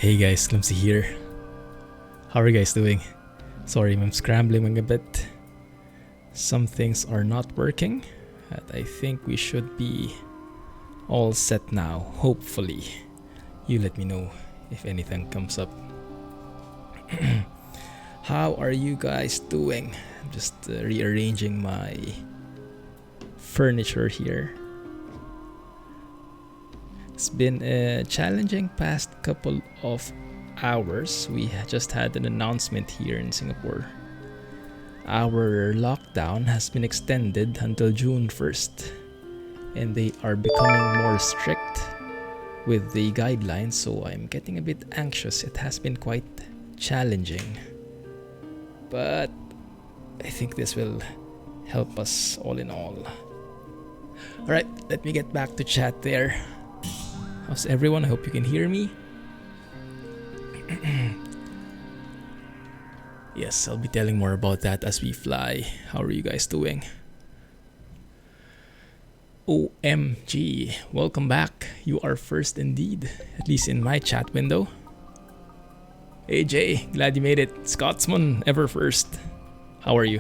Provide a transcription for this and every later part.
Hey guys, Clumsy here. How are you guys doing? Sorry, I'm scrambling a bit. Some things are not working, but I think we should be all set now, hopefully. You let me know if anything comes up. How are you guys doing? I'm just rearranging my furniture here. It's been a challenging past couple of hours. We just had an announcement here in Singapore. Our lockdown has been extended until June 1st, and they are becoming more strict with the guidelines, so I'm getting a bit anxious. It has been quite challenging, but I think this will help us all in all. Alright, let me get back to chat there. How's everyone? I hope you can hear me. Yes, I'll be telling more about that as we fly. How are you guys doing? OMG, welcome back. You are first indeed, at least in my chat window. Hey Jay, glad you made it. Scotsman, ever first. How are you?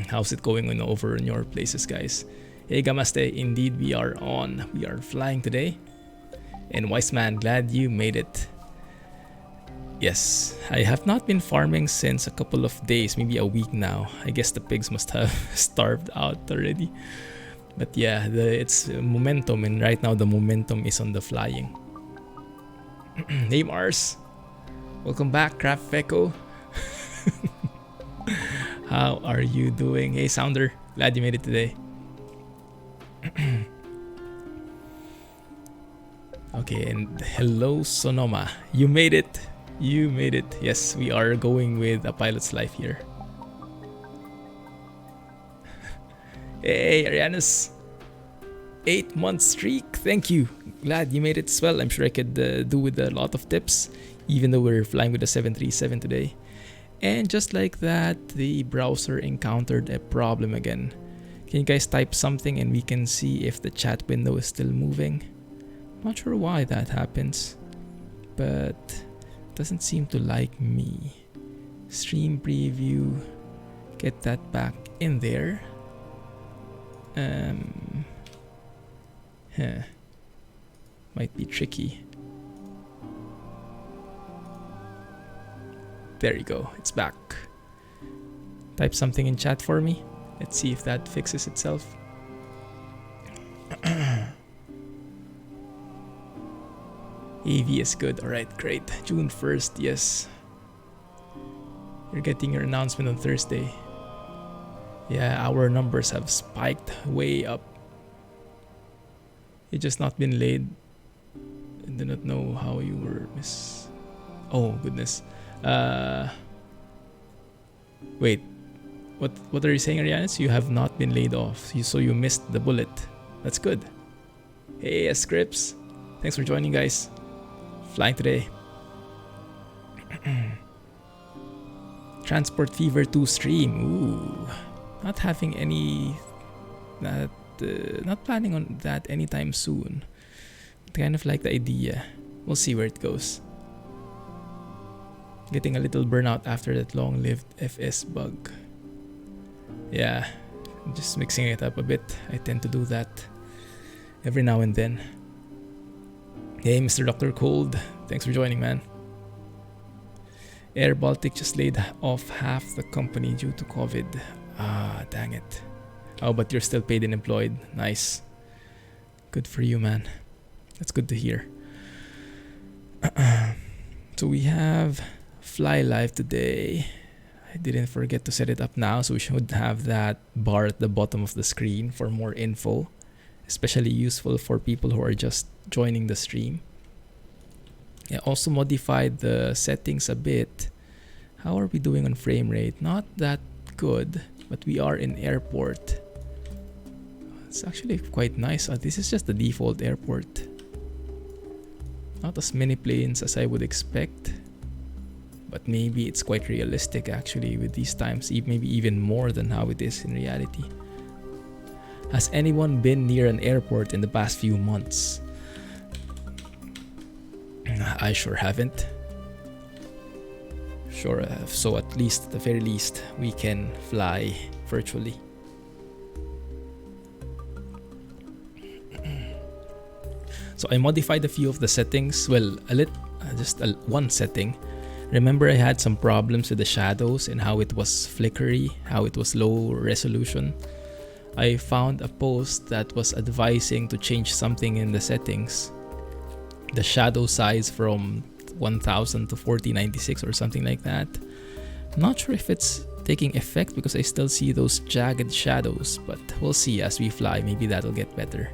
How's it going over in your places, guys? Hey Gamaste, indeed we are on. We are flying today. And Wise Man, glad you made it. Yes, I have not been farming since a couple of days, maybe a week now. I guess the pigs must have starved out already. But yeah, it's momentum, and right now the momentum is on the flying. Hey Mars, welcome back, Craft Echo. How are you doing? Hey Sounder, glad you made it today. Okay, and hello Sonoma, you made it. You made it. Yes, we are going with a pilot's life here. Hey Arianus, 8-month streak. Thank you. Glad you made it as well. I'm sure I could do with a lot of tips, even though we're flying with a 737 today. And just like that, the browser encountered a problem again. Can you guys type something and we can see if the chat window is still moving? Not sure why that happens, but it doesn't seem to like me. Stream preview, get that back in there. Might be tricky. There you go, it's back. Type something in chat for me. Let's see if that fixes itself. AV is good. Alright, great. June 1st, yes. You're getting your announcement on Thursday. Yeah, our numbers have spiked way up. You just not been laid. I do not know how you were miss. Oh goodness. Wait. What are you saying, Arianis? You have not been laid off, so you missed the bullet. That's good. Hey, Scripps. Thanks for joining, guys. Flying today. Transport Fever 2 stream. Ooh. Not having any... not planning on that anytime soon. Kind of like the idea. We'll see where it goes. Getting a little burnout after that long-lived FS bug. Yeah, just mixing it up a bit. I tend to do that every now and then. Hey, Mr. Dr. Cold. Thanks for joining, man. Air Baltic just laid off half the company due to COVID. Ah, dang it. Oh, but you're still paid and employed. Nice. Good for you, man. That's good to hear. So we have Fly Live today. I didn't forget to set it up now, so we should have that bar at the bottom of the screen for more info, especially useful for people who are just joining the stream. I also modified the settings a bit. How are we doing on frame rate? Not that good, but we are in airport. It's actually quite nice. This is just the default airport. Not as many planes as I would expect. But maybe it's quite realistic actually with these times, maybe even more than how it is in reality. Has anyone been near an airport in the past few months? I sure haven't. Sure have. So at least, at the very least, we can fly virtually. So I modified a few of the settings. Well, one setting. Remember I had some problems with the shadows and how it was flickery, how it was low resolution. I found a post that was advising to change something in the settings. The shadow size from 1000 to 4096 or something like that. Not sure if it's taking effect because I still see those jagged shadows, but we'll see as we fly. Maybe that'll get better.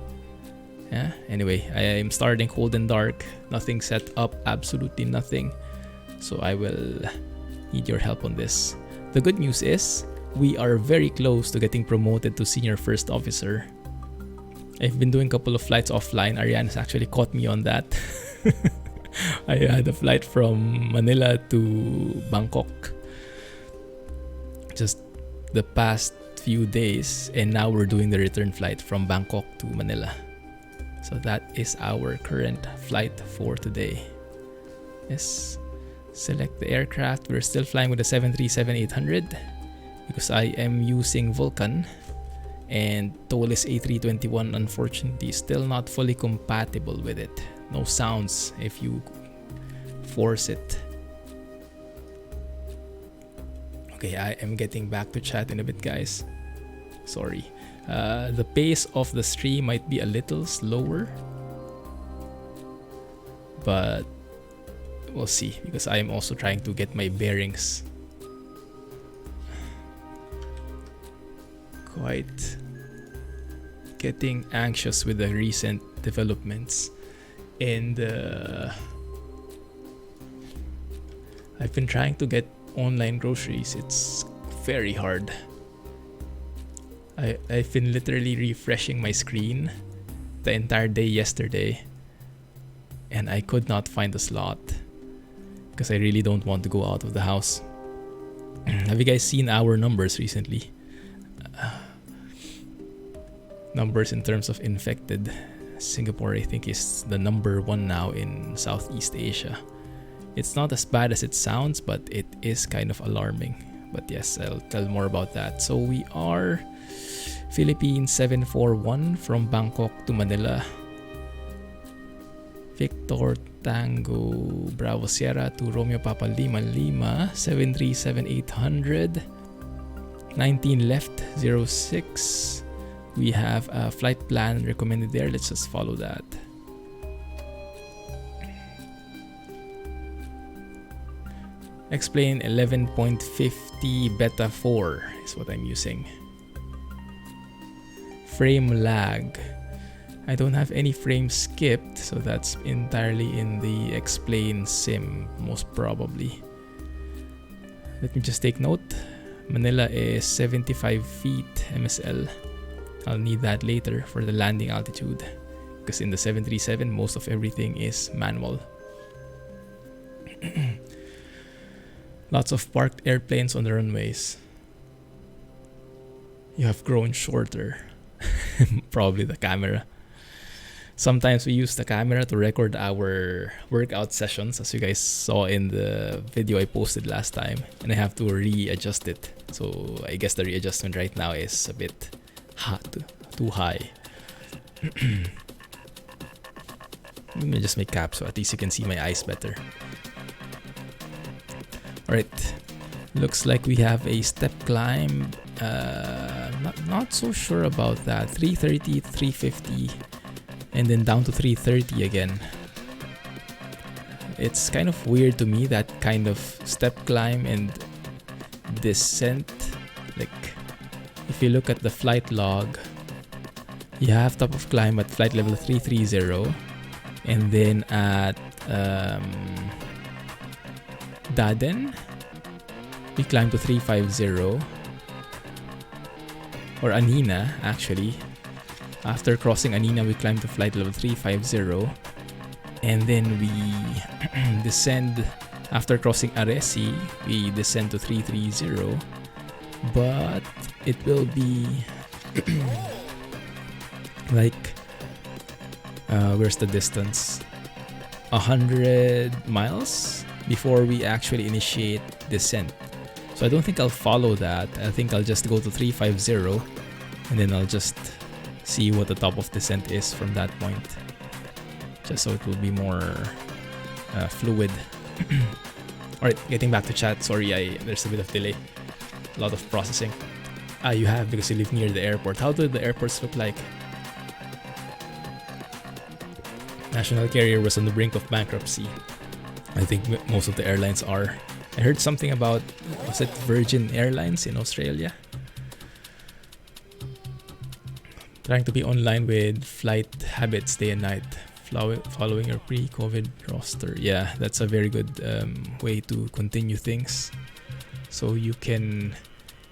Yeah, anyway, I am starting cold and dark. Nothing set up, absolutely nothing. So I will need your help on this. The good news is, we are very close to getting promoted to senior first officer. I've been doing a couple of flights offline. Ariane's actually caught me on that. I had a flight from Manila to Bangkok just the past few days, and now we're doing the return flight from Bangkok to Manila. So that is our current flight for today. Yes, select the aircraft. We're still flying with the 737-800 because I am using Vulcan, and Tolis A321 unfortunately is still not fully compatible with it. No sounds if you force it. Okay, I am getting back to chat in a bit, guys. Sorry. The pace of the stream might be a little slower, but we'll see because I am also trying to get my bearings. Quite getting anxious with the recent developments, and I've been trying to get online groceries. It's very hard. I've been literally refreshing my screen the entire day yesterday, and I could not find a slot because I really don't want to go out of the house. Have you guys seen our numbers recently? Numbers in terms of infected. Singapore, I think, is the number one now in Southeast Asia. It's not as bad as it sounds, but it is kind of alarming. But yes, I'll tell more about that. So we are Philippines 741 from Bangkok to Manila. Victor Tango Bravo Sierra to Romeo Papa Lima Lima 737-800. 19 left, 06. We have a flight plan recommended there. Let's just follow that. Explain 11.50 beta 4 is what I'm using. Frame lag. I don't have any frames skipped, so that's entirely in the explain sim, most probably. Let me just take note. Manila is 75 feet MSL. I'll need that later for the landing altitude, because in the 737 most of everything is manual. Lots of parked airplanes on the runways. You have grown shorter. Probably the camera. Sometimes we use the camera to record our workout sessions, as you guys saw in the video I posted last time, and I have to readjust it. So I guess the readjustment right now is a bit too high. Let me just make caps so at least you can see my eyes better. Alright, looks like we have a step climb. Not so sure about that. 330, 350, and then down to 330 again. It's kind of weird to me, that kind of step climb and descent. Like, if you look at the flight log, you have top of climb at flight level 330, and then at Daden we climb to 350, or Anina actually. After crossing Anina, we climb to flight level 350, and then we descend. After crossing Aresi, we descend to 330, but it will be like where's the distance? 100 miles before we actually initiate descent. So I don't think I'll follow that. I think I'll just go to 350 and then I'll just see what the top of descent is from that point, just so it will be more fluid. Alright, getting back to chat. Sorry, there's a bit of delay. A lot of processing. You have because you live near the airport. How do the airports look like? National carrier was on the brink of bankruptcy. I think most of the airlines are. I heard something about, was it Virgin Airlines in Australia? Trying to be online with flight habits day and night, following your pre-COVID roster. Yeah, that's a very good way to continue things, so you can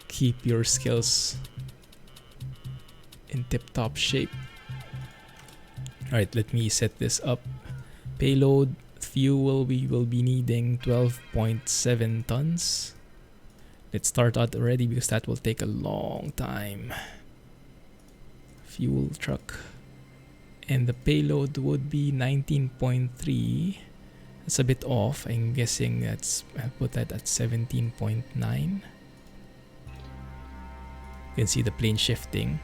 keep your skills in tip-top shape. Alright, let me set this up. Payload fuel, we will be needing 12.7 tons. Let's start out already because that will take a long time. Fuel truck. And the payload would be 19.3. That's a bit off. I'm guessing I'll put that at 17.9. You can see the plane shifting.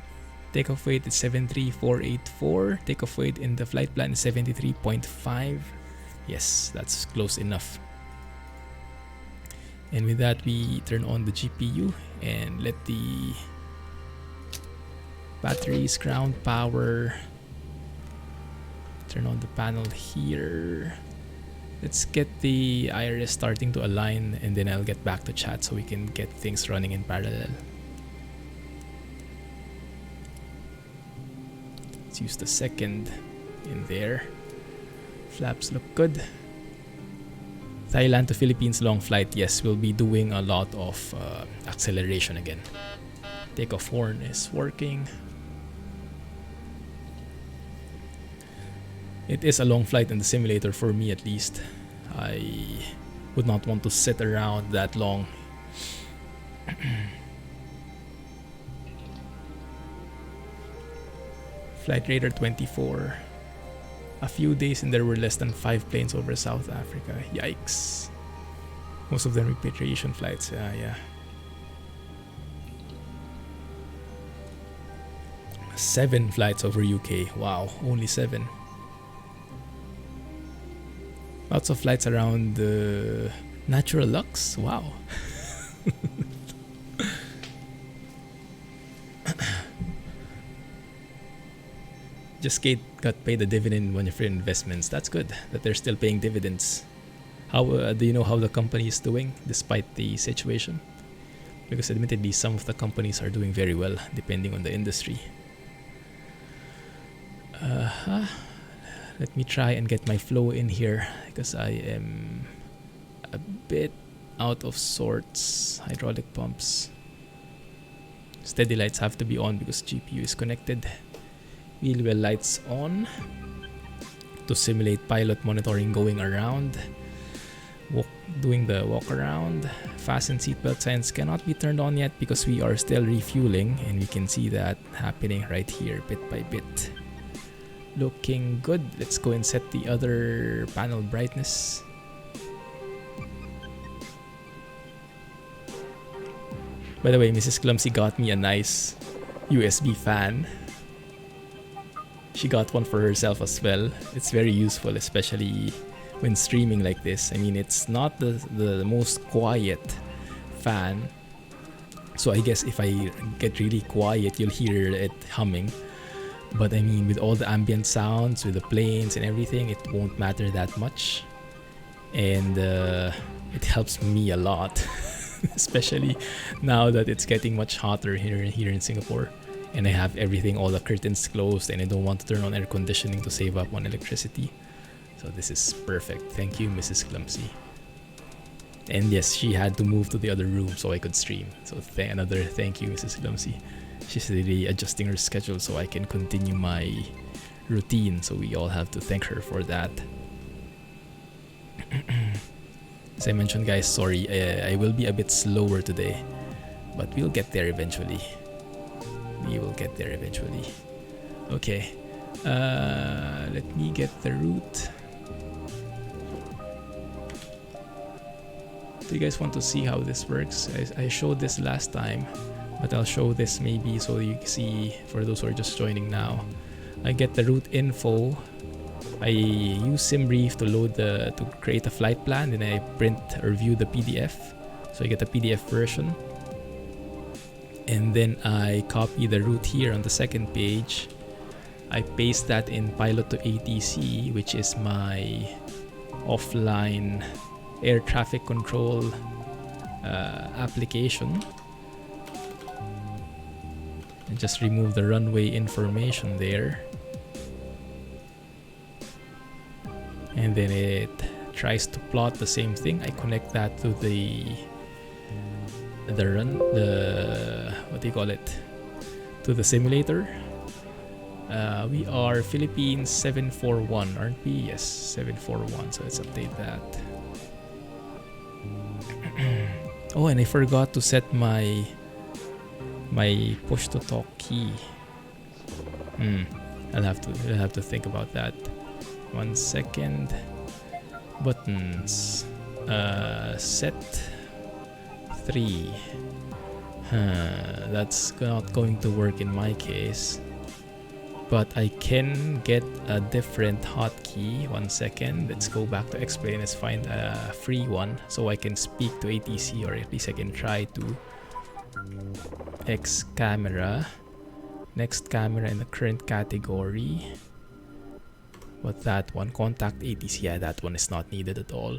Takeoff weight is 73484. Takeoff weight in the flight plan is 73.5. Yes, that's close enough. And with that, we turn on the GPU and let the batteries, ground power. Turn on the panel here. Let's get the iris starting to align, and then I'll get back to chat so we can get things running in parallel. Let's use the second in there. Flaps look good. Thailand to Philippines long flight. Yes, we'll be doing a lot of acceleration again. Takeoff horn is working. It is a long flight in the simulator for me, at least. I would not want to sit around that long. Flight radar 24. A few days and there were less than 5 planes over South Africa. Yikes. Most of them repatriation flights. Yeah. 7 flights over UK. Wow, only 7. Lots of flights around Natural Lux. Wow. Just got paid a dividend on your investments. That's good that they're still paying dividends. How do you know how the company is doing despite the situation? Because admittedly, some of the companies are doing very well depending on the industry. Let me try and get my flow in here because I am a bit out of sorts. Hydraulic pumps. Steady lights have to be on because GPU is connected. Wheel well lights on to simulate pilot monitoring going around. Doing the walk around. Fasten seatbelt signs cannot be turned on yet because we are still refueling, and we can see that happening right here bit by bit. Looking good. Let's go and set the other panel brightness. By the way, Mrs. Clumsy got me a nice USB fan. She got one for herself as well. It's very useful, especially when streaming like this. I mean, it's not the most quiet fan, so I guess if I get really quiet, you'll hear it humming. But I mean, with all the ambient sounds, with the planes and everything, it won't matter that much. And it helps me a lot, especially now that it's getting much hotter here in Singapore. And I have everything, all the curtains closed, and I don't want to turn on air conditioning to save up on electricity. So this is perfect. Thank you, Mrs. Clumsy. And yes, she had to move to the other room so I could stream. So another thank you, Mrs. Clumsy. She's really adjusting her schedule so I can continue my routine. So we all have to thank her for that. As I mentioned, guys, sorry, I will be a bit slower today, but we'll get there eventually. We will get there eventually. Okay, let me get the route. Do you guys want to see how this works? I showed this last time, but I'll show this maybe so you see for those who are just joining now. I get the route info. I use SimBrief to create a flight plan, then I print or view the PDF. So I get the PDF version. And then I copy the route here on the second page. I paste that in Pilot to ATC, which is my offline air traffic control application. And just remove the runway information there. And then it tries to plot the same thing. I connect that to the what do you call it? To the simulator. We are Philippines 741, aren't we? Yes, 741. So let's update that. Oh, and I forgot to set my push to talk key. I'll have to think about that. 1 second. Buttons. Set 3. That's not going to work in my case. But I can get a different hotkey. 1 second. Let's go back to explain. Let's find a free one so I can speak to ATC, or at least I can try to. X camera. Next camera in the current category. But that one, contact ATC, yeah, that one is not needed at all.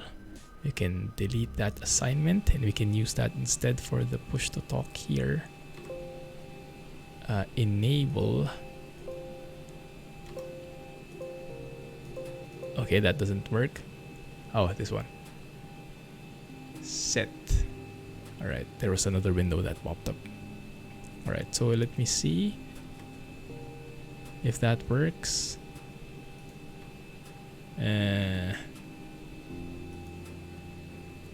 We can delete that assignment and we can use that instead for the push to talk here. Enable. Okay, that doesn't work. Oh, this one. Set. Alright, there was another window that popped up. Alright, so let me see if that works.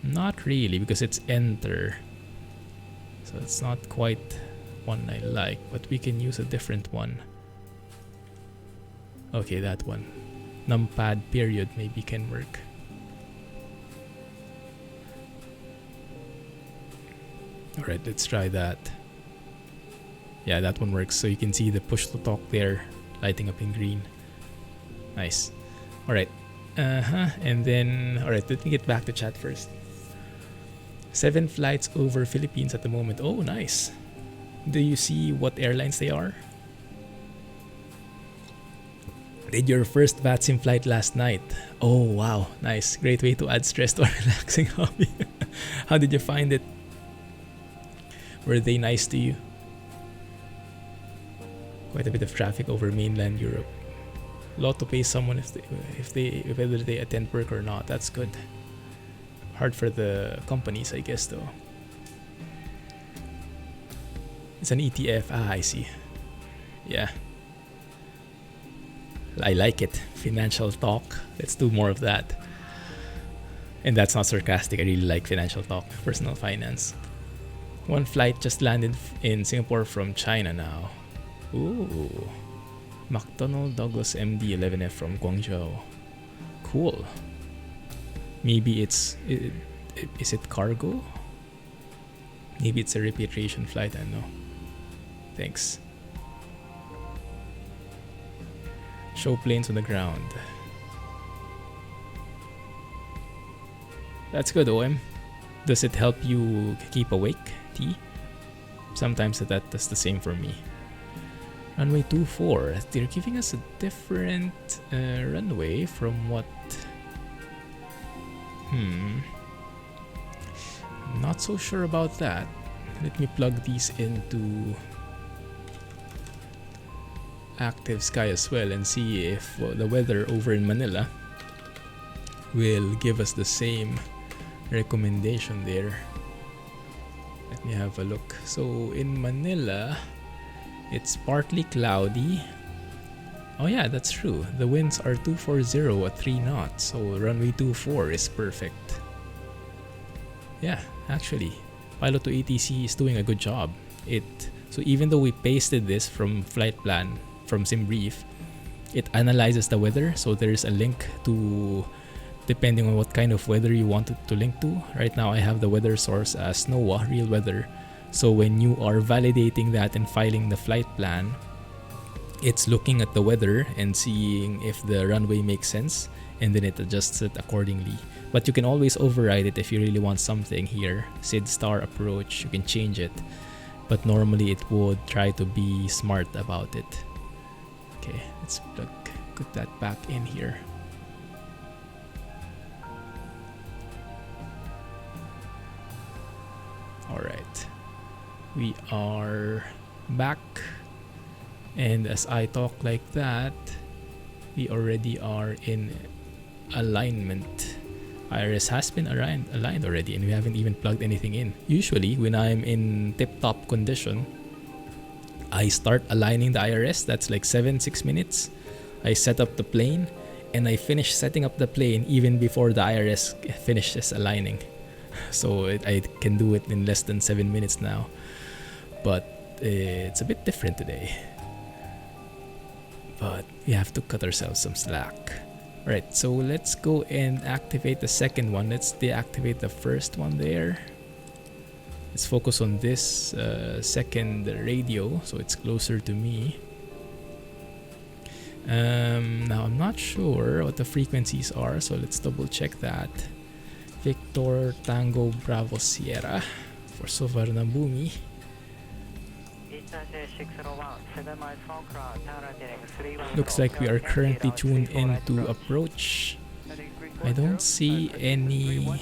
Not really, because it's enter. So it's not quite one I like, but we can use a different one. Okay, that one. Numpad period maybe can work. Alright, let's try that. Yeah, that one works. So you can see the push to talk there lighting up in green. Nice. Alright. And then, alright, let me get back to chat first. 7 flights over Philippines at the moment. Oh, nice. Do you see what airlines they are? Did your first VATSIM flight last night? Oh, wow. Nice. Great way to add stress to a relaxing hobby. How did you find it? Were they nice to you? Quite a bit of traffic over mainland Europe. Lot to pay someone whether they attend work or not. That's good. Hard for the companies, I guess, though. It's an ETF. Ah, I see. Yeah. I like it. Financial talk. Let's do more of that. And that's not sarcastic. I really like financial talk. Personal finance. One flight just landed in Singapore from China now. Ooh. McDonnell Douglas MD-11F from Guangzhou. Cool. Maybe is it cargo? Maybe it's a repatriation flight, I don't know. Thanks. Show planes on the ground. That's good, OM. Does it help you keep awake, T? Sometimes that does the same for me. Runway 24. They're giving us a different runway from what... I'm not so sure about that. Let me plug these into Active Sky as well and see if the weather over in Manila will give us the same recommendation there. Let me have a look. So in Manila, it's partly cloudy. Oh yeah, that's true. The winds are 240 at 3 knots, so runway 24 is perfect. Yeah, actually, Pilot to ATC is doing a good job. So even though we pasted this from flight plan from SimBrief, it analyzes the weather. So there's a link to depending on what kind of weather you want it to link to. Right now I have the weather source as NOAA, real weather. So when you are validating that and filing the flight plan, it's looking at the weather and seeing if the runway makes sense, and then it adjusts it accordingly. But you can always override it if you really want something here. SID star approach, you can change it. But normally it would try to be smart about it. Okay, let's put that back in here. Alright, we are back, and as I talk like that, we already are in alignment. IRS has been aligned already, and we haven't even plugged anything in. Usually when I'm in tip-top condition, I start aligning the IRS. That's like 6 minutes. I set up the plane, and I finish setting up the plane even before the IRS finishes aligning. So I can do it in less than 7 minutes now, but it's a bit different today. But we have to cut ourselves some slack. Alright, so let's go and activate the second one. Let's deactivate the first one there. Let's focus on this second radio, so it's closer to me. Now I'm not sure what the frequencies are, so let's double check that. Victor Tango Bravo Sierra for Suvarnabhumi. Looks like we are currently tuned into approach. I don't see any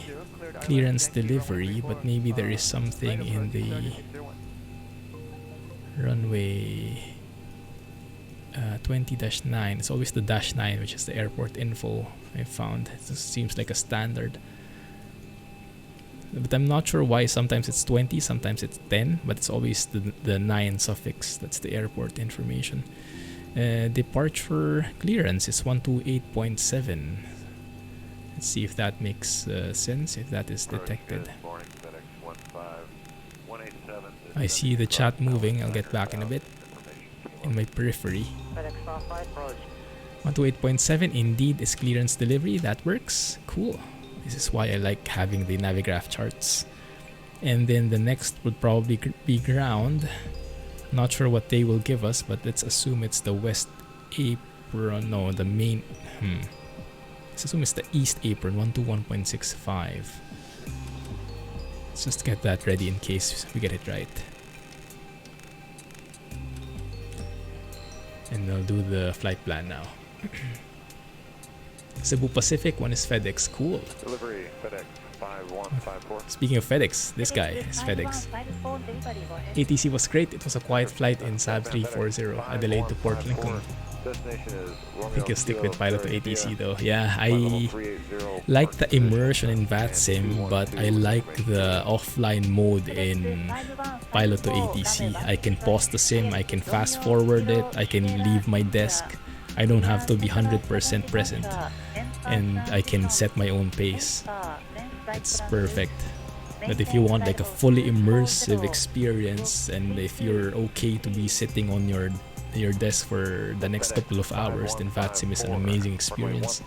clearance delivery, but maybe there is something in the runway 20-9. It's always the -9, which is the airport info I found. It just seems like a standard. But I'm not sure why. Sometimes it's 20, sometimes it's 10, but it's always the 9 suffix. That's the airport information. Departure clearance is 128.7. Let's see if that makes sense, if that is detected. I see the chat moving. I'll get back in a bit. In my periphery. 128.7 indeed is clearance delivery. That works. Cool. This is why I like having the Navigraph charts. And then the next would probably be ground. Not sure what they will give us, but let's assume it's the west apron. No, the main. Let's assume it's the east apron, 121.65. Let's just get that ready in case we get it right. And I'll do the flight plan now. Cebu Pacific, one is FedEx. Cool. Delivery FedEx 5154. Speaking of FedEx, this guy is FedEx. ATC was great. It was a quiet flight in SAB 340, Adelaide to Port Lincoln. I think you'll stick with Pilot to ATC though. Yeah, I like the immersion in VATSIM, but I like the offline mode in Pilot to ATC. I can pause the sim, I can fast forward it, I can leave my desk. I don't have to be 100% present, and I can set my own pace. It's perfect. But if you want like a fully immersive experience, and if you're okay to be sitting on your desk for the next couple of hours, then VATSIM is an amazing experience.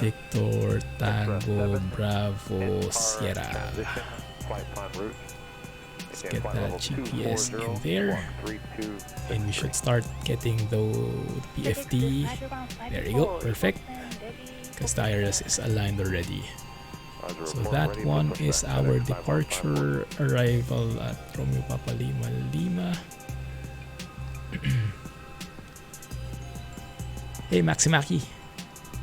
Victor Tango Bravo Sierra. Let's get that GPS in there, and we should start getting the PFD. There you go, perfect, because the IRS is aligned already. So that one is our departure arrival at Romeo Papa Lima Lima. Hey Maximaki,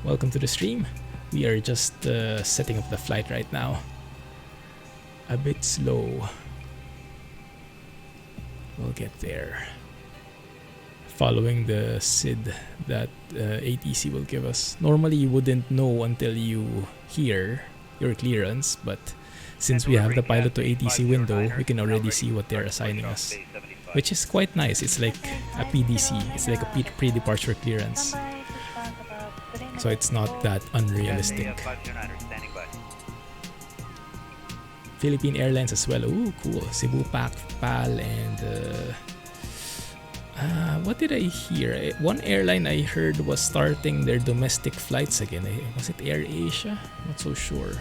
welcome to the stream. We are just setting up the flight right now. A bit slow. We'll get there. Following the SID that ATC will give us. Normally you wouldn't know until you hear your clearance, but since we have the Pilot to ATC window, we can already see what they're assigning us, which is quite nice. It's like a PDC, it's like a pre-departure clearance, so it's not that unrealistic. Philippine Airlines as well. Ooh, cool. Cebu PAL and What did I hear? One airline I heard was starting their domestic flights again. Was it Air Asia? Not so sure.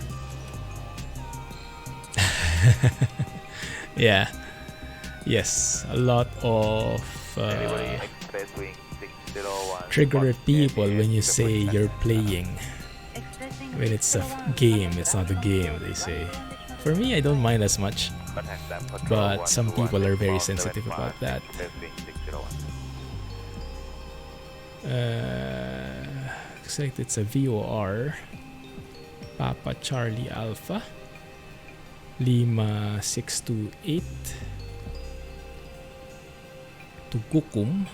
Yeah. Yes. A lot of trigger people when you say you're playing. When it's a game, it's not a game, they say. For me, I don't mind as much. But some people are very sensitive about that. Looks like it's a VOR. Papa Charlie Alpha. Lima 628. Tugukum.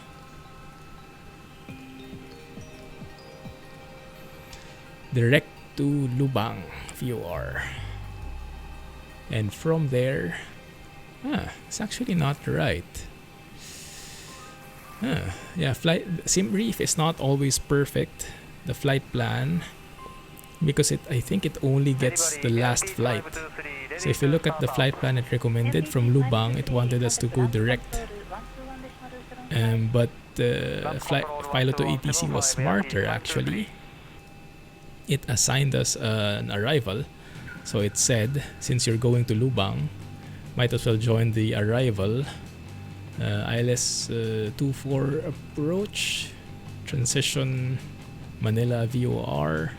Direct to Lubang VOR. And from there, it's actually not right. Yeah, Sim Reef is not always perfect, the flight plan, because I think it only gets the last flight. So if you look at the flight plan it recommended from Lubang, it wanted us to go direct. But Payload to ATC was smarter actually. It assigned us an arrival. So it said, since you're going to Lubang, might as well join the arrival. ILS 24 approach, transition Manila VOR,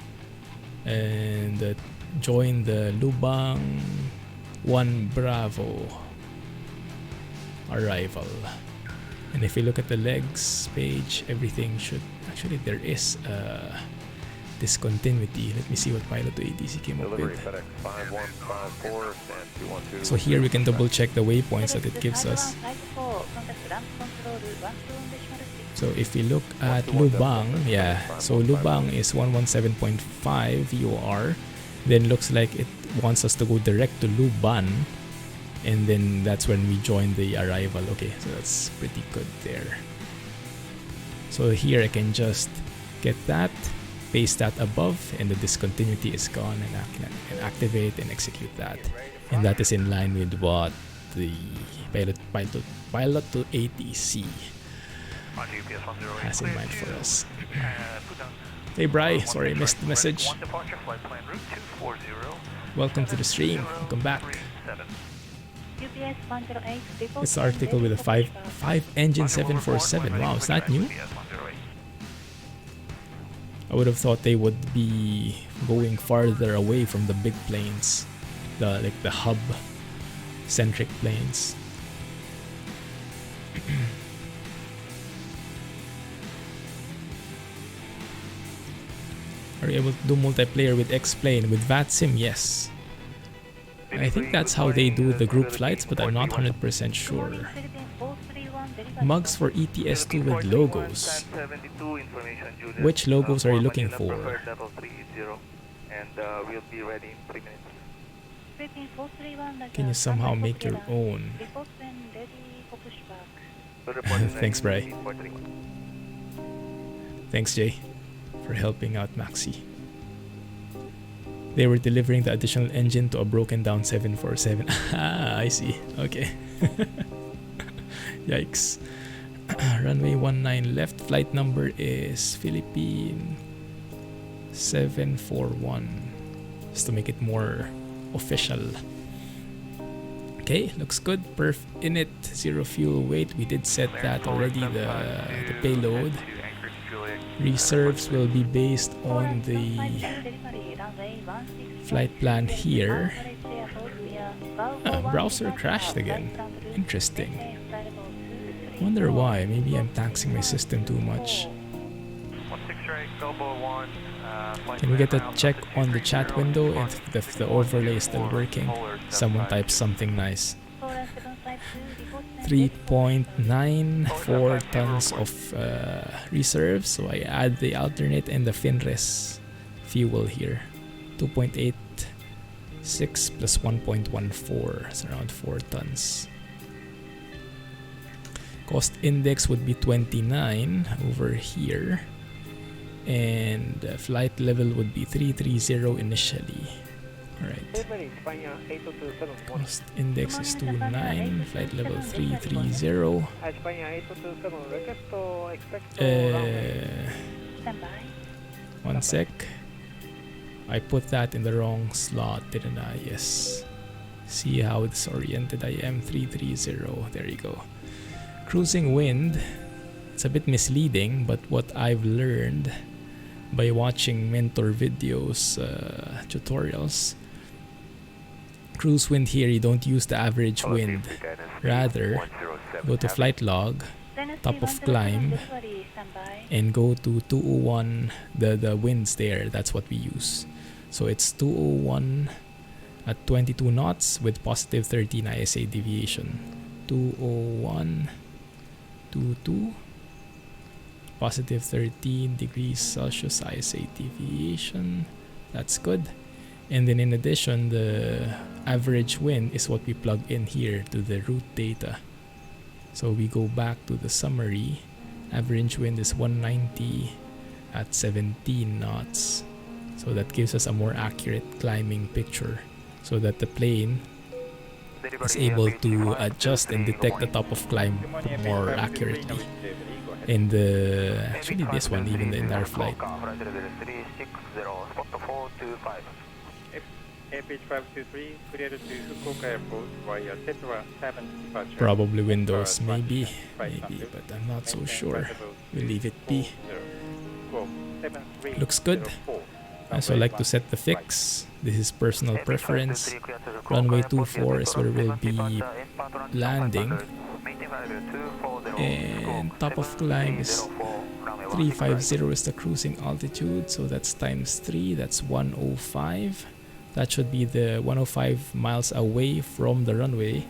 and join the Lubang 1 Bravo arrival. And if you look at the legs page, everything should actually, there is discontinuity. Let me see what Payload to ATC came up with. So here we can double check the waypoints that it gives us. So if we look at Lubang, yeah, so Lubang is 117.5 VOR. Then looks like it wants us to go direct to Luban, and then that's when we join the arrival. Okay, so that's pretty good there. So here I can just get that, paste that above, and the discontinuity is gone, and I can activate and execute that. And that is in line with what the Payload to ATC has in mind for us. Hey Bri, sorry I missed the message. Welcome to the stream, welcome back. This article with a 5 engine 747. Wow, is that new? I would have thought they would be going farther away from the big planes, the hub centric planes. Are you able to do multiplayer with X-Plane? With VATSIM, yes. I think that's how they do the group flights, but I'm not 100% sure. Mugs for ETS2 with logos. Which logos are you looking for? Can you somehow make your own? Thanks, Bri. Thanks, Jay, for helping out Maxi. They were delivering the additional engine to a broken down 747. Ah, I see. Okay. Yikes. Runway 19 left. Flight number is Philippine 741. Just to make it more official. Okay, looks good. Perf in it. 0 fuel weight. We did set that already. The payload. Reserves will be based on the flight plan here. Browser crashed again. Interesting. Wonder why. Maybe I'm taxing my system too much. Can we get a check on the chat window if the overlay is still working? Someone types something nice. 3.94 tons of reserves, so I add the alternate and the Finres fuel here. 2.86 plus 1.14, it's around 4 tons. Cost index would be 29 over here, and flight level would be 330 initially. Alright. Delivery España 8227. Cost index is 29, flight level 330. España 8227. Request to expect to runway. Stand by. One sec. I put that in the wrong slot, didn't I? Yes. See how disoriented I am. 330. There you go. Cruising wind. It's a bit misleading, but what I've learned by watching mentor videos, tutorials, cruise wind here, you don't use the average wind. Rather, go to flight log, top of climb, and go to 201, the winds there. That's what we use. So it's 201 at 22 knots with positive 13 ISA deviation. 201, 22, positive 13 degrees Celsius ISA deviation. That's good. And then in addition, the average wind is what we plug in here to the route data. So we go back to the summary. Average wind is 190 at 17 knots. So that gives us a more accurate climbing picture, so that the plane is able to adjust and detect the top of climb more accurately. In the actually this one, even the entire flight. Probably Windows, maybe, but I'm not so sure. We'll leave it be. Looks good. I also like to set the fix. This is personal preference. Runway 24 is where we'll be landing. And top of climb is 350 is the cruising altitude, so that's times 3, that's 105. That should be the 105 miles away from the runway,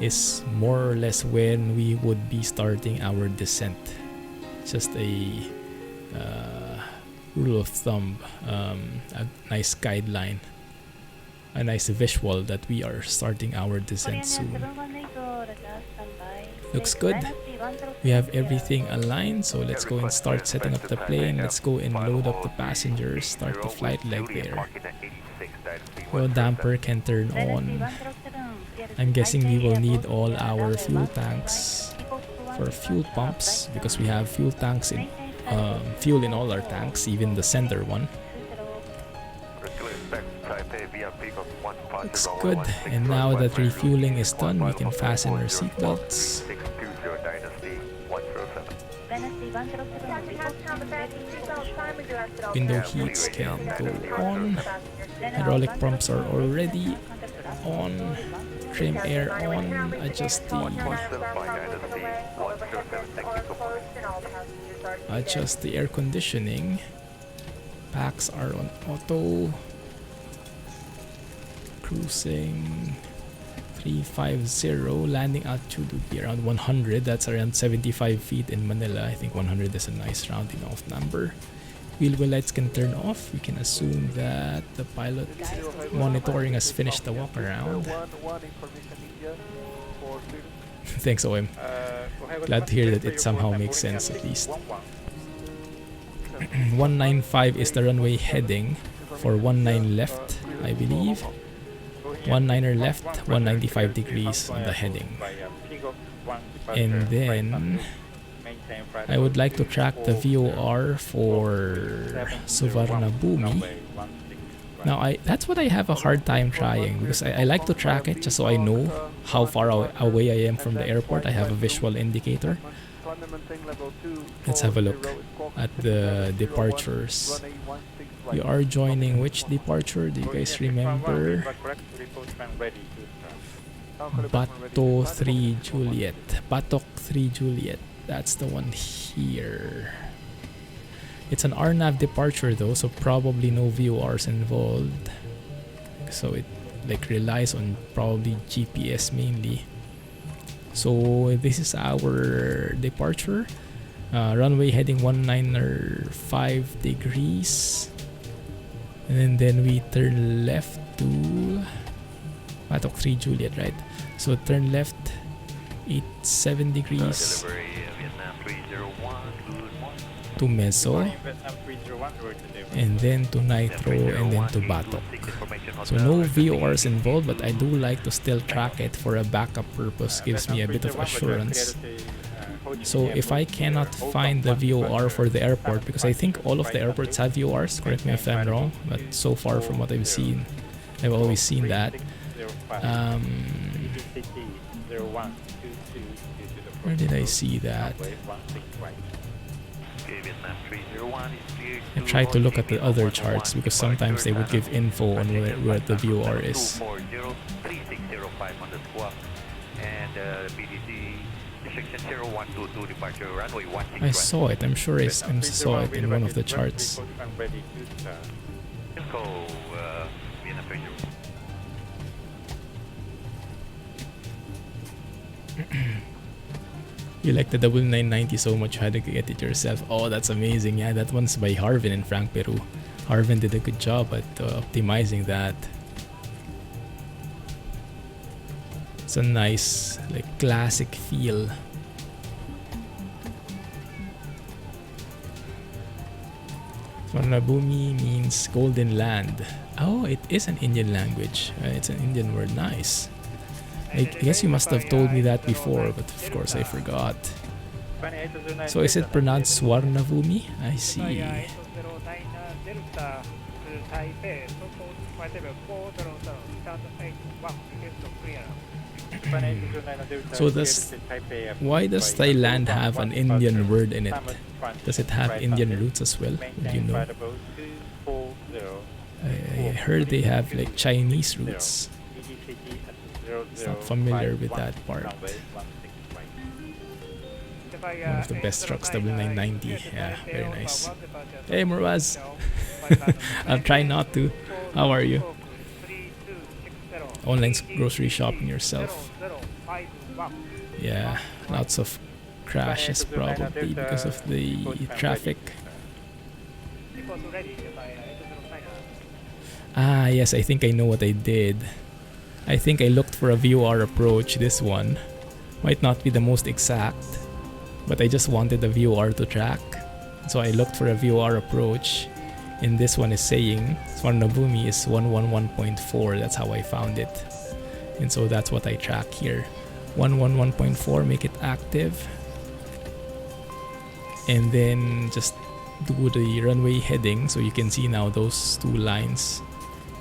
is more or less when we would be starting our descent. Just a rule of thumb, a nice guideline, a nice visual that we are starting our descent soon. Looks good. We have everything aligned, so let's go and start setting up the plane. Let's go and load up the passengers, start the flight leg there. Fuel damper can turn on. I'm guessing we will need all our fuel tanks for fuel pumps, because we have fuel tanks in fuel in all our tanks, even the center one. Looks good. And now that refueling is done, we can fasten our seatbelts. Window heats can go on. Hydraulic pumps are already on. Trim air on. Adjust the air conditioning. Packs are on auto. Cruising 350. Landing altitude would be around 100. That's around 75 feet in Manila. I think 100 is a nice rounding off number. Wheel lights can turn off. We can assume that the pilot monitoring has finished the walk around. Thanks, OM. Glad to hear that it somehow makes sense at least. 195 is the runway heading for 19 left, I believe. 19er left, 195 degrees on the heading. And then I would like to track the VOR for Suvarnabhumi. Now that's what I have a hard time trying, because I like to track it just so I know how far away I am from the airport. I have a visual indicator. Let's have a look at the departures. We are joining which departure? Do you guys remember? Bato 3 Juliet. Batok 3 Juliet. That's the one here. It's an RNAV departure though, so probably no VORs involved. So it relies on probably GPS mainly. So this is our departure. Runway heading 195 degrees. And then we turn left to Batok 3 Juliet, right? So turn left 87 degrees. to Meso, and then to Nitro, and then to Batok. So no VORs involved, but I do like to still track it for a backup purpose, gives me a bit of assurance. So if I cannot find the VOR for the airport, because I think all of the airports have VORs, correct me if I'm wrong, but so far from what I've seen, I've always seen that. Where did I see that? I try to look at the other charts because sometimes they would give info on where the VOR is. I saw it. I'm sure I saw it in one of the charts. You like the 990 so much you had to get it yourself. Oh, that's amazing. Yeah, that one's by Harvin and Frank Peru. Harvin did a good job at optimizing that. It's a nice, like, classic feel. Swarnabhumi means golden land. Oh, it is an Indian language. It's an Indian word. Nice. I guess you must have told me that before, but of course I forgot. So is it pronounced Swarnabhumi? I see. So why does Thailand have an Indian word in it? Does it have Indian roots as well? Would you know? I heard they have like Chinese roots. It's not familiar with that part. One of the best trucks, 990. Yeah, very nice. Hey Murwaz! I'm trying not to. How are you? Online grocery shopping yourself. Yeah, lots of crashes probably because of the traffic. Ah, yes, I think I know what I did. I think I looked for a VOR approach. This one might not be the most exact, but I just wanted the VOR to track. So I looked for a VOR approach, and this one is saying Swarnabhumi is 111.4. That's how I found it. And so that's what I track here. 111.4, make it active. And then just do the runway heading, so you can see now those two lines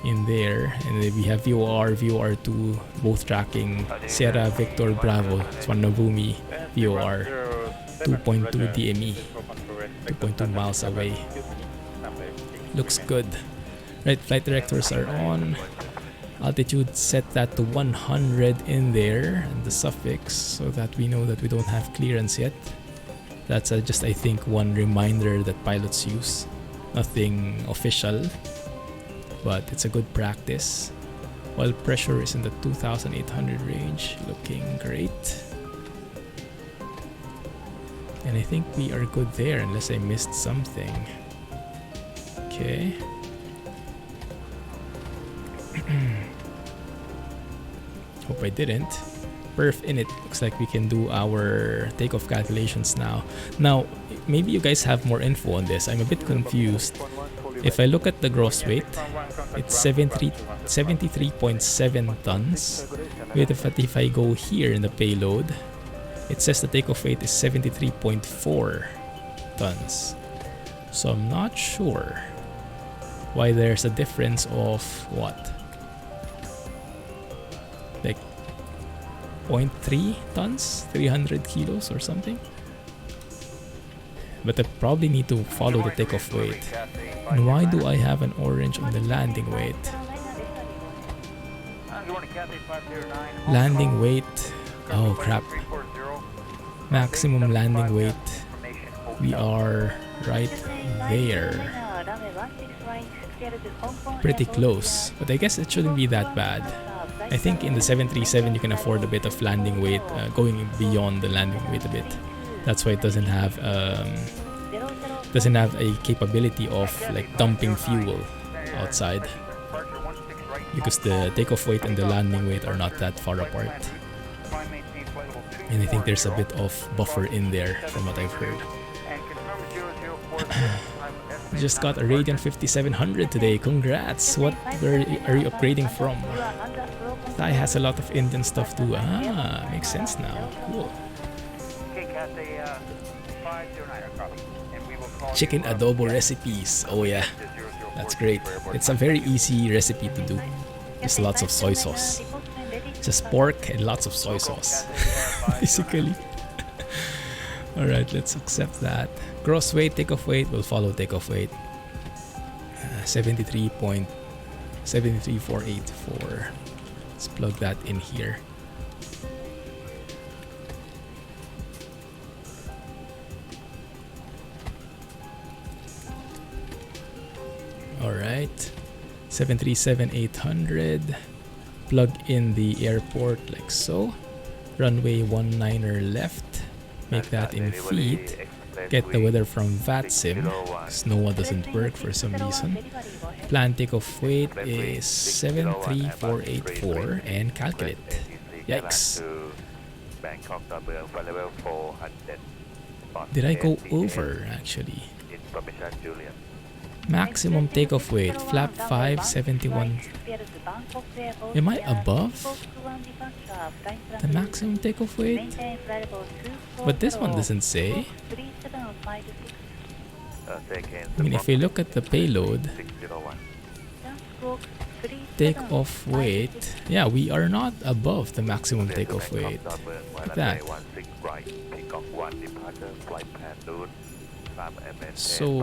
in there, and then we have VOR, VOR2, both tracking Sierra Victor Bravo, Swarnabhumi, VOR 2.2 DME, 2.2 miles away. Looks good. Right, flight directors are on. Altitude set that to 100 in there, and the suffix, so that we know that we don't have clearance yet. That's just, I think, one reminder that pilots use. Nothing official, but it's a good practice. Oil pressure is in the 2,800 range, looking great. And I think we are good there, unless I missed something. Okay. Hope I didn't. Perf in it. Looks like we can do our takeoff calculations now. Now, maybe you guys have more info on this. I'm a bit confused. If I look at the gross weight, it's 73.7 tons. Wait, if I go here in the payload, it says the takeoff weight is 73.4 tons. So I'm not sure why there's a difference of what? Like 0.3 tons, 300 kilos or something. But I probably need to follow the takeoff weight. And why do I have an orange on the landing weight? Landing weight. Oh crap. Maximum landing weight. We are right there. Pretty close. But I guess it shouldn't be that bad. I think in the 737 you can afford a bit of landing weight, going beyond the landing weight a bit. That's why it doesn't have a capability of like dumping fuel outside, because the takeoff weight and the landing weight are not that far apart. And I think there's a bit of buffer in there from what I've heard. Just got a Radeon 5700 today. Congrats. What are you upgrading from? Thai has a lot of Indian stuff too. Ah, makes sense now. Cool. Chicken adobo recipes. Oh yeah, that's great. It's a very easy recipe to do. Just lots of soy sauce. Just pork and lots of soy sauce. Basically. Alright, let's accept that. Gross weight, takeoff weight will follow takeoff weight. 73.73484. Let's plug that in here. Alright, 737-800. Plug in the airport like so. Runway 19er left. Make that in feet. Get the weather from VATSIM. SNOAA doesn't work for some reason. Planned takeoff weight is 73484 and calculate. Yikes. Did I go over actually? Maximum takeoff weight, flap 571. Am I above the maximum takeoff weight? But this one doesn't say. I mean, if we look at the payload, takeoff weight, yeah, we are not above the maximum takeoff weight. Like that. So,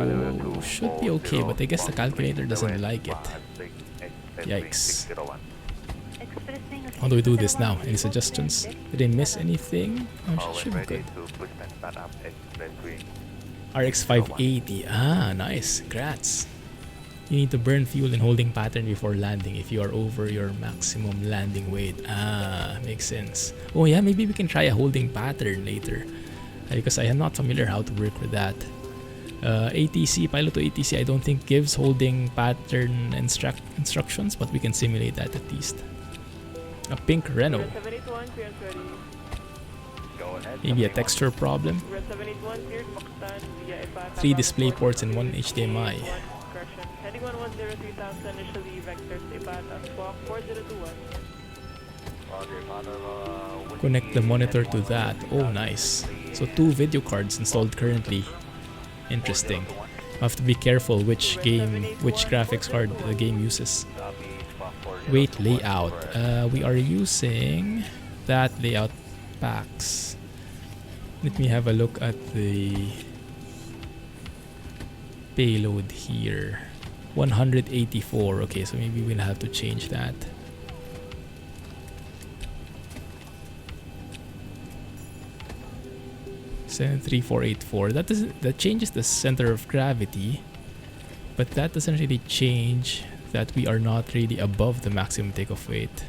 should be okay, but I guess the calculator doesn't like it. Yikes. How do we do this now? Any suggestions? Did I miss anything? Oh, should be good. RX 580. Ah, nice. Congrats. You need to burn fuel in holding pattern before landing if you are over your maximum landing weight. Ah, makes sense. Oh yeah, maybe we can try a holding pattern later. Because I am not familiar how to work with that. ATC, pilot to ATC, I don't think gives holding pattern instructions, but we can simulate that at least. A pink Renault. Maybe a texture problem. 3 display ports and 1 HDMI. Connect the monitor to that. Oh, nice. So 2 video cards installed currently. Interesting. I have to be careful which graphics card the game uses. Weight layout. We are using that layout packs. Let me have a look at the payload here. 184. Okay, so maybe we'll have to change that. Seven 3484. That changes the center of gravity, but that doesn't really change that we are not really above the maximum takeoff weight.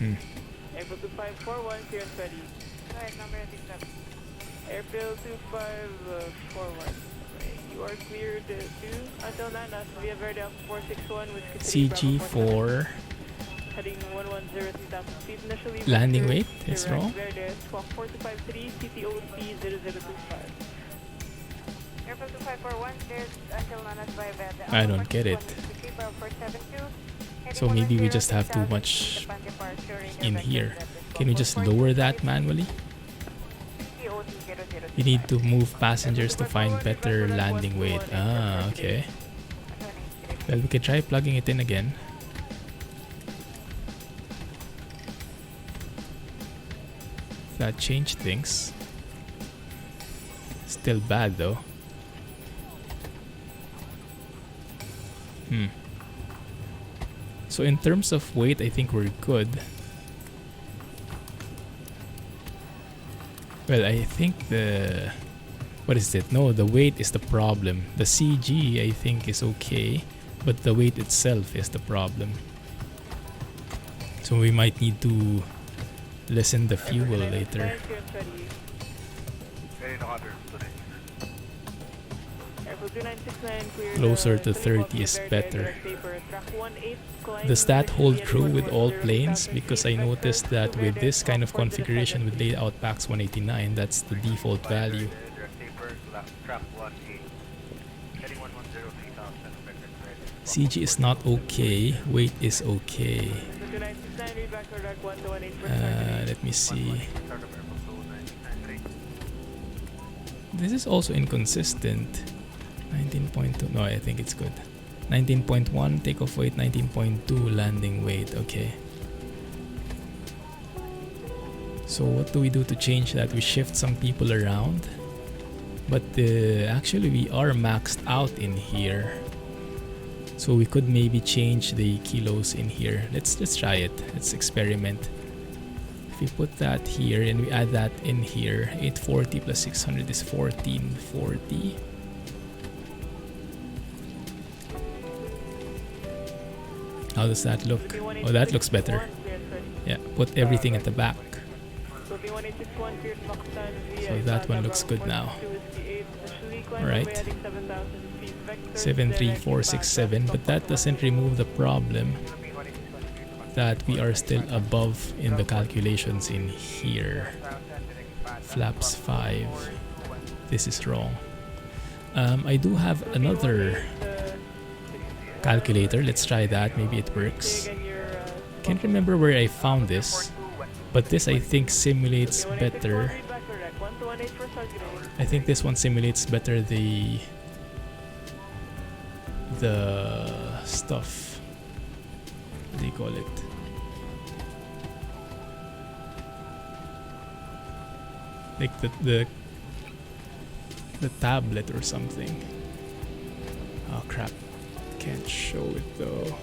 Airfield 2541, clearance ready. Alright, number 87. Airfield 2541. You are cleared to until Nanas via Verde 461 with CG4. Heading 110,000 feet initially. Landing weight is wrong. Verde squawk 4253 CTOT 0025. Airfield 2541 cleared until Nanas via Verde. I don't get it. So maybe we just have too much in here. Can we just lower that manually? You need to move passengers to find better landing weight. Ah, okay. Well, we can try plugging it in again. That changed things. Still bad though. So in terms of weight, I think we're good. Well, I think the... What is it? No, the weight is the problem. The CG, I think, is okay. But the weight itself is the problem. So we might need to lessen the fuel later. Closer to 30 is better. Does that hold true with all planes? Because I noticed that with this kind of configuration with layout packs 189, that's the default value. Track 1-8. Heading 110, 3000, expected ready. CG is not okay. Weight is okay. 2969, read back to rack 1218 for Let me see. Start of airport 2993. This is also inconsistent. 19.2. No, I think it's good. 19.1 takeoff weight, 19.2 landing weight. Okay. So what do we do to change that? We shift some people around. But actually we are maxed out in here. So we could maybe change the kilos in here. Let's try it. Let's experiment. If we put that here and we add that in here, 840 plus 600 is 1440. How does that look? Oh, that looks better. Yeah, put everything at the back. So that one looks good now. Alright. 73467, but that doesn't remove the problem that we are still above in the calculations in here. Flaps 5. This is wrong. I do have another calculator. Let's try that. Maybe it works. Can't remember where I found this, but this I think simulates better. I think this one simulates better the stuff. What do you call it? Like the tablet or something. Oh crap. Can't show it though.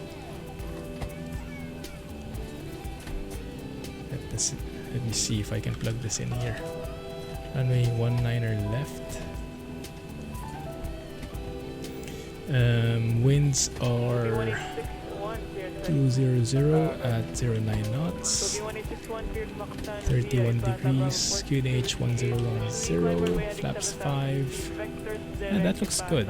Let me see if I can plug this in here. Runway 19er left. Winds are 200 at 09 knots. 31 degrees. QNH 1010. Flaps 5. And that looks good.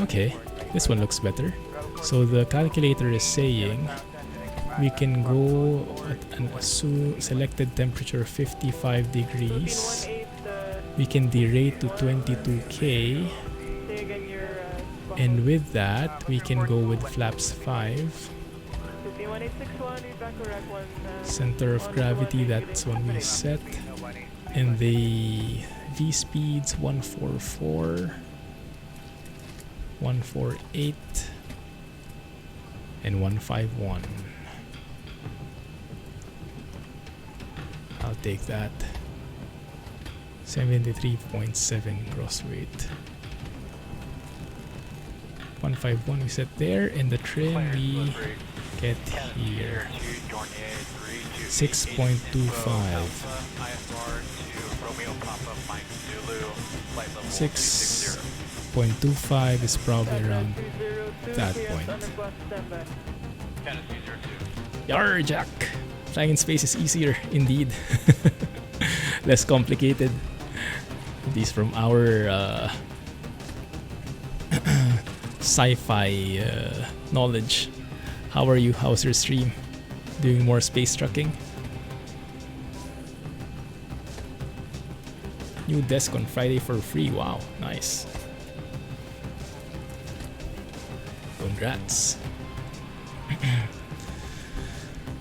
Okay, this one looks better. So the calculator is saying we can go at an selected temperature 55 degrees. We can derate to 22k, and with that we can go with flaps 5. Center of gravity, that's when we set, and the V speeds 144, 148 and 151. I'll take that. 73.7 gross weight. 151 we set there, and the trim we get here 6.25. 6.25 is probably around that point. Yar, Jack! Flying in space is easier, indeed. Less complicated. These from our sci-fi knowledge. How are you? How's your stream? Doing more space trucking? New desk on Friday for free. Wow, nice. Congrats.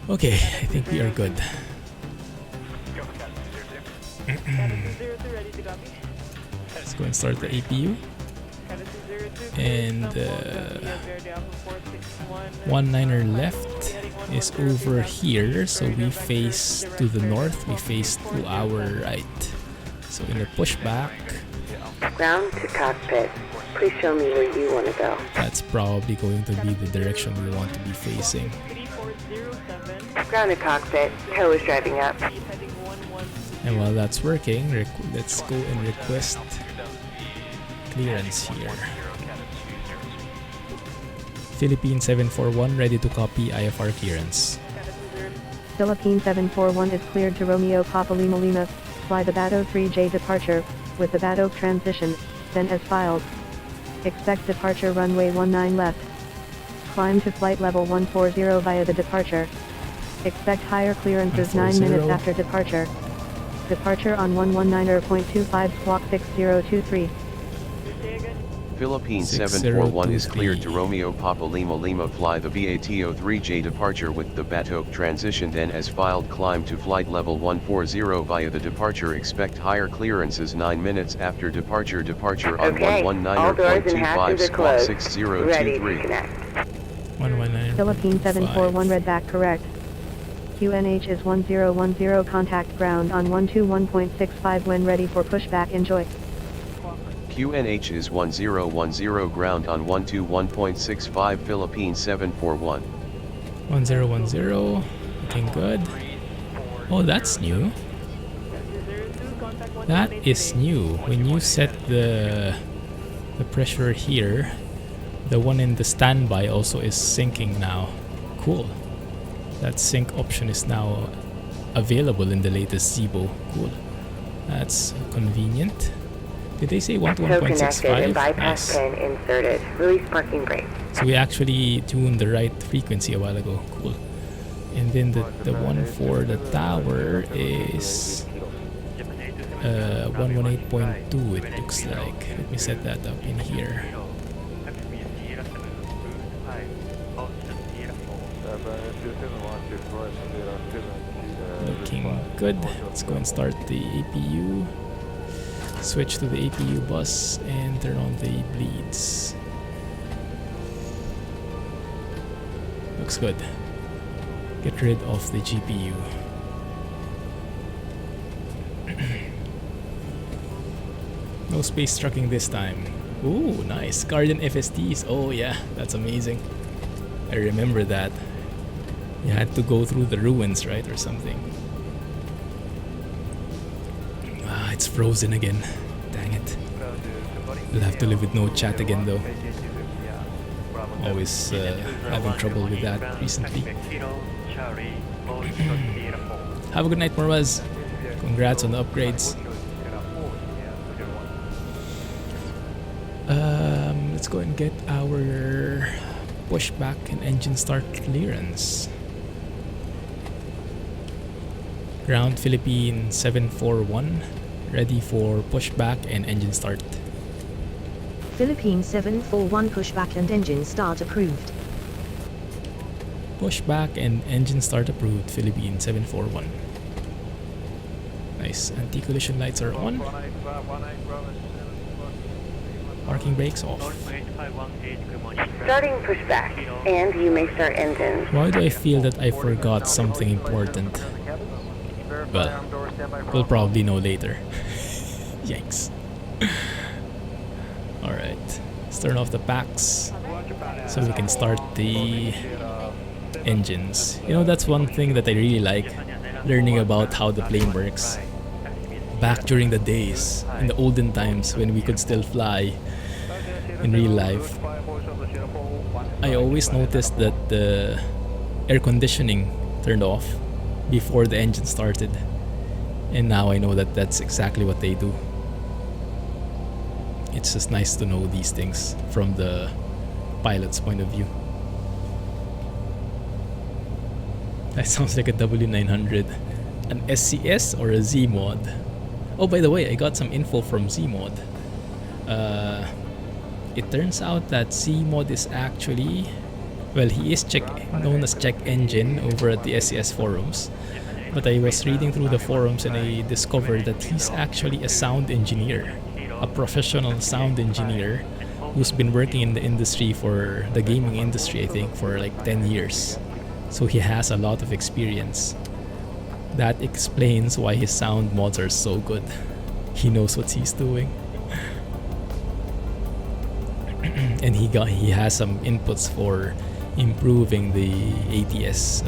Okay, I think we are good. Let's go and start the APU. And 19er left is over here, so we face to the north, we face to our right. So in the pushback, ground to cockpit. Please show me where you want to go. That's probably going to be the direction we want to be facing. Ground to cockpit. Tow is driving up. And while that's working, let's go and request clearance here. Philippine 741 ready to copy IFR clearance. Philippine 741 is cleared to Romeo Papa Lima Lima. Fly the Bato 3J departure, with the Bato transition, then as filed. Expect departure runway 19 left. Climb to flight level 140 via the departure. Expect higher clearances 9 minutes after departure. Departure on 119.25 squawk 6023. Say again. Philippine 741 is 6023. cleared to Romeo Papa Lima Lima fly the BATO-3J departure with the Batok transition, then as filed climb to flight level 140 via the departure. Expect higher clearances 9 minutes after departure. Departure on Okay, all doors and 119.25 hatches are squawk closed. 6023. Ready to connect. 119. Philippine 741 read back correct. QNH is 1010 contact ground on 121.65 when ready for pushback. Enjoy. QNH is 1010 ground on 121.65 Philippine 741. 1010. Looking good. Oh, that's new. That is new. When you set the pressure here, the one in the standby also is syncing now. Cool. That sync option is now available in the latest Zibo. Cool. That's convenient. Did they say 1 to So connected 1.65? and bypass Nice. pin inserted. Release parking brake. So we actually tuned the right frequency a while ago. Cool. And then the one for the tower is 118.2, it looks like. Let me set that up in here. Looking good. Let's go and start the APU. Switch to the APU bus and turn on the bleeds. Looks good. Get rid of the GPU. No space trucking this time. Ooh, nice. Guardian FSTs. Oh yeah, that's amazing. I remember that. You had to go through the ruins, right? Or something. Ah, it's frozen again. Dang it. We'll have to live with no chat again though. Always having trouble with that recently. Have a good night, Morwaz. Congrats on the upgrades. Let's go and get our pushback and engine start clearance. Ground Philippine 741, ready for pushback and engine start. Philippine 741 pushback and engine start approved. Pushback and engine start approved, Philippine 741. Nice, anti-collision lights are on. Parking brakes off. Starting pushback, and you may start engines. Why do I feel that I forgot something important? Well, we'll probably know later. Yikes. Alright, let's turn off the packs so we can start the engines. You know, that's one thing that I really like, learning about how the plane works. Back during the days, in the olden times when we could still fly in real life, I always noticed that the air conditioning turned off before the engine started. And now I know that that's exactly what they do. It's just nice to know these things from the pilot's point of view. That sounds like a W900. An SCS or a Z mod? Oh, by the way, I got some info from Z mod. It turns out that Z mod is actually, well, he is known as Check Engine over at the SCS forums. But I was reading through the forums and I discovered that he's actually a sound engineer, a professional sound engineer who's been working in the industry, for the gaming industry, I think, for like 10 years. So he has a lot of experience. That explains why his sound mods are so good. He knows what he's doing. And he has some inputs for improving the ATS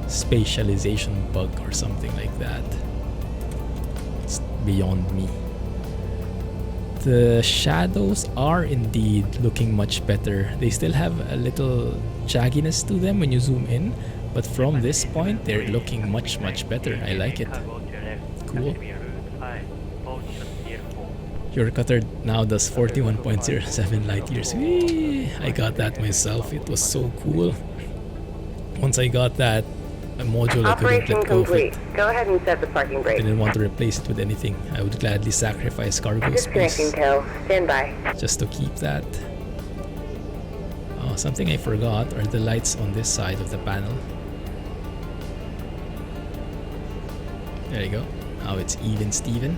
spatialization bug or something like that. It's beyond me. The shadows are indeed looking much better. They still have a little jagginess to them when you zoom in, but from this point they're looking much better. I like it. Cool. Your cutter now does 41.07 light years. Whee! I got that myself. It was so cool. Once I got that, a module I couldn't Operation let go of complete. it. Go ahead and set the parking brake. Didn't want to replace it with anything. I would gladly sacrifice cargo Disconnecting space tow. Stand by. just to keep that. Oh, something I forgot are the lights on this side of the panel. There you go. Now it's even Steven.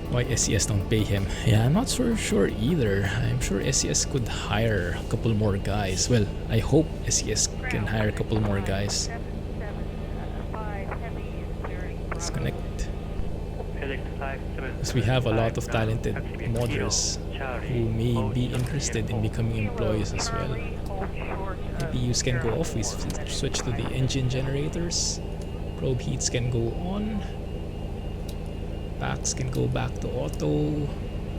Why SES don't pay him? Yeah, I'm not sure either. I'm sure SES could hire a couple more guys. Well, I hope SES can hire a couple more guys. Disconnect. Because we have a lot of talented modders who may be interested in becoming employees as well. APUs can go off, we switch to the engine generators. Probe heats can go on. Packs can go back to auto,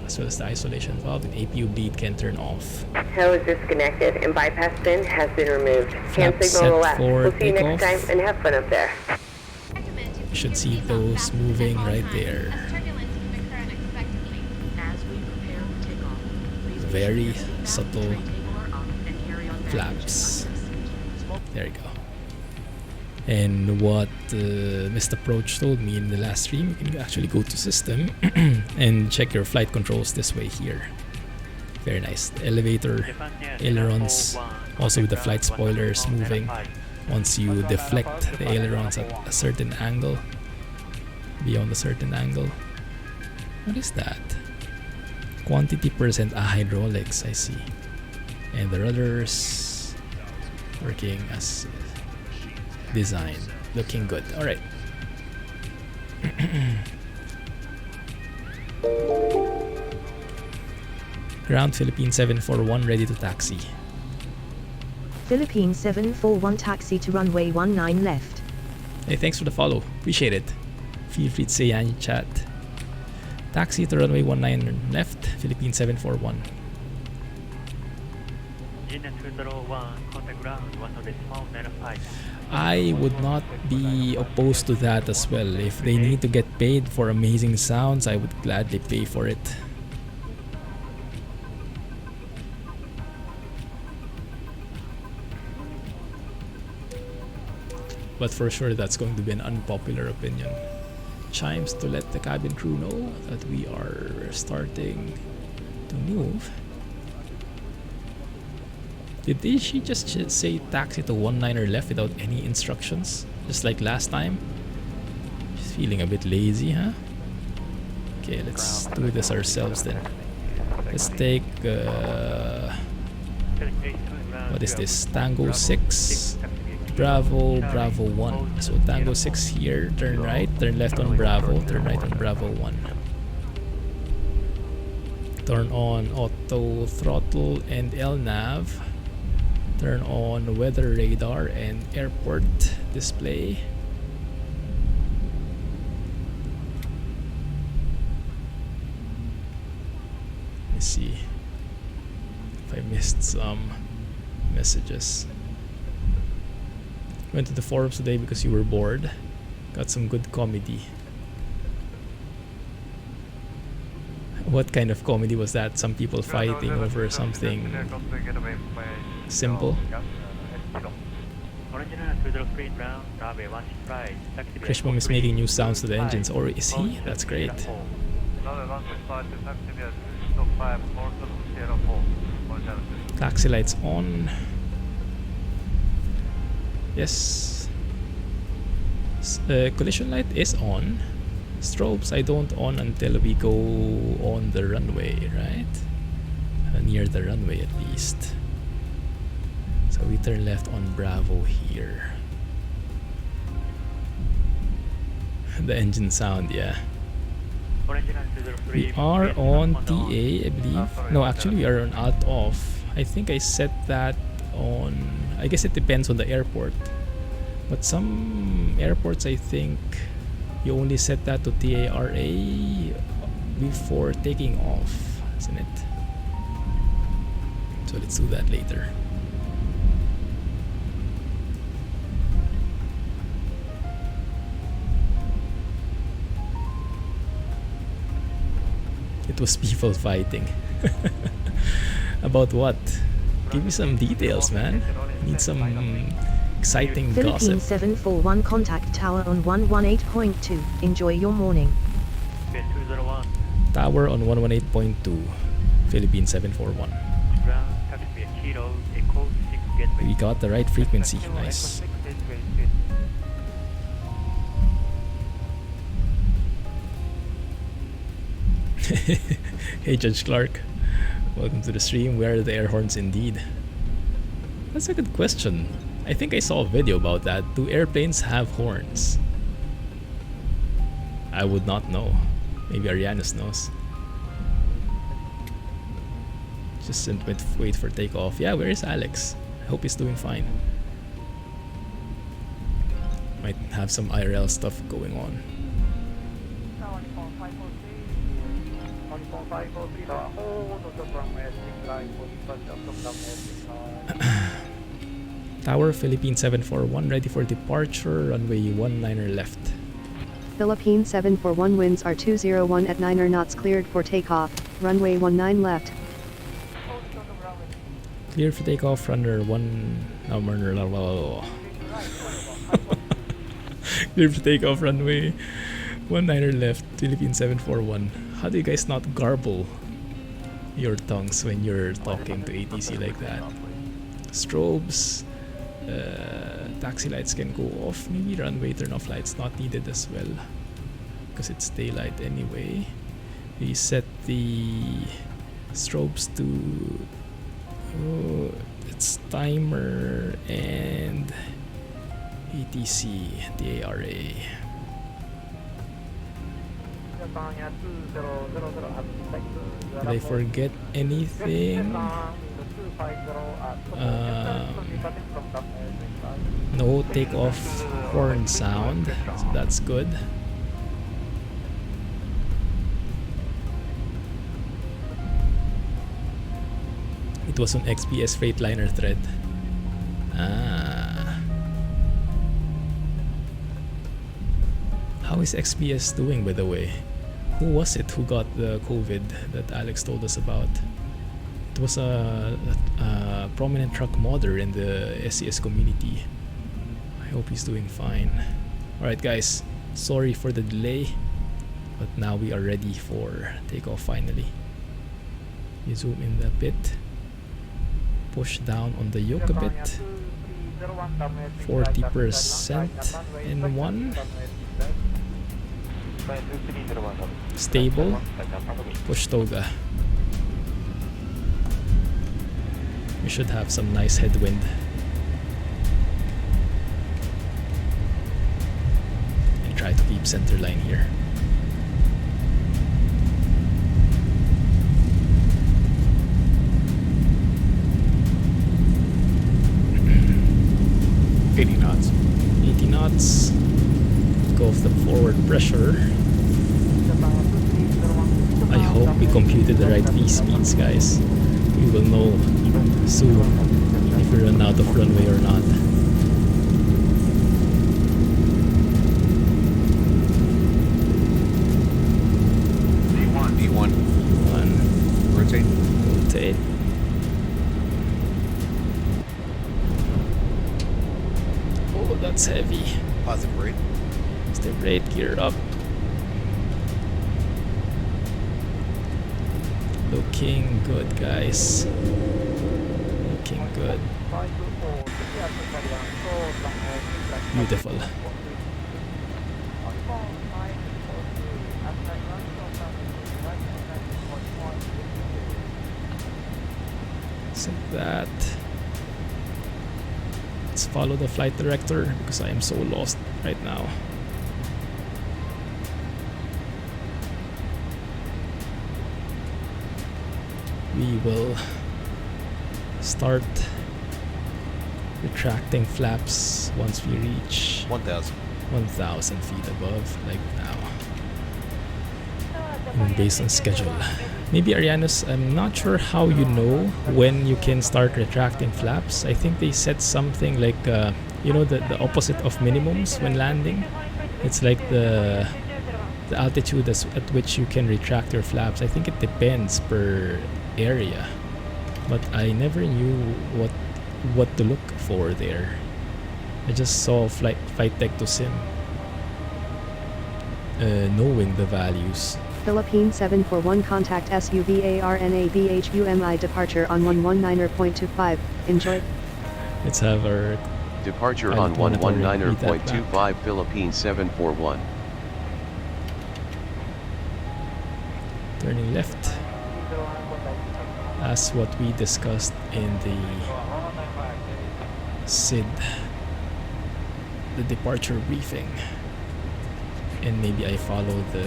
as well as the isolation valve, and APU bleed can turn off. Tow is disconnected and bypass pin has been removed. Hand Flap signal on the set left. for We'll see you next takeoff. time and have fun up there. You should see those moving right there. Very subtle flaps. There you go. And what Mr. Approach told me in the last stream, you can actually go to system and check your flight controls this way here. Very nice. The elevator, ailerons, also with the flight spoilers moving. Once you deflect the ailerons at a certain angle, beyond a certain angle. What is that? Quantity percent, hydraulics, I see. And the rudders working as designed. Looking good. Alright. Ground Philippine 741 ready to taxi. Philippine 741 taxi to runway 19 left. Hey, thanks for the follow. Appreciate it. Feel free to say yan in chat. Taxi to runway 19 left, Philippine 741. I would not be opposed to that as well. If they need to get paid for amazing sounds, I would gladly pay for it. But for sure, that's going to be an unpopular opinion. Chimes to let the cabin crew know that we are starting to move. Did she just say taxi to 19er left without any instructions? Just like last time? She's feeling a bit lazy, huh? Okay, let's do this ourselves then. Let's take what is this? Tango 6 Bravo 1. So Tango 6 here, turn right, turn left on Bravo, turn right on Bravo 1. Turn on auto throttle and LNAV. Turn on weather radar and airport display. Let me see if I missed some messages. Went to the forums today because you were bored. Got some good comedy. What kind of comedy was that? Some people fighting over something simple? Krishmam is making new sounds to the engines, or is he? That's great. Taxi lights on. Yes. Collision light is on. Strobes I don't on until we go on the runway, right? Near the runway at least. So we turn left on Bravo here. The engine sound, yeah. We are on TA, I believe. No, actually we are on alt off. I think I set that on, I guess it depends on the airport. But some airports, I think you only set that to TARA before taking off, isn't it? So let's do that later. It was people fighting. About what? Give me some details, man. Need some Exciting Philippine gossip. 741 contact tower on 118.2. Enjoy your morning. Pin 201. Tower on 118.2. Philippine 741. Ground, taxi via Kilo, Echo 6 Gateway. We got the right frequency. Echo Nice. 6 Gateway, pin. Hey Judge Clark, welcome to the stream. Where are the air horns indeed? That's a good question. I think I saw a video about that. Do airplanes have horns? I would not know. Maybe Arianus knows. Just wait for takeoff. Yeah, where is Alex? I hope he's doing fine. Might have some IRL stuff going on. Tower Philippine 741 ready for departure. Runway 19er left. Philippine 741 winds are 201 at 9 knots cleared for takeoff. Runway 19 left. Clear for takeoff. Runner 1. Clear for takeoff. Runway 19er left. Philippine 741. How do you guys not garble your tongues when you're talking to ATC like that? Strobes. Taxi lights can go off. Maybe runway turn off lights not needed as well because it's daylight anyway. We set the strobes to its timer and ATC, the ARA. Did I forget anything? No takeoff horn sound, so that's good. It was on XPS Freightliner thread. How is XPS doing, by the way? Who was it who got the COVID that Alex told us about? It was a prominent truck modder in the SCS community. I hope he's doing fine. Alright guys, sorry for the delay, but now we are ready for takeoff finally. You zoom in a bit, push down on the yoke a bit, 40% in 1, stable, push toga. We should have some nice headwind. And try to keep center line here. $80 knots. 80 knots. Go off the forward pressure. I hope we computed the right V speeds, guys. We will know soon if we run out of runway or not. V1. Rotate. Oh, that's heavy. Positive rate. Step rate, gear up. Looking good, guys. Looking good. Beautiful. Set that. Let's follow the flight director because I am so lost right now. We will start retracting flaps once we reach 1,000 feet above, like now. And based on schedule. Maybe Arianus, I'm not sure how you know when you can start retracting flaps. I think they said something like, you know, the opposite of minimums when landing. It's like the altitude at which you can retract your flaps. I think it depends per area, but I never knew what to look for there. I just saw flight tech to sim, knowing the values. Philippine 741 contact SUVARNABHUMI departure on 119.25. Enjoy. Let's have our Departure pilot on monitoring, read that 119.25 Philippine 741. turning left, as what we discussed in the SID, the departure briefing. And maybe I follow the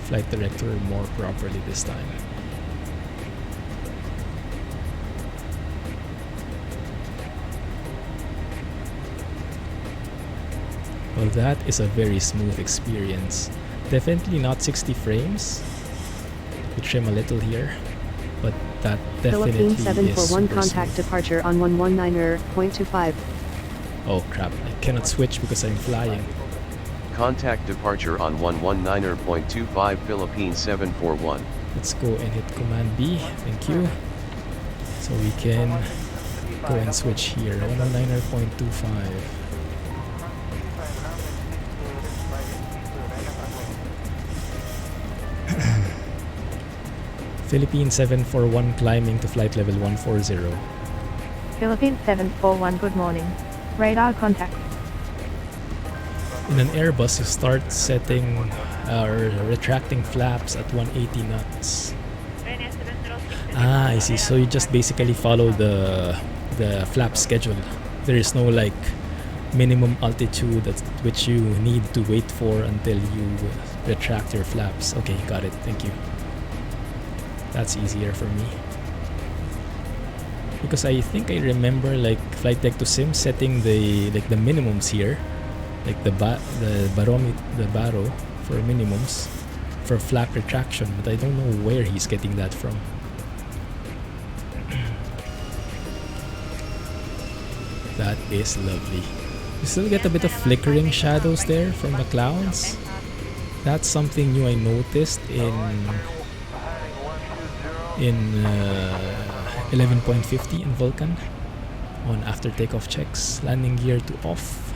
flight director more properly this time. Well, that is a very smooth experience. Definitely not 60 frames. We trim a little here, but that definitely Philippine 741 is super contact smooth. departure on 119.25. Oh crap, I cannot switch because I'm flying. Contact departure on 119.25 Philippine 741. Let's go and hit Command B, thank you. So we can go and switch here, 119.25. Philippine 741 climbing to flight level 140. Philippine 741, good morning. Radar contact. In an Airbus, you start setting or retracting flaps at 180 knots. Ah, I see. So you just basically follow the flap schedule. There is no like minimum altitude at which you need to wait for until you retract your flaps. Okay, got it. Thank you. That's easier for me. Because I think I remember like flight deck to sim setting the minimums here, like the baro for minimums for flap retraction, but I don't know where he's getting that from. That is lovely. You still get a bit of flickering shadows there from the clouds. That's something new I noticed in 11.50 in Vulcan on after takeoff checks. Landing gear to off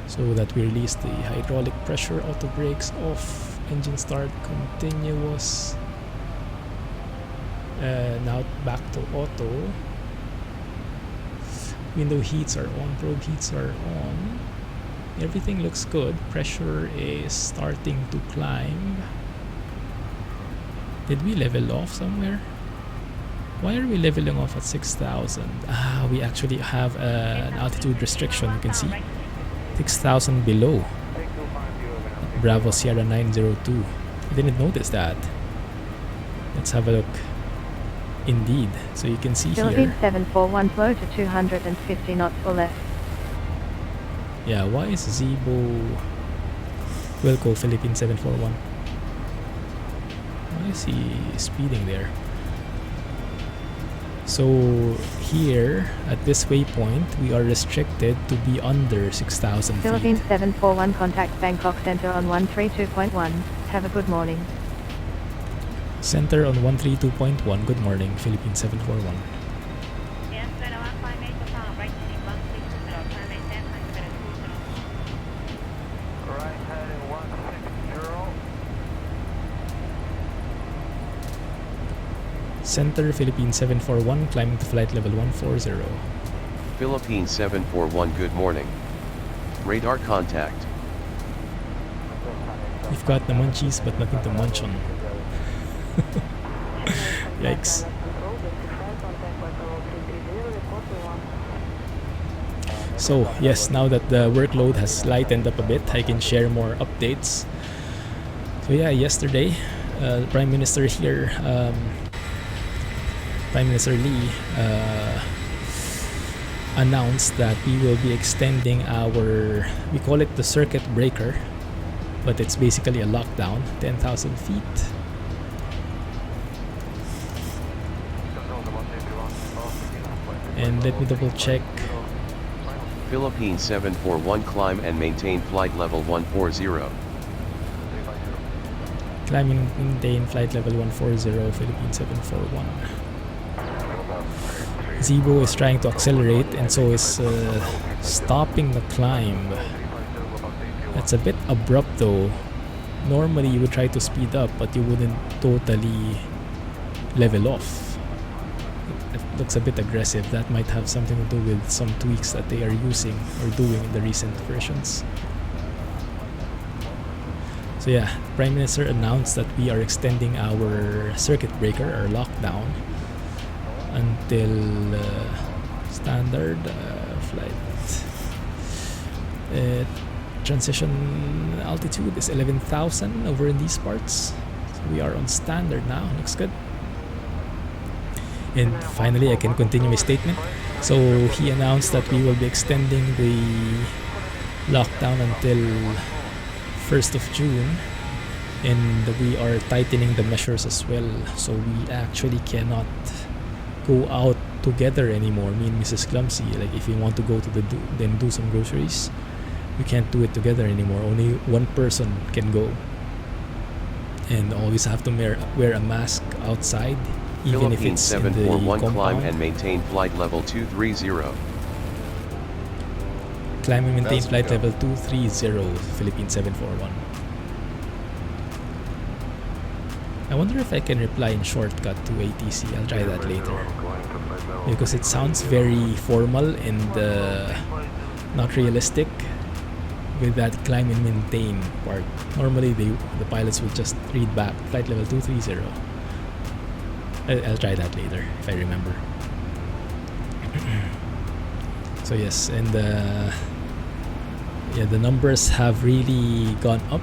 so that we release the hydraulic pressure, auto brakes off, engine start continuous. Now back to auto. Window heats are on, probe heats are on. Everything looks good. Pressure is starting to climb. Did we level off somewhere? Why are we leveling off at 6,000? Ah, we actually have an altitude restriction, you can see. 6,000 below. Bravo Sierra 902. I didn't notice that. Let's have a look. Indeed. So you can see Philippine here. 741, flow to 250 knots or less. Yeah, why is Zibo Wilco Philippine 741? Why is he speeding there? So here at this waypoint we are restricted to be under 6,000 feet. Philippine 741, contact Bangkok Center on 132.1. Have a good morning. Center on 132.1. Good morning, Philippine 741. Right heading 160. Center Philippine 741 climbing to flight level 140. Philippine 741 good morning. Radar contact. We've got the munchies but nothing to munch on. Yikes. So yes, now that the workload has lightened up a bit, I can share more updates. So yeah, yesterday, the Prime Minister here, Prime Minister Lee, announced that we will be extending our, we call it the circuit breaker, but it's basically a lockdown, 10,000 feet. And let me double check. Philippine 741 climb and maintain flight level 140. Climb and maintain flight level 140, Philippine 741. Zibo is trying to accelerate and so is stopping the climb. That's a bit abrupt though. Normally you would try to speed up, but you wouldn't totally level off. It looks a bit aggressive. That might have something to do with some tweaks that they are using or doing in the recent versions. So yeah, Prime Minister announced that we are extending our circuit breaker, our lockdown, until standard flight. Transition altitude is 11,000 over in these parts. So we are on standard now. Looks good. And finally, I can continue my statement. So he announced that we will be extending the lockdown until 1st of June, and we are tightening the measures as well. So we actually cannot go out together anymore. Me and Mrs. Clumsy, like if you want to go to the then do some groceries, you can't do it together anymore. Only one person can go, and always have to wear a mask outside, even if it's in the 741 compound. climb and maintain flight level 230. Climb and maintain flight level 230, Philippines 741. I wonder if I can reply in shortcut to ATC. I'll try that later, because it sounds very formal and not realistic with that climb and maintain part. Normally the pilots would just read back flight level 230. I'll try that later if I remember. So yes, and yeah, the numbers have really gone up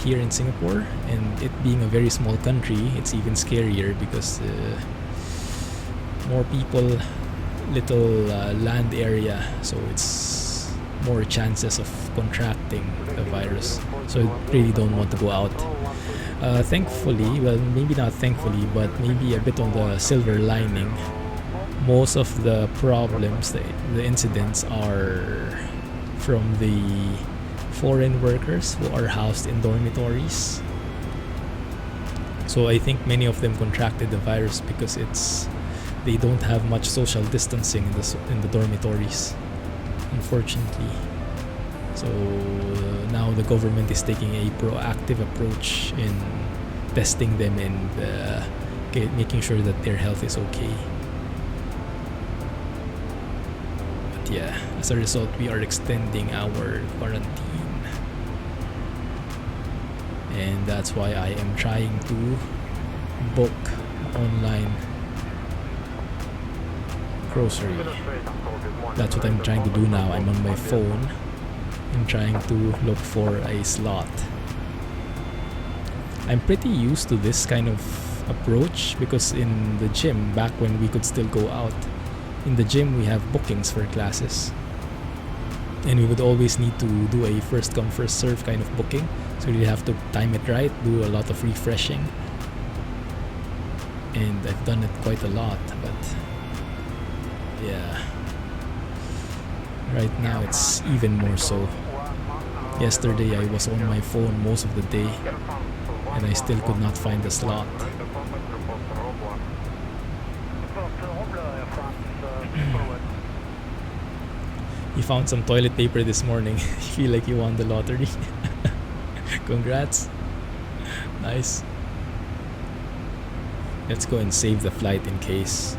here in Singapore, and it being a very small country, it's even scarier because more people, little land area, so it's more chances of contracting the virus. So I really don't want to go out. Thankfully, well, maybe not thankfully, but maybe a bit on the silver lining, most of the problems, the incidents are from the foreign workers who are housed in dormitories. So I think many of them contracted the virus because they don't have much social distancing in the dormitories, unfortunately. So now the government is taking a proactive approach in testing them and making sure that their health is okay. But yeah, as a result, we are extending our quarantine, and that's why I am trying to book online grocery. That's what I'm trying to do now. I'm on my phone and trying to look for a slot. I'm pretty used to this kind of approach because in the gym, back when we could still go out, in the gym we have bookings for classes, and we would always need to do a first come first serve kind of booking. So you have to time it right, do a lot of refreshing, and I've done it quite a lot. But yeah, right now it's even more so. Yesterday I was on my phone most of the day and I still could not find a slot. You found some toilet paper this morning. You feel like you won the lottery. Congrats. Nice. Let's go and save the flight in case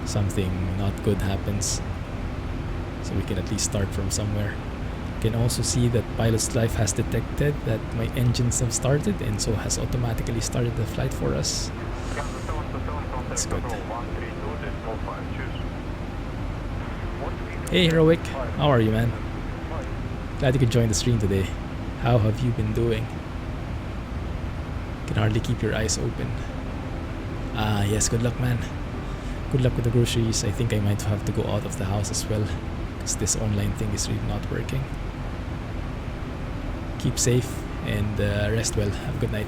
something not good happens, so we can at least start from somewhere. You can also see that Pilot's Life has detected that my engines have started and so has automatically started the flight for us. That's good. Hey Heroic, how are you, man? Glad you could join the stream today. How have you been doing? Can hardly keep your eyes open. Yes, good luck, man. Good luck with the groceries. I think I might have to go out of the house as well, because this online thing is really not working. Keep safe and rest well. Have a good night.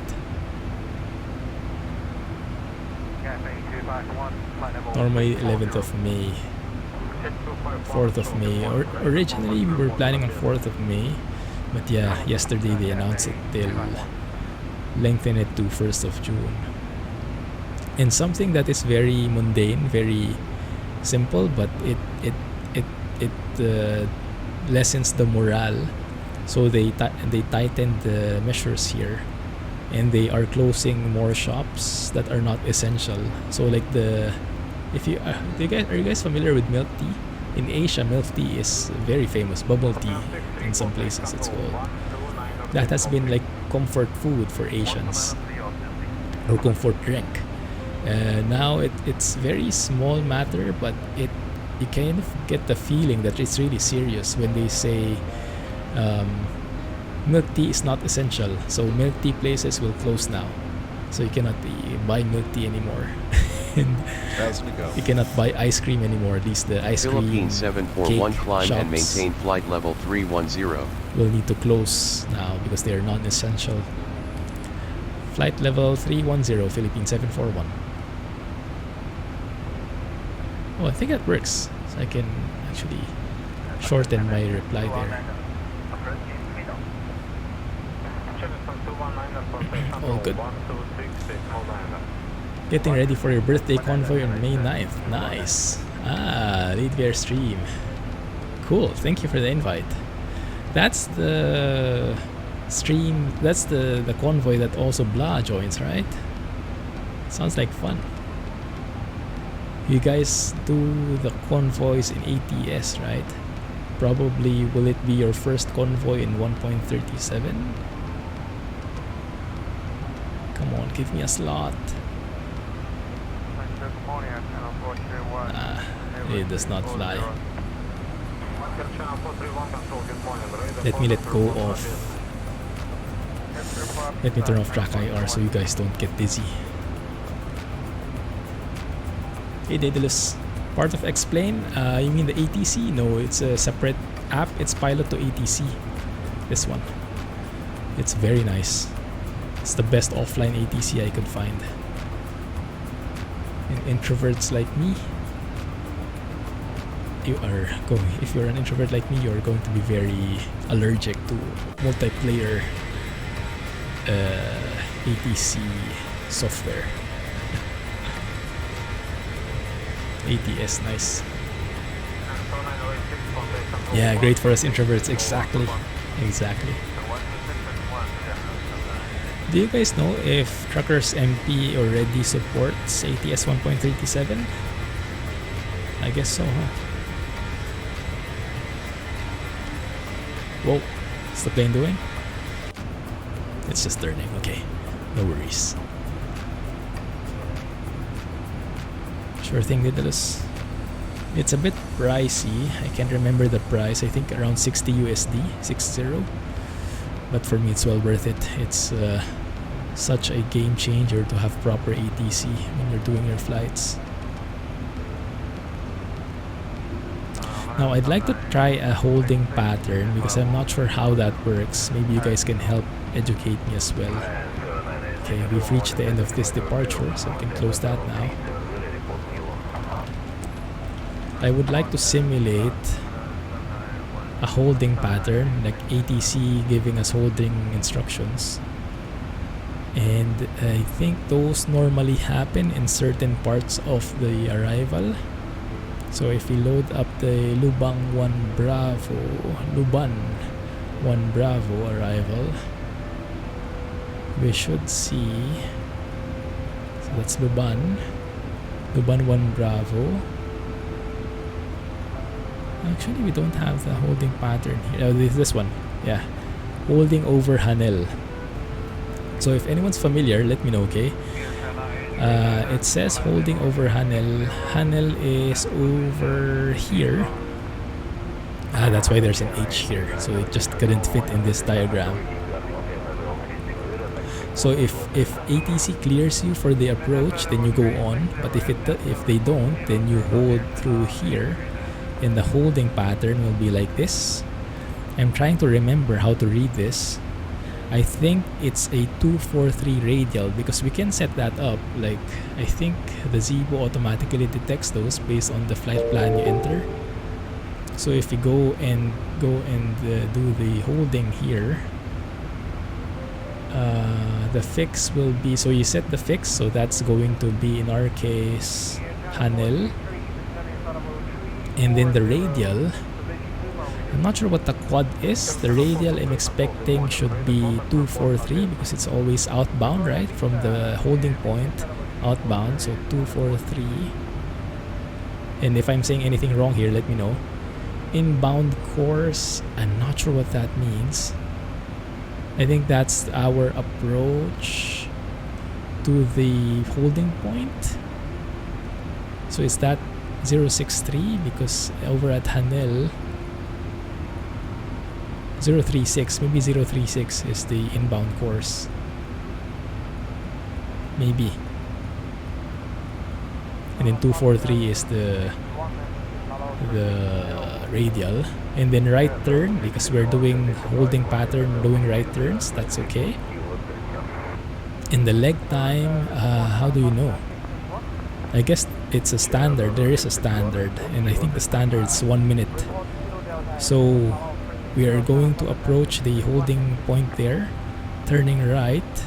Normally 11th of May, 4th of May, or originally we were planning on 4th of May, but yeah, yesterday they announced it. They'll lengthen it to 1st of June. And something that is very mundane, very simple, but it lessens the morale. So they tightened the measures here, and they are closing more shops that are not essential. So like if you are you guys familiar with milk tea? In Asia, milk tea is very famous. Bubble tea in some places it's called. That has been like comfort food for Asians, or comfort drink. Now it's very small matter, but you kind of get the feeling that it's really serious when they say milk tea is not essential, so milk tea places will close now, so you cannot buy milk tea anymore. And you cannot buy ice cream anymore. At least the ice cream Philippines 741 cake climb shops and maintain flight level 310. will need to close now because they are non-essential. Flight level 310, Philippines 741. Oh, I think that works. So I can actually shorten my reply there. All good. Getting ready for your birthday convoy on May 9th. Nice. Lead VR stream. Cool. Thank you for the invite. That's the stream. That's the convoy that also Blah joins, right? Sounds like fun. You guys do the convoys in ATS, right? Probably will it be your first convoy in 1.37? Come on, give me a slot. It does not fly. Let me let go of. Let me turn off track IR so you guys don't get dizzy. Hey Daedalus, part of Explain? You mean the ATC? No, it's a separate app. It's Pilot to ATC. This one. It's very nice. It's the best offline ATC I could find. And introverts like me, if you're an introvert like me, you're going to be very allergic to multiplayer ATC software. ATS, nice. Yeah, great for us introverts. Exactly. Do you guys know if Truckers MP already supports ATS 1.37? I guess so, huh? Whoa, what's the plane doing? It's just turning, okay. No worries. Sure thing, Daedalus. It's a bit pricey. I can't remember the price. I think around 60 USD, 60. But for me, it's well worth it. It's such a game changer to have proper ATC when you're doing your flights. Now, I'd like to try a holding pattern because I'm not sure how that works. Maybe you guys can help educate me as well. Okay, we've reached the end of this departure, so we can close that now. I would like to simulate a holding pattern, like ATC giving us holding instructions. And I think those normally happen in certain parts of the arrival. So if we load up the Luban 1 Bravo arrival, we should see, so that's Luban 1 Bravo. Actually, we don't have the holding pattern here. Oh, this one. Yeah. Holding over Hanel. So if anyone's familiar, let me know, okay? It says holding over Hanel. Hanel is over here. That's why there's an H here. So it just couldn't fit in this diagram. So if ATC clears you for the approach, then you go on. But if they don't, then you hold through here. And the holding pattern will be like this. I'm trying to remember how to read this. I think it's a 243 radial because we can set that up. Like, I think the Zibo automatically detects those based on the flight plan you enter. So if we go and do the holding here, The fix will be, so you set the fix, so that's going to be in our case Hanel, and then the radial, I'm not sure what the quad is. The radial I'm expecting should be 243 because it's always outbound, right, from the holding point outbound, so 243. And if I'm saying anything wrong here, let me know. Inbound course, I'm not sure what that means. I think that's our approach to the holding point. So is that 063? Because over at Hanel, 036, maybe 036 is the inbound course. Maybe. And then 243 is the radial, and then right turn, because we're doing holding pattern, doing right turns, that's okay. In the leg time, how do you know? I guess it's a standard. There is a standard, and I think the standard is 1 minute. So we are going to approach the holding point there, turning right,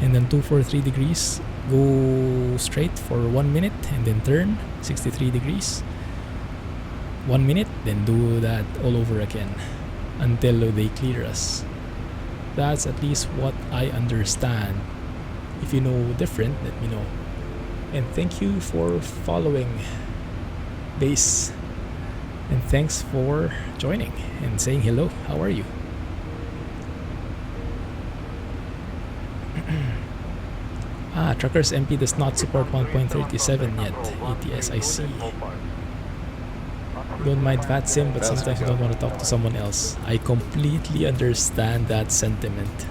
and then 243 degrees, go straight for 1 minute, and then turn 63 degrees. 1 minute, then do that all over again until they clear us. That's at least what I understand. If you know different, let me know. And thank you for following Base, and thanks for joining and saying hello. How are you? Truckers MP does not support 1.37 yet. ATS, I see. Don't mind fat sim, but sometimes you don't want to talk to someone else. I completely understand that sentiment.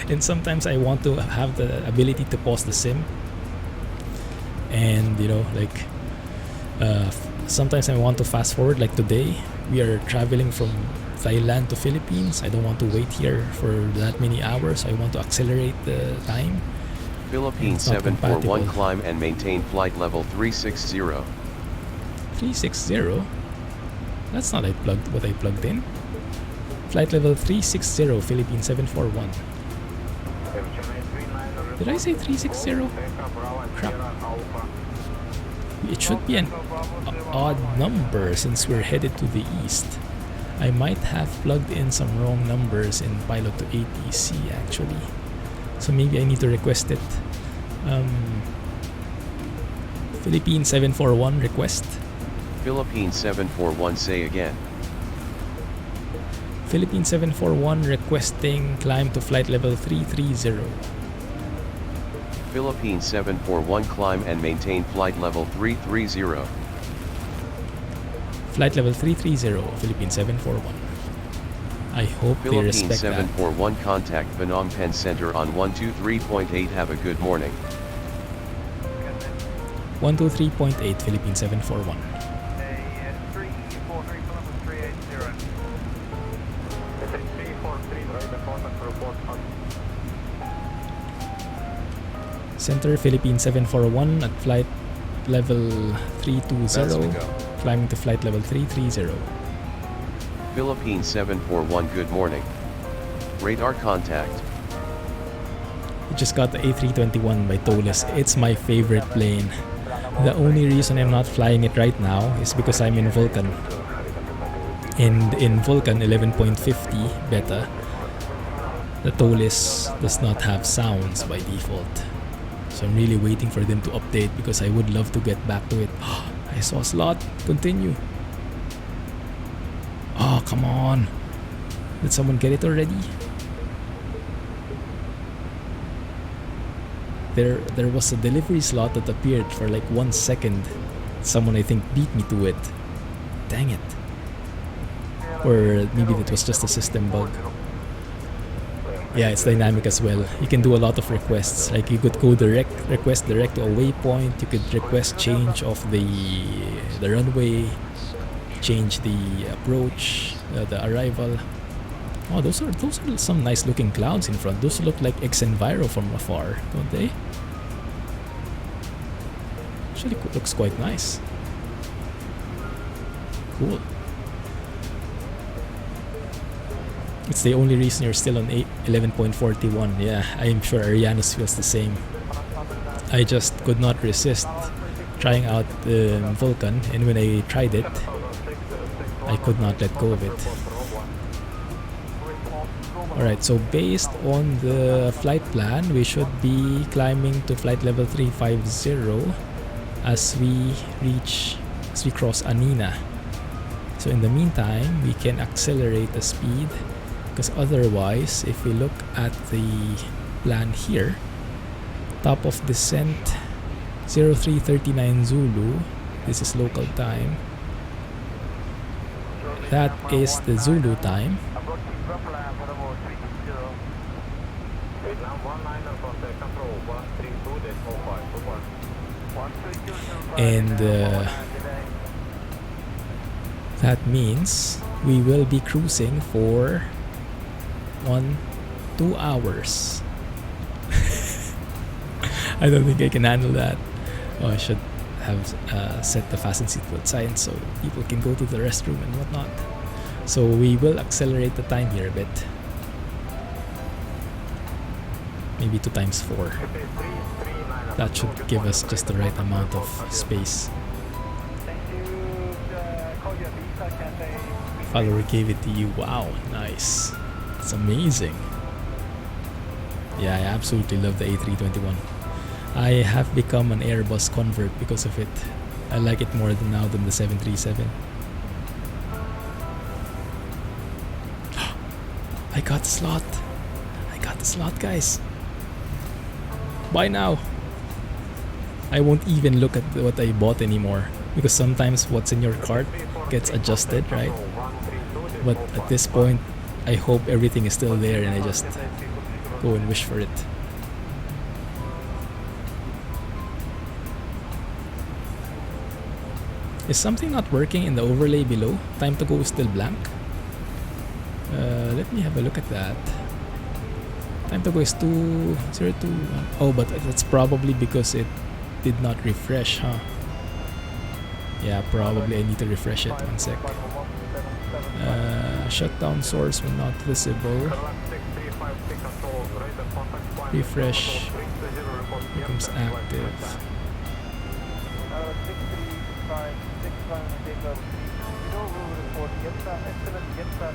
And sometimes I want to have the ability to pause the sim, and sometimes I want to fast forward. Like today, we are traveling from Thailand to Philippines. I don't want to wait here for that many hours. I want to accelerate the time. Philippines 741, climb and maintain flight level 360. 360? That's not what I plugged in. Flight level 360, Philippines 741. Did I say 360? Crap. It should be an odd number since we're headed to the east. I might have plugged in some wrong numbers in Pilot to ATC actually. So maybe I need to request it. Philippines 741 request. Philippines 741, say again. Philippines 741 requesting climb to flight level 330. Philippines 741, climb and maintain flight level 330. Flight level 330, Philippines 741. I hope they respect that. Philippines 741, contact Phnom Penh Center on 123.8. Have a good morning. 123.8, Philippines 741. Center Philippines 741 at flight level 320, climbing to flight level 330. Philippines 741, good morning. Radar contact. We just got the A321 by Tolis. It's my favorite plane. The only reason I'm not flying it right now is because I'm in Vulcan. And in Vulcan 11.50 beta, the Tolis does not have sounds by default. So I'm really waiting for them to update because I would love to get back to it. I saw a slot. Continue. Oh, come on. Did someone get it already? There was a delivery slot that appeared for like 1 second. Someone, I think, beat me to it. Dang it. Or maybe it was just a system bug. Yeah, it's dynamic as well. You can do a lot of requests. Like you could go request direct to a waypoint. You could request change of the runway, change the approach, the arrival. Oh, those are some nice looking clouds in front. Those look like X-Enviro from afar, don't they? Actually, looks quite nice. Cool. It's the only reason you're still on 11.41. Yeah, I'm sure Arianos feels the same. I just could not resist trying out the Vulcan, and when I tried it, I could not let go of it. Alright, so based on the flight plan, we should be climbing to flight level 350 as we cross Anina. So in the meantime, we can accelerate the speed, because otherwise, if we look at the plan here, top of descent 0339 Zulu, this is local time, that is the Zulu time. And that means we will be cruising for 2 hours. I don't think I can handle that. Oh, I should have set the fasten seatbelt sign so people can go to the restroom and whatnot. So we will accelerate the time here a bit. Maybe 2 times 4. That should give us just the right amount of space. Follower gave it to you. Wow, nice. It's amazing. Yeah, I absolutely love the A321. I have become an Airbus convert because of it. I like it more now than the 737. I got the slot. I got the slot, guys. Buy now. I won't even look at what I bought anymore, because sometimes what's in your cart gets adjusted, right? But at this point, I hope everything is still there and I just go and wish for it. Is something not working in the overlay below? Time to go is still blank. Let me have a look at that. Time to go is 2021. Oh, but that's probably because it did not refresh, huh? Yeah, probably I need to refresh it. 1 sec. Shutdown source when not visible. Refresh becomes active.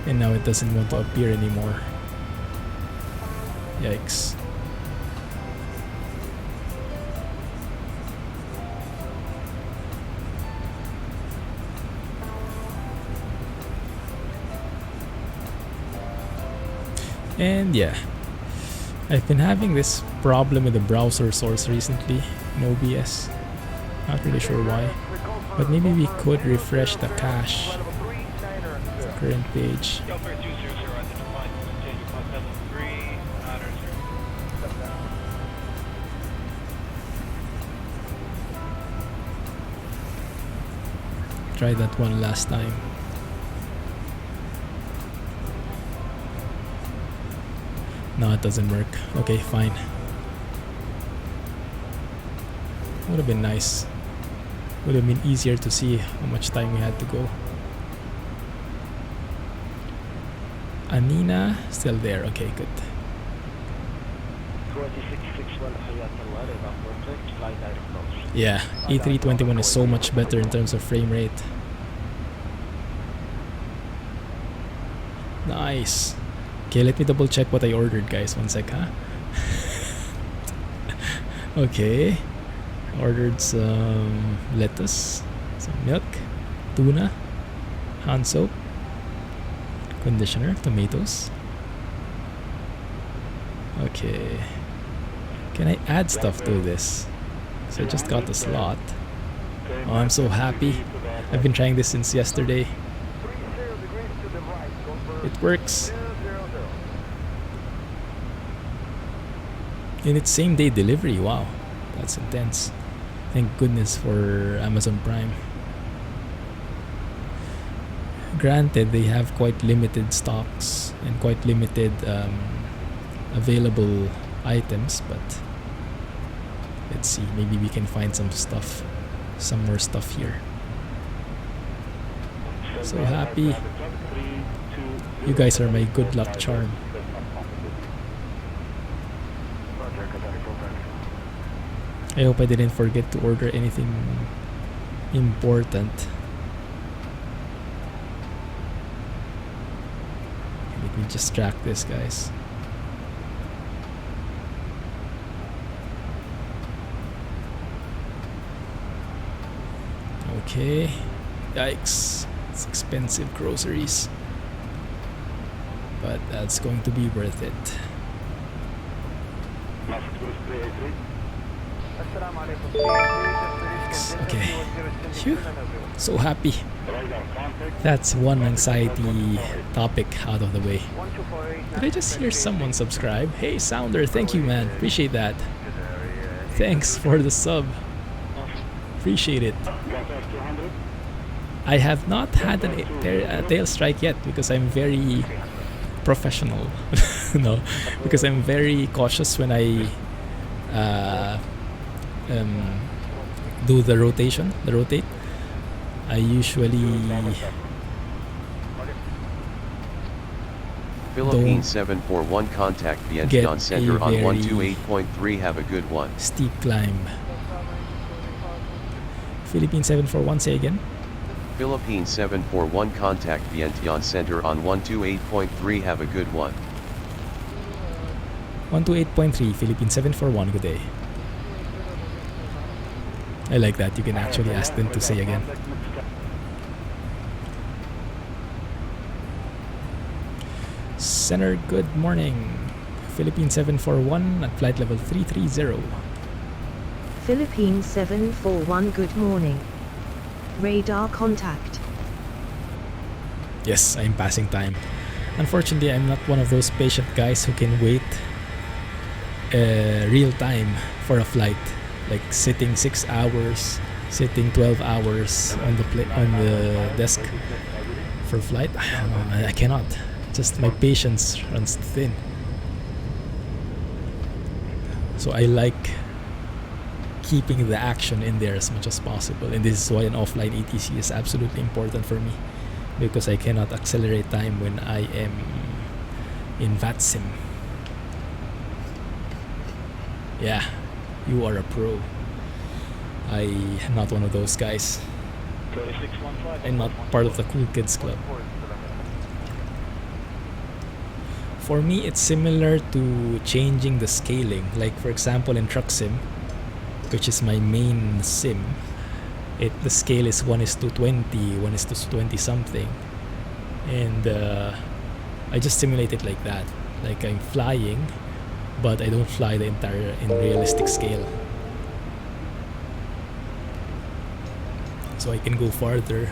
And now it doesn't want to appear anymore. Yikes. And yeah, I've been having this problem with the browser source recently in OBS. Not really sure why, but maybe we could refresh the cache. Current page. Try that one last time. No, it doesn't work. Okay, fine. Would have been nice. Would have been easier to see how much time we had to go. Anina, still there. Okay, good. Yeah, A321 is so much better in terms of frame rate. Nice. Okay, let me double check what I ordered, guys. 1 sec, huh? Okay. Ordered some lettuce, some milk, tuna, hand soap, conditioner, tomatoes. Okay. Can I add stuff to this? So I just got the slot. Oh, I'm so happy. I've been trying this since yesterday. It works. And it's same day delivery. Wow, that's intense. Thank goodness for Amazon Prime. Granted, they have quite limited stocks and quite limited available items, but let's see, maybe we can find some more stuff here. So happy. You guys are my good luck charm. I hope I didn't forget to order anything important. Let me just track this, guys. Okay. Yikes. It's expensive groceries. But that's going to be worth it. Okay. Phew. So happy. That's one anxiety topic out of the way. Did I just hear someone subscribe? Hey Sounder, thank you man. Appreciate that. Thanks for the sub. Appreciate it. I have not had a tail strike yet because I'm very professional. No, because I'm very cautious when I do the rotate. I usually Philippine 741 contact Vientiane Center on 128.3. Have a good one. Steep climb. Philippine 741, say again. Philippine 741 contact Vientiane Center on 128.3. Have a good one. 128.3, Philippine 741, good day. I like that, you can actually ask them to say again. Center, good morning. Philippine 741 at flight level 330. Philippine 741 good morning. Radar contact. Yes, I'm passing time. Unfortunately, I'm not one of those patient guys who can wait real time for a flight. Like sitting 6 hours, sitting 12 hours on the desk for flight. I cannot. Just my patience runs thin. So I like keeping the action in there as much as possible, and this is why an offline ATC is absolutely important for me, because I cannot accelerate time when I am in VATSIM. Yeah, you are a pro. I'm not one of those guys. I'm not part of the cool kids club. For me, it's similar to changing the scaling. Like for example, in Truck Sim, which is my main sim, the scale is 1:20, 1:20 something, and I just simulate it like that. Like I'm flying, but I don't fly the entire in realistic scale. So I can go farther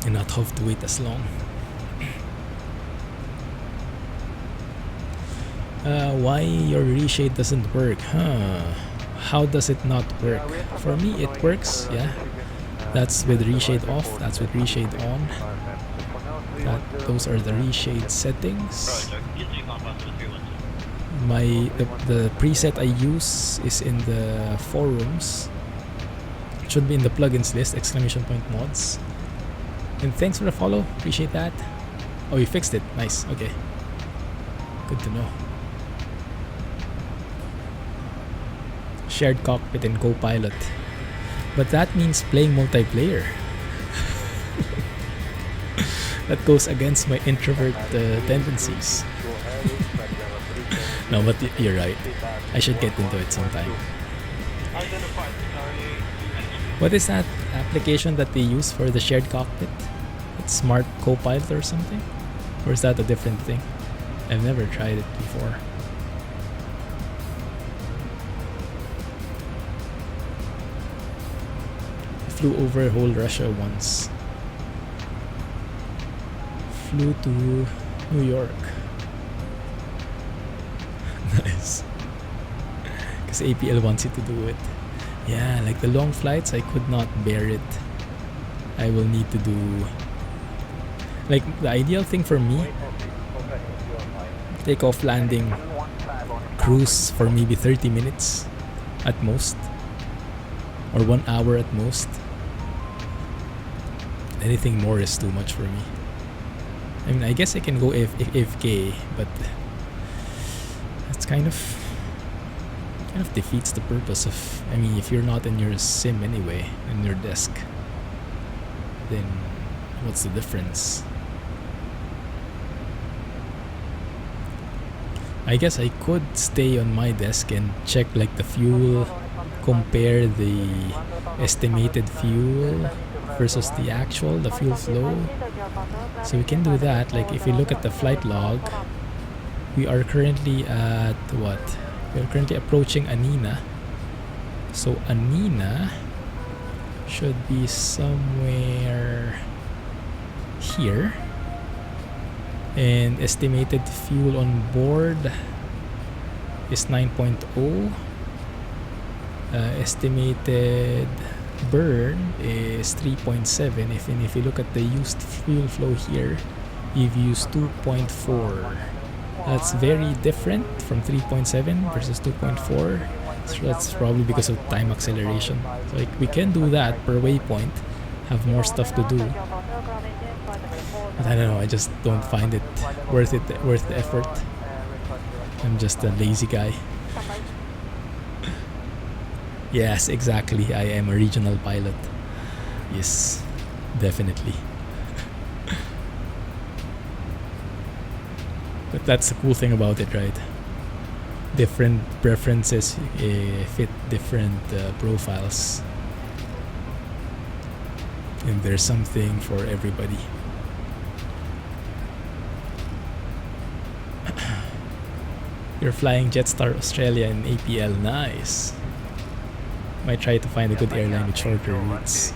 and not have to wait as long. Why your reshade doesn't work? How does it not work? For me, it works. Yeah, that's with reshade off. That's with reshade on. Those are the reshade settings. The preset I use is in the forums. It should be in the plugins list. ! Mods. And thanks for the follow. Appreciate that. Oh, you fixed it. Nice. Okay. Good to know. Shared cockpit and co-pilot, but that means playing multiplayer. That goes against my introvert tendencies. No, but you're right. I should get into it sometime. What is that application that they use for the shared cockpit? It's Smart Co-Pilot or something? Or is that a different thing? I've never tried it before. Flew over whole Russia once. Flew to New York. Nice. Because APL wants you to do it. Yeah, like the long flights, I could not bear it. I will need to do... Like, the ideal thing for me, takeoff, landing, cruise for maybe 30 minutes at most. Or 1 hour at most. Anything more is too much for me. I mean, I guess I can go AFK, but that's kind of defeats the purpose of. I mean, if you're not in your sim anyway, in your desk, then what's the difference? I guess I could stay on my desk and check like the fuel, compare the estimated fuel versus the fuel flow. So we can do that. Like if you look at the flight log, we are currently at what? We are currently approaching Anina. So Anina should be somewhere here. And estimated fuel on board is 9.0. Estimated burn is 3.7. If you look at the used fuel flow here, we've used 2.4. That's very different from 3.7 versus 2.4. So that's probably because of time acceleration. So like we can do that per waypoint, have more stuff to do. But I don't know, I just don't find it worth the effort. I'm just a lazy guy. Yes, exactly. I am a regional pilot. Yes, definitely. But that's the cool thing about it, right? Different preferences fit different profiles. And there's something for everybody. You're flying Jetstar Australia and APL, nice. Might try to find a good airline with shorter routes.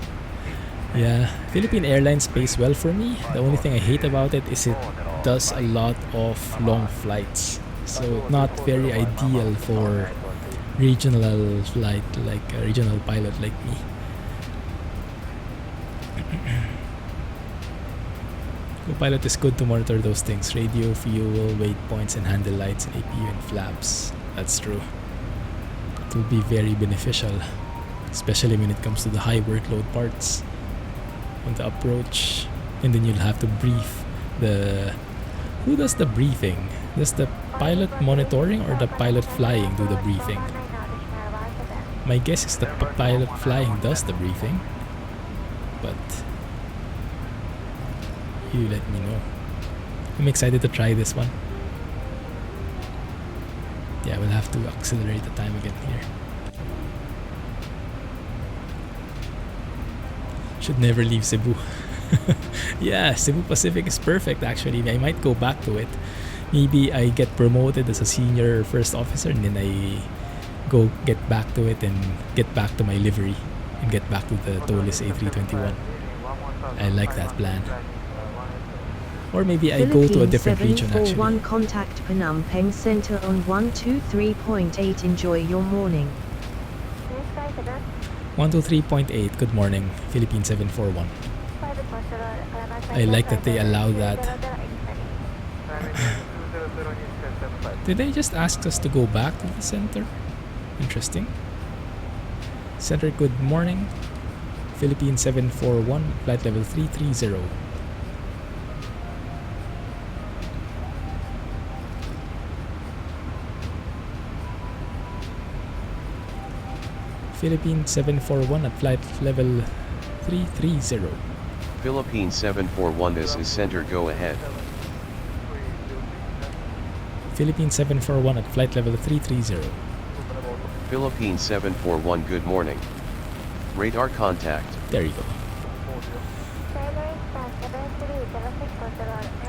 Yeah, Philippine Airlines pays well for me. The only thing I hate about it is it does a lot of long flights. So not very ideal for regional flight, like a regional pilot like me. Copilot is good to monitor those things: radio, fuel, weight points, and handle lights, and APU and flaps. That's true. It will be very beneficial, especially when it comes to the high workload parts on the approach. And then you'll have to brief the... Who does the briefing? Does the pilot monitoring or the pilot flying do the briefing? My guess is the pilot flying does the briefing, but you let me know. I'm excited to try this one. Yeah, we'll have to accelerate the time again here. Should never leave Cebu. Yeah, Cebu Pacific is perfect actually. I might go back to it. Maybe I get promoted as a senior first officer and then I go get back to it and get back to my livery and get back to the Tolis A321. I like that plan. Or maybe I go to a different region actually. 741 contact Phnom Penh Center on 123.8. Enjoy your morning. 123.8, good morning, Philippine 741. I like that they allow that. Did they just ask us to go back to the center? Interesting. Center, good morning. Philippine 741, flight level 330. Philippine 741 at flight level 330. Philippine 741, this is center, go ahead. Philippine 741 at flight level 330. Philippine 741, good morning. Radar contact. There you go.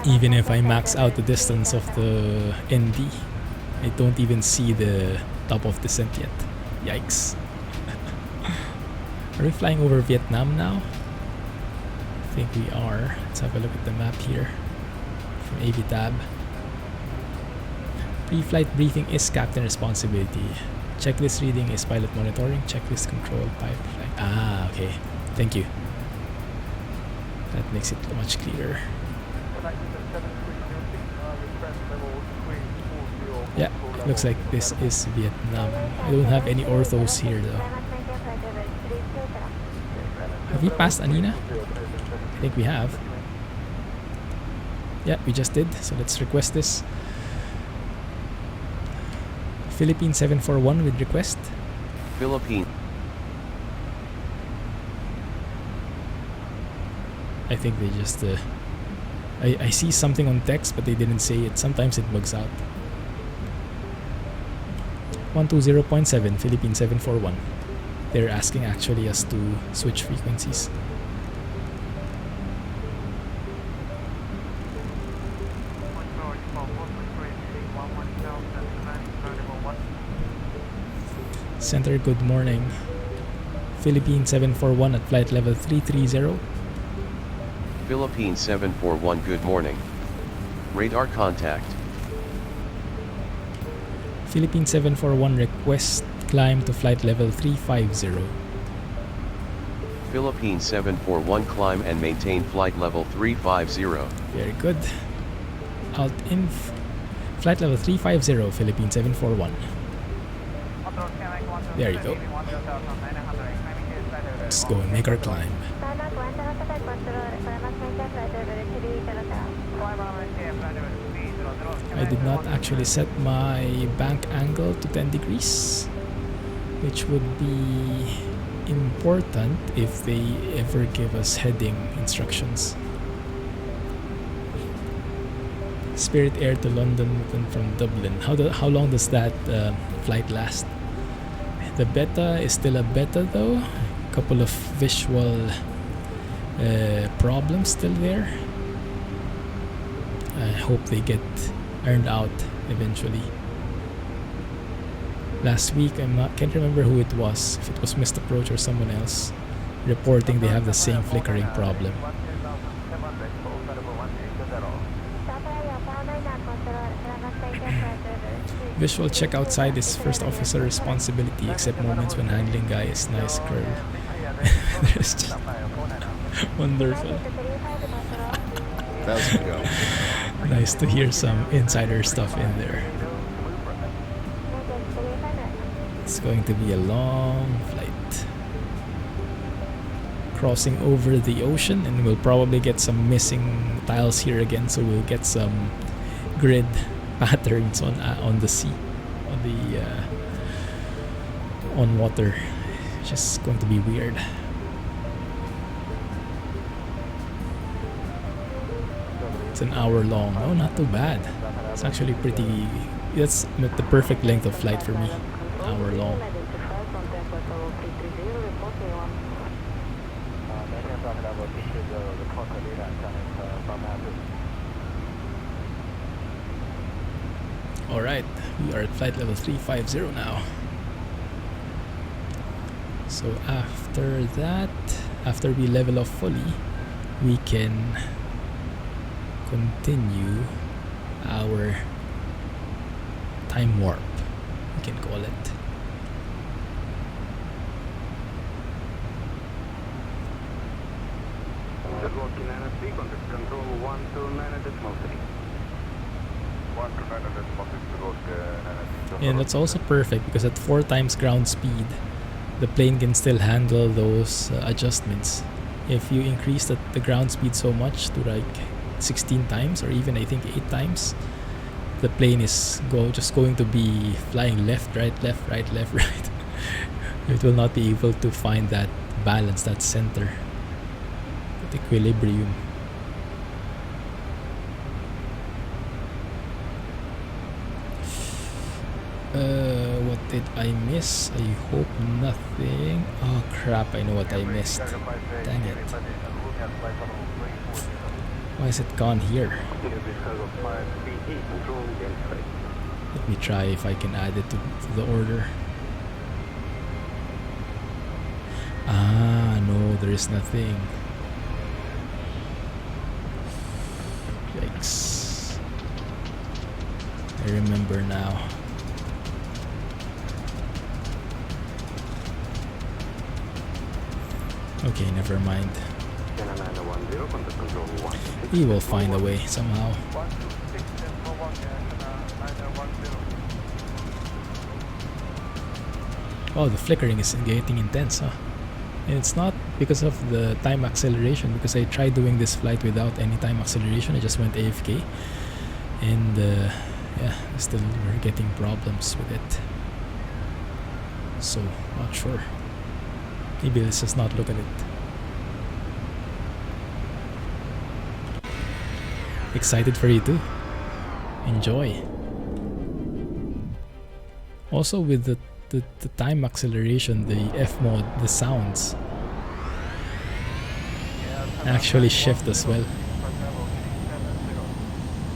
Even if I max out the distance of the ND, I don't even see the top of descent yet. Yikes. Are we flying over Vietnam now? I think we are. Let's have a look at the map here from AVTab. Pre-flight briefing is captain responsibility. Checklist reading is pilot monitoring. Checklist control pipeline. Ah, okay. Thank you. That makes it much clearer. Yeah, looks like this is Vietnam. I don't have any orthos here though. Have we passed Anina? I think we have. Yeah, we just did. So let's request this. Philippine 741 with request. Philippine. I think they just I see something on text but they didn't say it. Sometimes it bugs out. 120.7 Philippine 741. They're asking actually us to switch frequencies. Center, good morning. Philippine 741 at flight level 330. Philippine 741 good morning. Radar contact. Philippine 741 request climb to flight level 350. Philippine 741 climb and maintain flight level 350. Very good. Alt inf. Flight level 350 Philippine 741. There you go. Let's go and make our climb. I did not actually set my bank angle to 10 degrees, which would be important if they ever give us heading instructions. Spirit Air to London from Dublin. How long does that flight last? The beta is still a beta though. A couple of visual problems still there. I hope they get ironed out eventually. Last week can't remember who it was, if it was Missed Approach or someone else, reporting they have the same flickering problem. Visual check outside is first officer responsibility, except moments when handling guy is nice girl. It's just wonderful. Let's go. Nice to hear some insider stuff in there. It's going to be a long flight. Crossing over the ocean, and we'll probably get some missing tiles here again, so we'll get some grid patterns on the sea, on water. It's just going to be weird. It's an hour long. Oh, not too bad. It's actually pretty. That's the perfect length of flight for me. Hour long. Alright, we are at flight level 350 now. So after that, after we level off fully, we can continue our time warp, we can call it. And that's also perfect because at 4 times ground speed, the plane can still handle those adjustments. If you increase the ground speed so much to like 16 times or even I think 8 times, the plane is just going to be flying left, right, left, right, left, right. It will not be able to find that balance, that center, that equilibrium. What did I miss? I hope nothing. Oh crap, I know what I missed. Dang it. Why is it gone here? Let me try if I can add it to the order. Ah, no, there is nothing. Yikes. I remember now. Okay, never mind. We will find a way somehow. Oh, the flickering is getting intense, huh? And it's not because of the time acceleration, because I tried doing this flight without any time acceleration. I just went AFK, and yeah, still we're getting problems with it. So not sure. Maybe let's just not look at it. Excited for you too. Enjoy. Also with the time acceleration, the F mode, the sounds actually shift as well.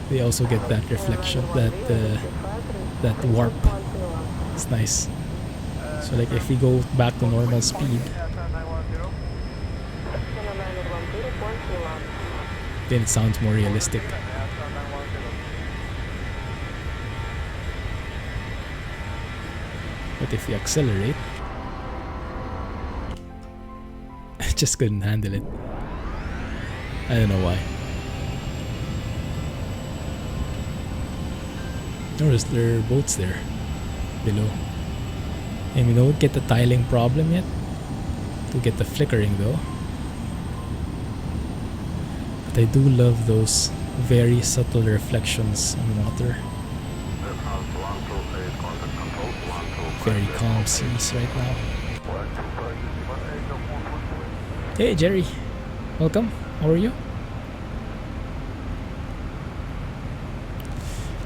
They also get that reflection, that warp. It's nice. So like if we go back to normal speed, then it sounds more realistic. But if you accelerate, I just couldn't handle it. I don't know why. Notice there are boats there below. And we don't get the tiling problem yet. To get the flickering though. But I do love those very subtle reflections on water. Very calm seas right now. Hey Jerry, welcome. How are you?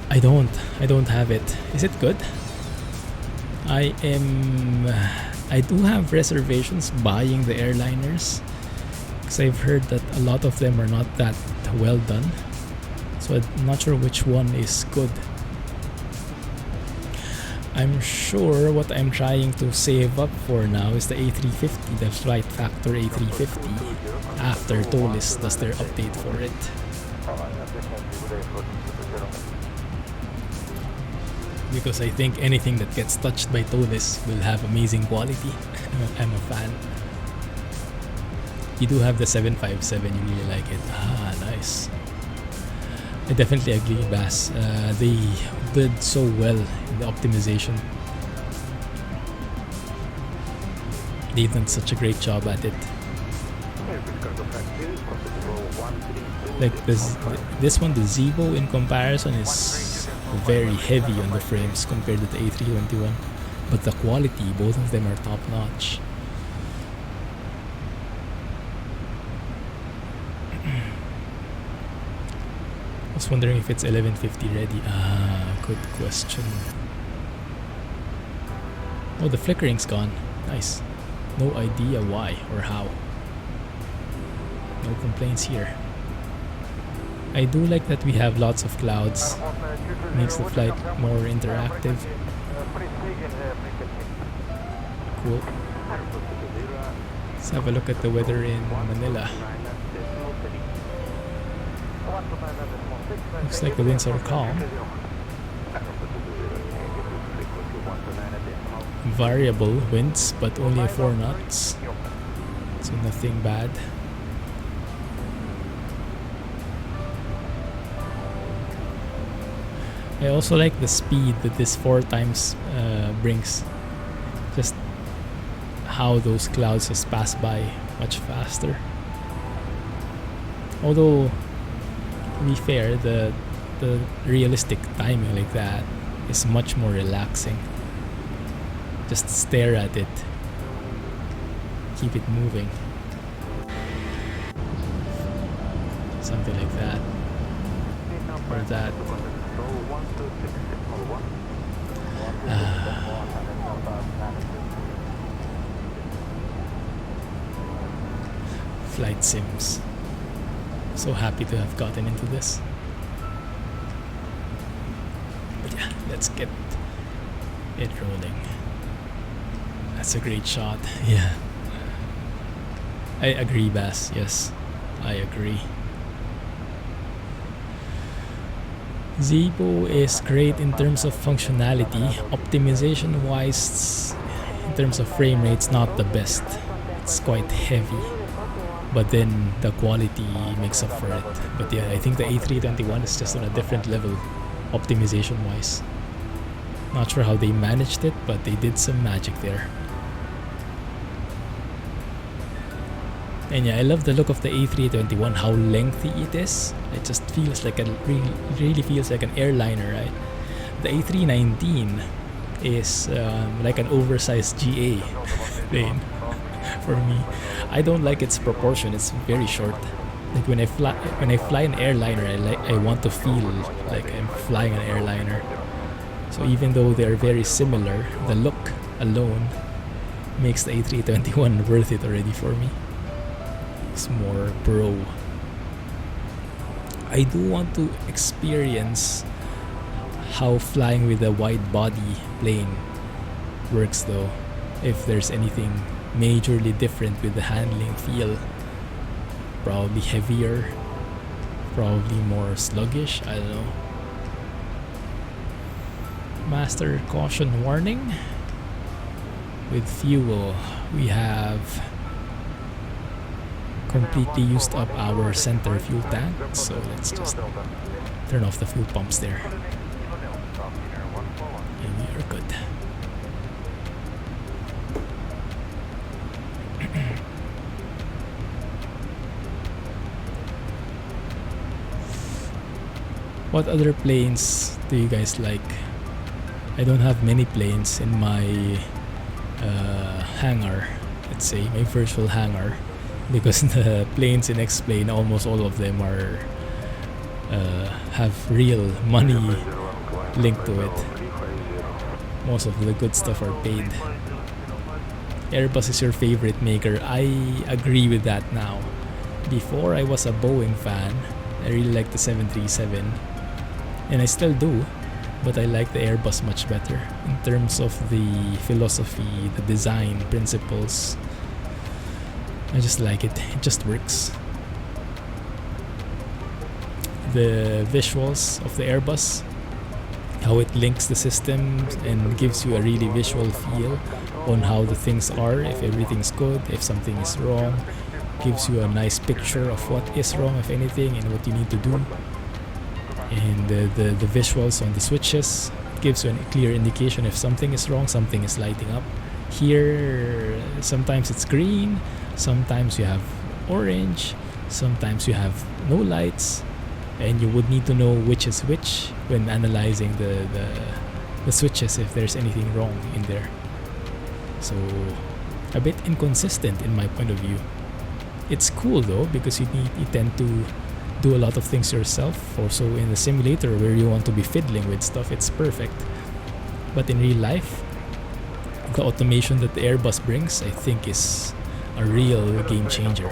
I don't have it. Is it good? I do have reservations buying the airliners, because I've heard that a lot of them are not that well done. So I'm not sure which one is good. I'm sure what I'm trying to save up for now is the A350, the Flight Factor A350, after Tolis does their update for it. Because I think anything that gets touched by Tolis will have amazing quality. I'm a fan. You do have the 757, you really like it. Ah, nice. I definitely agree, Bass. They did so well in the optimization. They've done such a great job at it. Like this one, the Zeebo in comparison is very heavy on the frames compared to the A321. But the quality, both of them are top notch. I was wondering if it's 1150 ready. Ah, good question. Oh, the flickering's gone. Nice. No idea why or how. No complaints here. I do like that we have lots of clouds. Makes the flight more interactive. Cool. Let's have a look at the weather in Manila. Looks like the winds are calm. Variable winds, but only 4 knots. So nothing bad. I also like the speed that this 4 times brings. Just how those clouds just pass by much faster. Although, to be fair, the realistic timing like that is much more relaxing. Just stare at it. Keep it moving. Something like that. Or that. Flight sims. So happy to have gotten into this. But yeah, let's get it rolling. That's a great shot. Yeah. I agree, Bass. Yes, I agree. Zeebo is great in terms of functionality. Optimization wise, in terms of frame rates, not the best. It's quite heavy. But then the quality makes up for it. But yeah, I think the A321 is just on a different level, optimization wise. Not sure how they managed it, but they did some magic there. And yeah, I love the look of the A321, how lengthy it is. It just feels like really feels like an airliner, right? The A319 is like an oversized GA plane for me. I don't like its proportion. It's very short. Like when I fly an airliner, I want to feel like I'm flying an airliner. So even though they're very similar, the look alone makes the A321 worth it already for me. It's more pro. I do want to experience how flying with a wide body plane works though. If there's anything majorly different with the handling feel. Probably heavier, probably more sluggish, I don't know. Master caution warning. With fuel, we have completely used up our center fuel tank, so let's just turn off the fuel pumps there. And we are good. What other planes do you guys like? I don't have many planes in my hangar, let's say, my virtual hangar, because the planes in X-Plane, almost all of them are have real money linked to it. Most of the good stuff are paid. Airbus is your favorite maker. I agree with that now. Before I was a Boeing fan. I really like the 737. And I still do, but I like the Airbus much better in terms of the philosophy, the design principles. I just like it. It just works. The visuals of the Airbus, how it links the systems and gives you a really visual feel on how the things are, if everything's good, if something is wrong, gives you a nice picture of what is wrong, if anything, and what you need to do. And the visuals on the switches gives you a clear indication if something is wrong, something is lighting up. Here, sometimes it's green, sometimes you have orange, sometimes you have no lights, and you would need to know which is which when analyzing the switches if there's anything wrong in there. So, a bit inconsistent in my point of view. It's cool though, because you tend to do a lot of things yourself. Also in the simulator where you want to be fiddling with stuff, it's perfect. But in real life, the automation that the Airbus brings, I think, is a real game changer.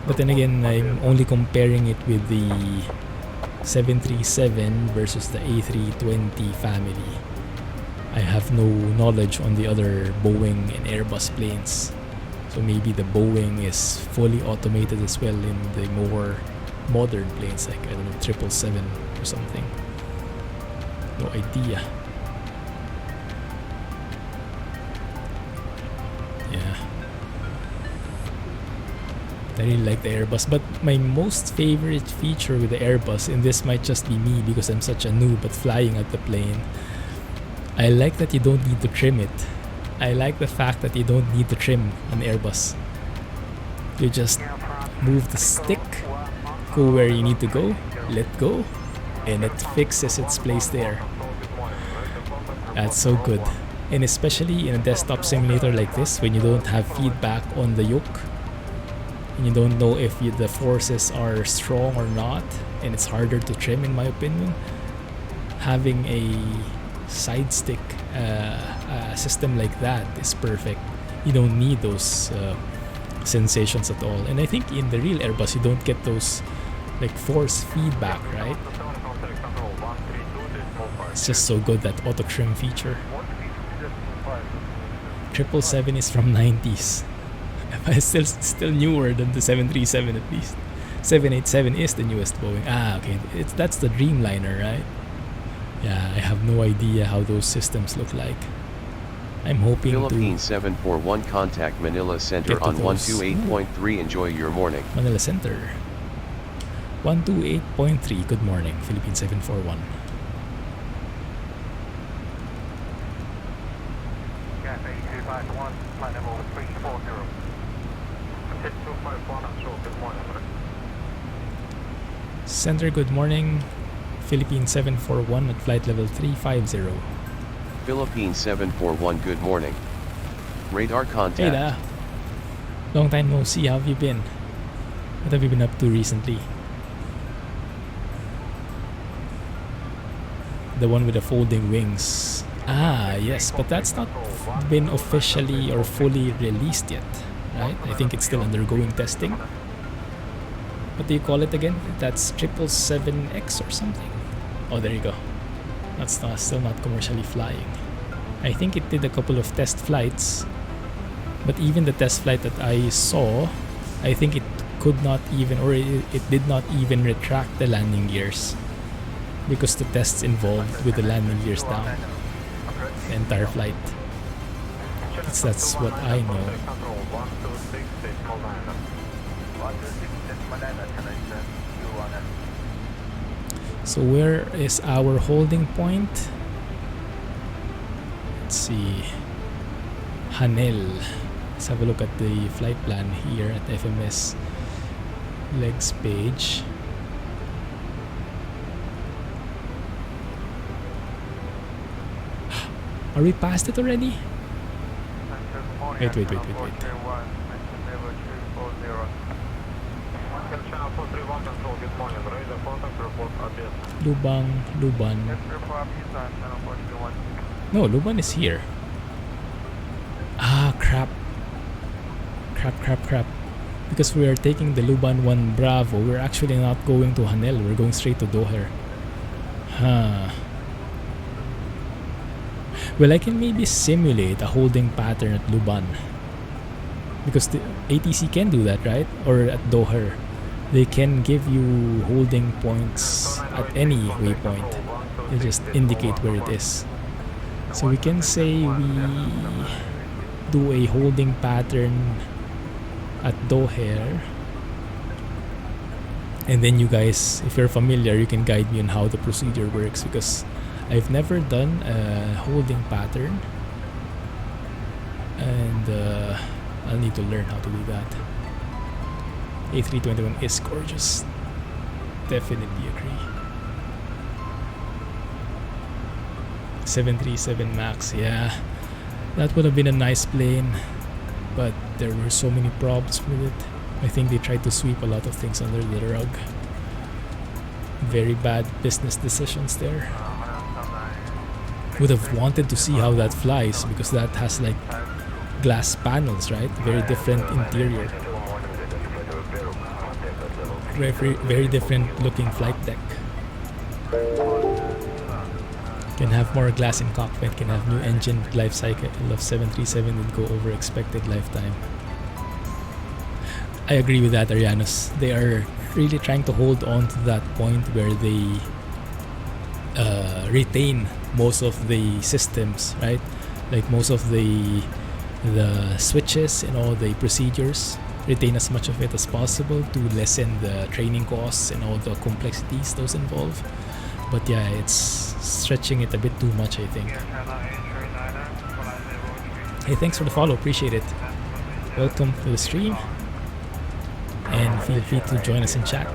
But then again, I'm only comparing it with the 737 versus the A320 family. I have no knowledge on the other Boeing and Airbus planes. So maybe the Boeing is fully automated as well in the more modern planes, like, I don't know, 777 or something. No idea. Yeah. I really like the Airbus, but my most favorite feature with the Airbus, and this might just be me because I'm such a noob at flying at the plane, I like that you don't need to trim it. I like the fact that you don't need to trim an Airbus. You just move the stick, go where you need to go, let go, and it fixes its place there. That's so good. And especially in a desktop simulator like this, when you don't have feedback on the yoke, and you don't know if the forces are strong or not, and it's harder to trim in my opinion, having a side stick system like that is perfect. You don't need those sensations at all. And I think in the real Airbus you don't get those like force feedback, right? It's just so good, that auto trim feature. 777 is from 90s. It's still newer than the 737 at least. 787 is the newest Boeing. Okay, that's the Dreamliner, right? Yeah, I have no idea how those systems look like. I'm hoping Philippine 741 contact Manila Center on 128.3. Enjoy your morning. Manila Center. 128.3. Good morning, Philippine 741. Gas 8251, flight level 340. Center, good morning. Philippine 741 at flight level 350. Philippine 741 good morning. Radar Hey contact. da. Long time no see. How have you been? What have you been up to recently? The one with the folding wings. Ah, yes, but that's not been officially or fully released yet, right? I think it's still undergoing testing. What do you call it again? That's 777X or something. Oh, there you go. That's still not commercially flying. I think it did a couple of test flights, but even the test flight that I saw, I think it could not even, or it did not even retract the landing gears because the tests involved with the landing gears down the entire flight. That's what I know. So where is our holding point? Let's see. Hanel. Let's have a look at the flight plan here at FMS legs page. Are we past it already? Wait. Luban. No, Luban is here. Ah, crap. Because we are taking the Luban 1 Bravo, we're actually not going to Hanel, we're going straight to Doher. Huh. Well, I can maybe simulate a holding pattern at Luban. Because the ATC can do that, right? Or at Doher. They can give you holding points at any waypoint. They just indicate where it is. So we can say we do a holding pattern at Doher. And then you guys, if you're familiar, you can guide me on how the procedure works, because I've never done a holding pattern, and I'll need to learn how to do that. A321 is gorgeous. Definitely agree. 737 MAX, yeah. That would have been a nice plane, but there were so many problems with it. I think they tried to sweep a lot of things under the rug. Very bad business decisions there. Would have wanted to see how that flies, because that has like glass panels, right? Very different interior. Very different looking flight deck. Can have more glass in cockpit, can have new engine life cycle of 737 and go over expected lifetime. I agree with that, Arianos. They are really trying to hold on to that point where they retain most of the systems, right? Like most of the switches and all the procedures. Retain as much of it as possible to lessen the training costs and all the complexities those involve. But yeah, it's stretching it a bit too much, I think. Hey, thanks for the follow, appreciate it. Welcome to the stream, and feel free to join us in chat.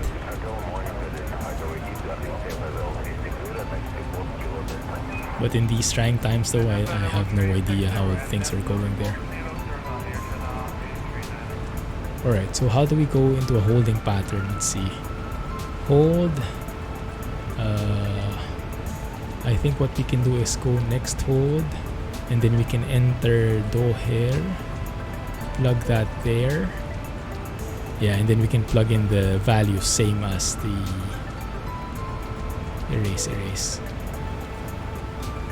But in these trying times though, I have no idea how things are going there. Alright, so how do we go into a holding pattern? Let's see. Hold. I think what we can do is go next hold, and then we can enter Doher, plug that there. Yeah, and then we can plug in the values, same as the erase.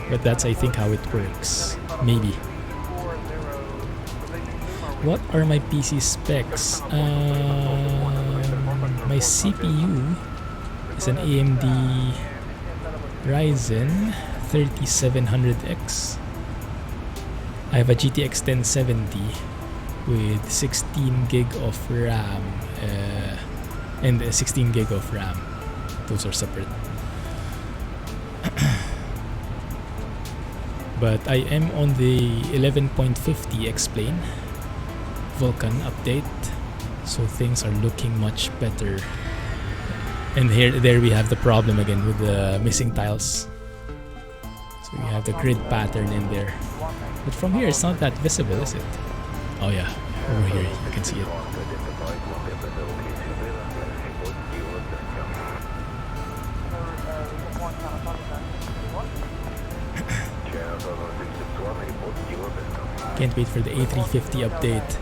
But that's, I think, how it works. Maybe. What are my PC specs? My CPU is an AMD Ryzen 3700X. I have a GTX 1070 with 16 gig of RAM and 16 gig of RAM. Those are separate. But I am on the 11.50 X-Plane Vulcan update, so things are looking much better. And there we have the problem again with the missing tiles. So we have the grid pattern in there. But from here, it's not that visible, is it? Oh yeah, over here you can see it. Can't wait for the A350 update.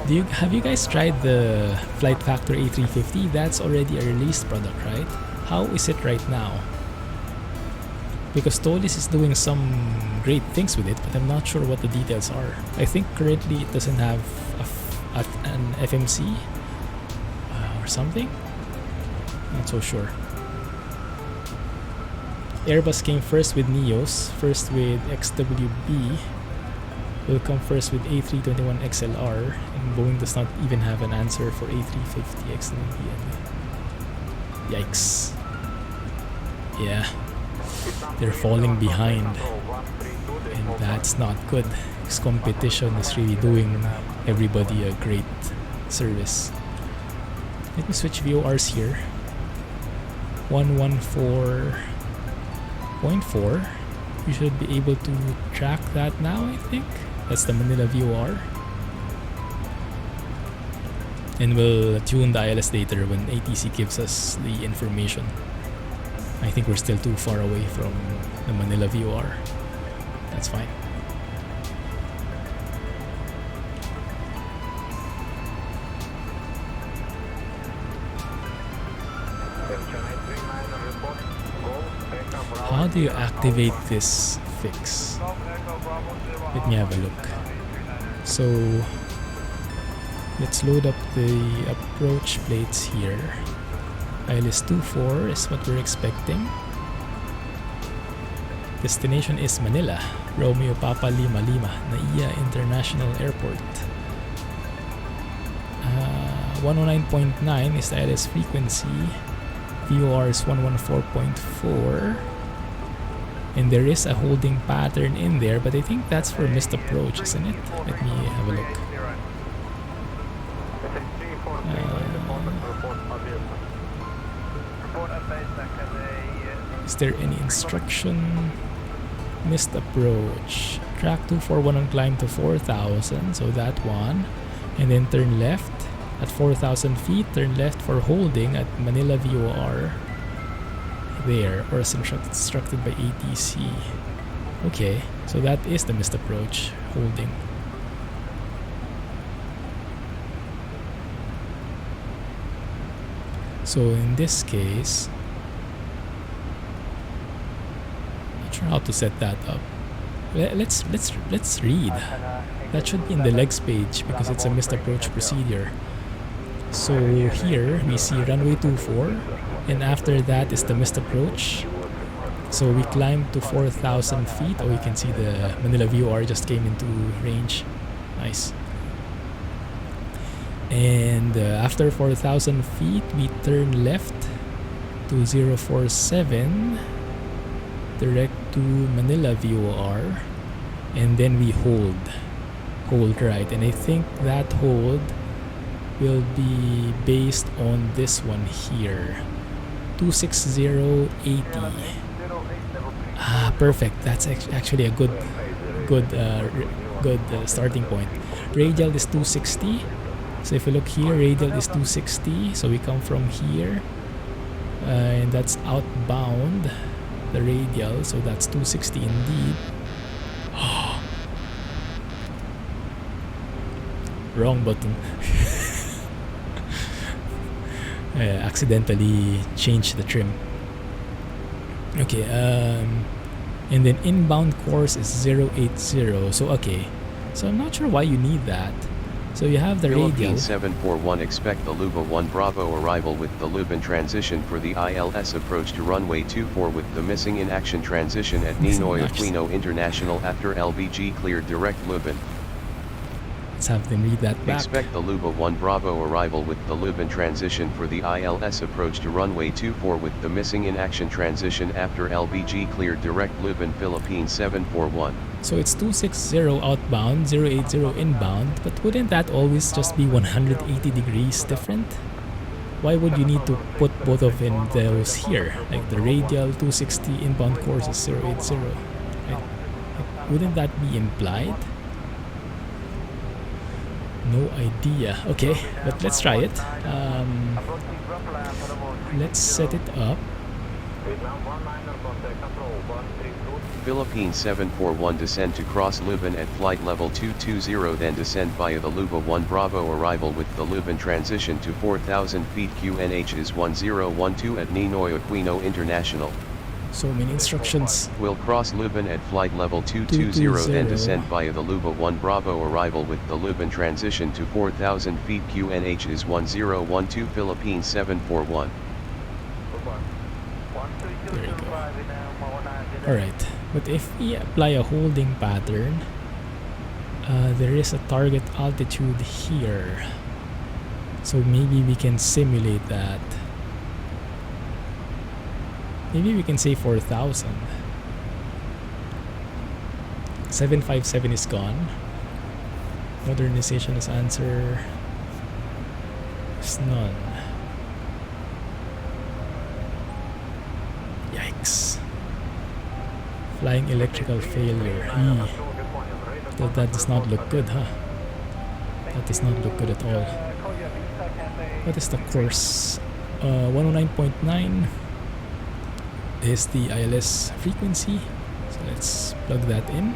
Have you guys tried the Flight Factor A350? That's already a released product, right? How is it right now? Because Tolis is doing some great things with it, but I'm not sure what the details are. I think currently it doesn't have an FMC or something. Not so sure. Airbus came first with Neos, first with XWB. Will come first with A321 XLR, and Boeing does not even have an answer for A350 XLB. Yikes. Yeah, they're falling behind, and that's not good, because competition is really doing everybody a great service. Let me switch VORs here. 114.4. You should be able to track that now, I think. That's the Manila VOR. And we'll tune the ILS later when ATC gives us the information. I think we're still too far away from the Manila VOR. That's fine. How do you activate this fix? Let me have a look. So let's load up the approach plates here. ILS 24 is what we're expecting. Destination is Manila, Romeo Papa Lima Lima, Naiya International Airport. 109.9 is the ILS frequency. VOR is 114.4. And there is a holding pattern in there, but I think that's for missed approach, isn't it? Let me have a look. Is there any instruction? Missed approach. Track 241 on climb to 4,000, so that one. And then turn left at 4,000 feet. Turn left for holding at Manila VOR. There, or as instructed by ATC. Okay, so that is the missed approach, holding. So in this case, not sure how to set that up. Let's read. That should be in the legs page because it's a missed approach procedure. So here we see runway 24, and after that is the missed approach. So we climbed to 4,000 feet. Oh, you can see the Manila VOR just came into range. Nice. And after 4,000 feet, we turn left to 047, direct to Manila VOR, and then we hold right. And I think that hold will be based on this one here, 26080. Perfect. That's actually a good starting point. Radial is 260. So if you look here, radial is 260. So we come from here, and that's outbound, the radial. So that's 260 indeed. Wrong button. Accidentally changed the trim. Okay, and then inbound course is 080. So okay, so I'm not sure why you need that. So you have the radial. 741 expect the Luba 1 Bravo arrival with the Lubin transition for the ILS approach to runway 24 with the missing in action transition at Ninoy Aquino International after LBG cleared direct Lubin. Let's have them read that back. Expect the Luba 1 Bravo arrival with the Lubin transition for the ILS approach to runway 24 with the missing in action transition after LBG cleared direct Lubin Philippines 741. So it's 260 outbound, 080 inbound, but wouldn't that always just be 180 degrees different? why would you need to put both of in those here? Like the radial 260 inbound course is 080. Right? Like, wouldn't that be implied? No idea. Okay, but let's try it. Let's set it up. Philippine 741 descend to cross Lubin at flight level 220, then descend via the Luba 1 Bravo arrival with the Lubin transition to 4,000 feet. QNH is 1012 at Ninoy Aquino International. So many instructions. Will cross Lubin at flight level 220, then descend via the Luba 1 Bravo arrival with the Lubin transition to 4,000 feet. QNH is 1012 Philippine 741. There you go. Alright, but if we apply a holding pattern, there is a target altitude here. So maybe we can simulate that. Maybe we can say 4,000. 757 is gone. Modernization is answer. There's none. Yikes. Flying electrical failure. That does not look good, huh? That does not look good at all. What is the course? 109.9 is the ILS frequency. So let's plug that in.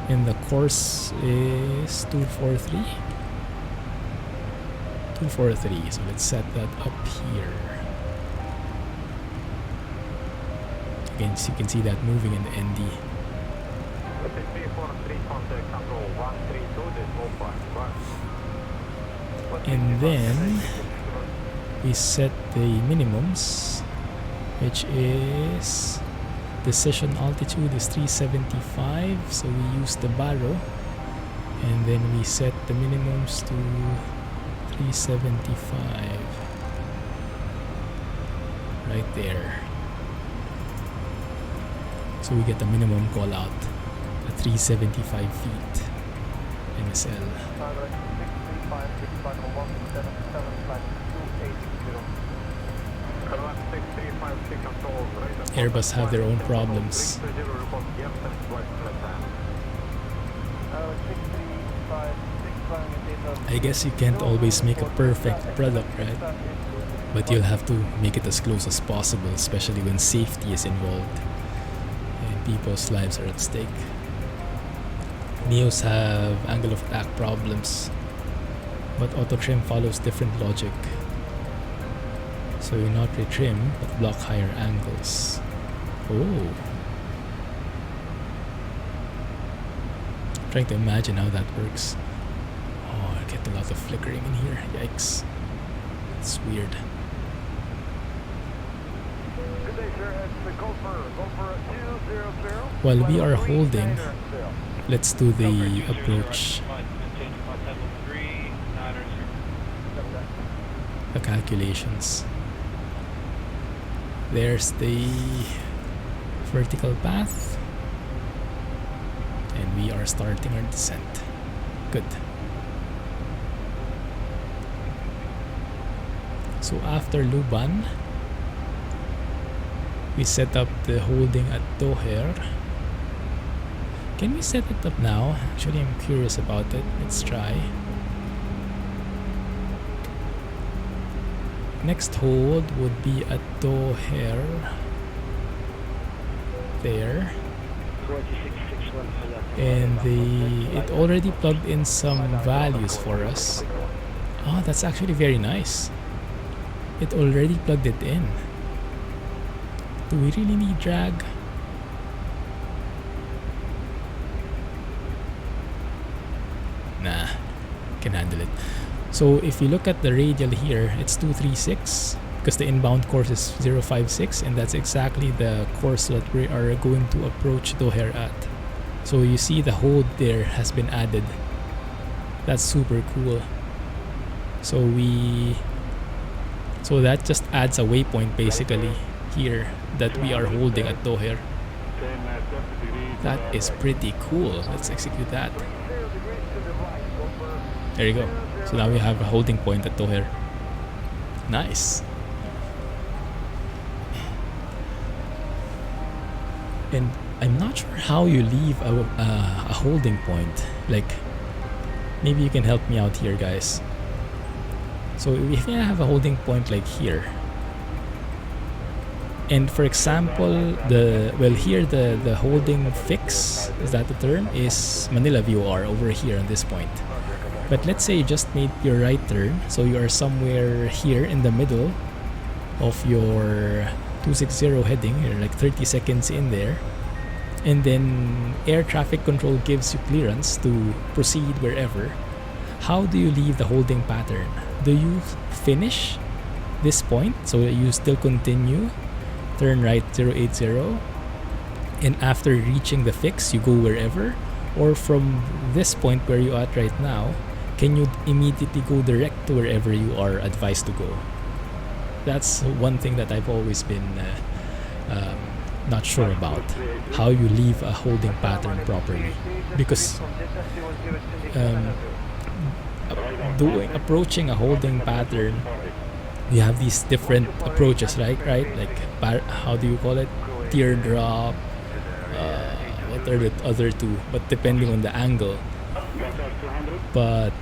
And the course is 243. 243. So let's set that up here. Again, so you can see that moving in the ND. And then we set the minimums, which is decision altitude is 375, so we use the barrow, and then we set the minimums to 375 right there. So we get the minimum call out at 375 feet MSL. Airbus have their own problems. I guess you can't always make a perfect product, right? But you'll have to make it as close as possible, especially when safety is involved and people's lives are at stake. Neos have angle of attack problems, but auto trim follows different logic. So you not retrim, but block higher angles. Oh. Trying to imagine how that works. Oh, I get a lot of flickering in here. Yikes. It's weird. Good day, sir. It's the Gopher 200. While we are holding, let's do the approach. The calculations. There's the vertical path, and we are starting our descent. Good. So after Luban, we set up the holding at Doher. Can we set it up now? Actually, I'm curious about it. Let's try. Next hold would be at Doher. There. And it already plugged in some values for us. Oh, that's actually very nice. It already plugged it in. Do we really need drag? Nah, can handle it. So if you look at the radial here, it's 236 because the inbound course is 056, and that's exactly the course that we are going to approach Doher at. So you see the hold there has been added. That's super cool. So that just adds a waypoint basically here that we are holding at Doher. That is pretty cool. Let's execute that. There you go. So now we have a holding point at Toher. Nice. And I'm not sure how you leave a holding point. Like, maybe you can help me out here, guys. So if you have a holding point like here, and for example, here the holding fix, is that the term, is Manila VOR over here on this point. But let's say you just made your right turn, so you are somewhere here in the middle of your 260 heading, you're like 30 seconds in there, and then air traffic control gives you clearance to proceed wherever. How do you leave the holding pattern? Do you finish this point, so you still continue, turn right 080, and after reaching the fix you go wherever? Or from this point where you're at right now, can you immediately go direct to wherever you are advised to go? That's one thing that I've always been not sure about, how you leave a holding pattern properly, because approaching a holding pattern, you have these different approaches, right? Like, how do you call it? Teardrop. What are the other two? But depending on the angle. But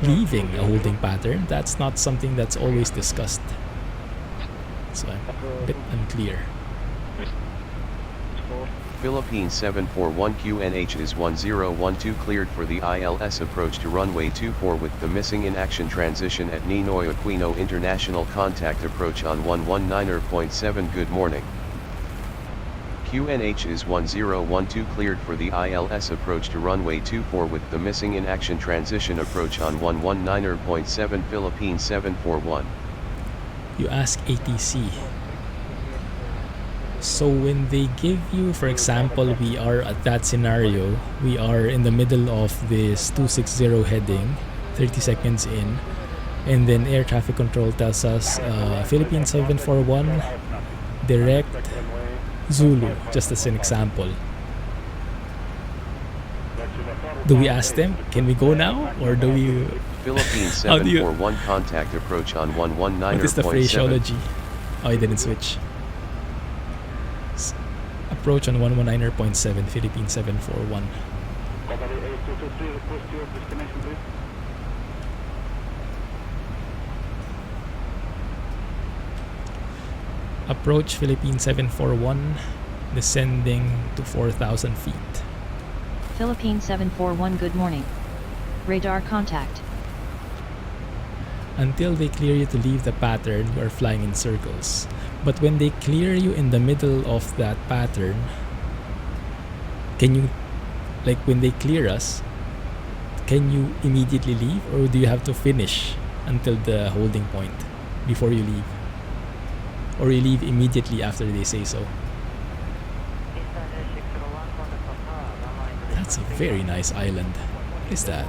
leaving a holding pattern, that's not something that's always discussed. So I'm a bit unclear. Philippines 741 QNH is 1012 cleared for the ILS approach to runway 24 with the missing in action transition at Ninoy Aquino International Contact approach on 119.7. Good morning. QNH is 1012 cleared for the ILS approach to runway 24 with the missing in action transition approach on 119.7. Philippines 741. You ask ATC. So when they give you, for example, we are at that scenario, we are in the middle of this 260 heading, 30 seconds in, and then air traffic control tells us Philippines 741 direct Zulu, just as an example. Do we ask them, can we go now, or do we? Philippines 741 contact approach on 119.7. What is the phraseology? Oh, I didn't switch. Approach on 119.7, Philippines 741. Approach Philippines 741, descending to 4,000 feet. Philippine 741, good morning. Radar contact. Until they clear you to leave the pattern, you are flying in circles. But when they clear you in the middle of that pattern, can you, like when they clear us, can you immediately leave, or do you have to finish until the holding point before you leave? Or you leave immediately after they say so? That's a very nice island. What is that?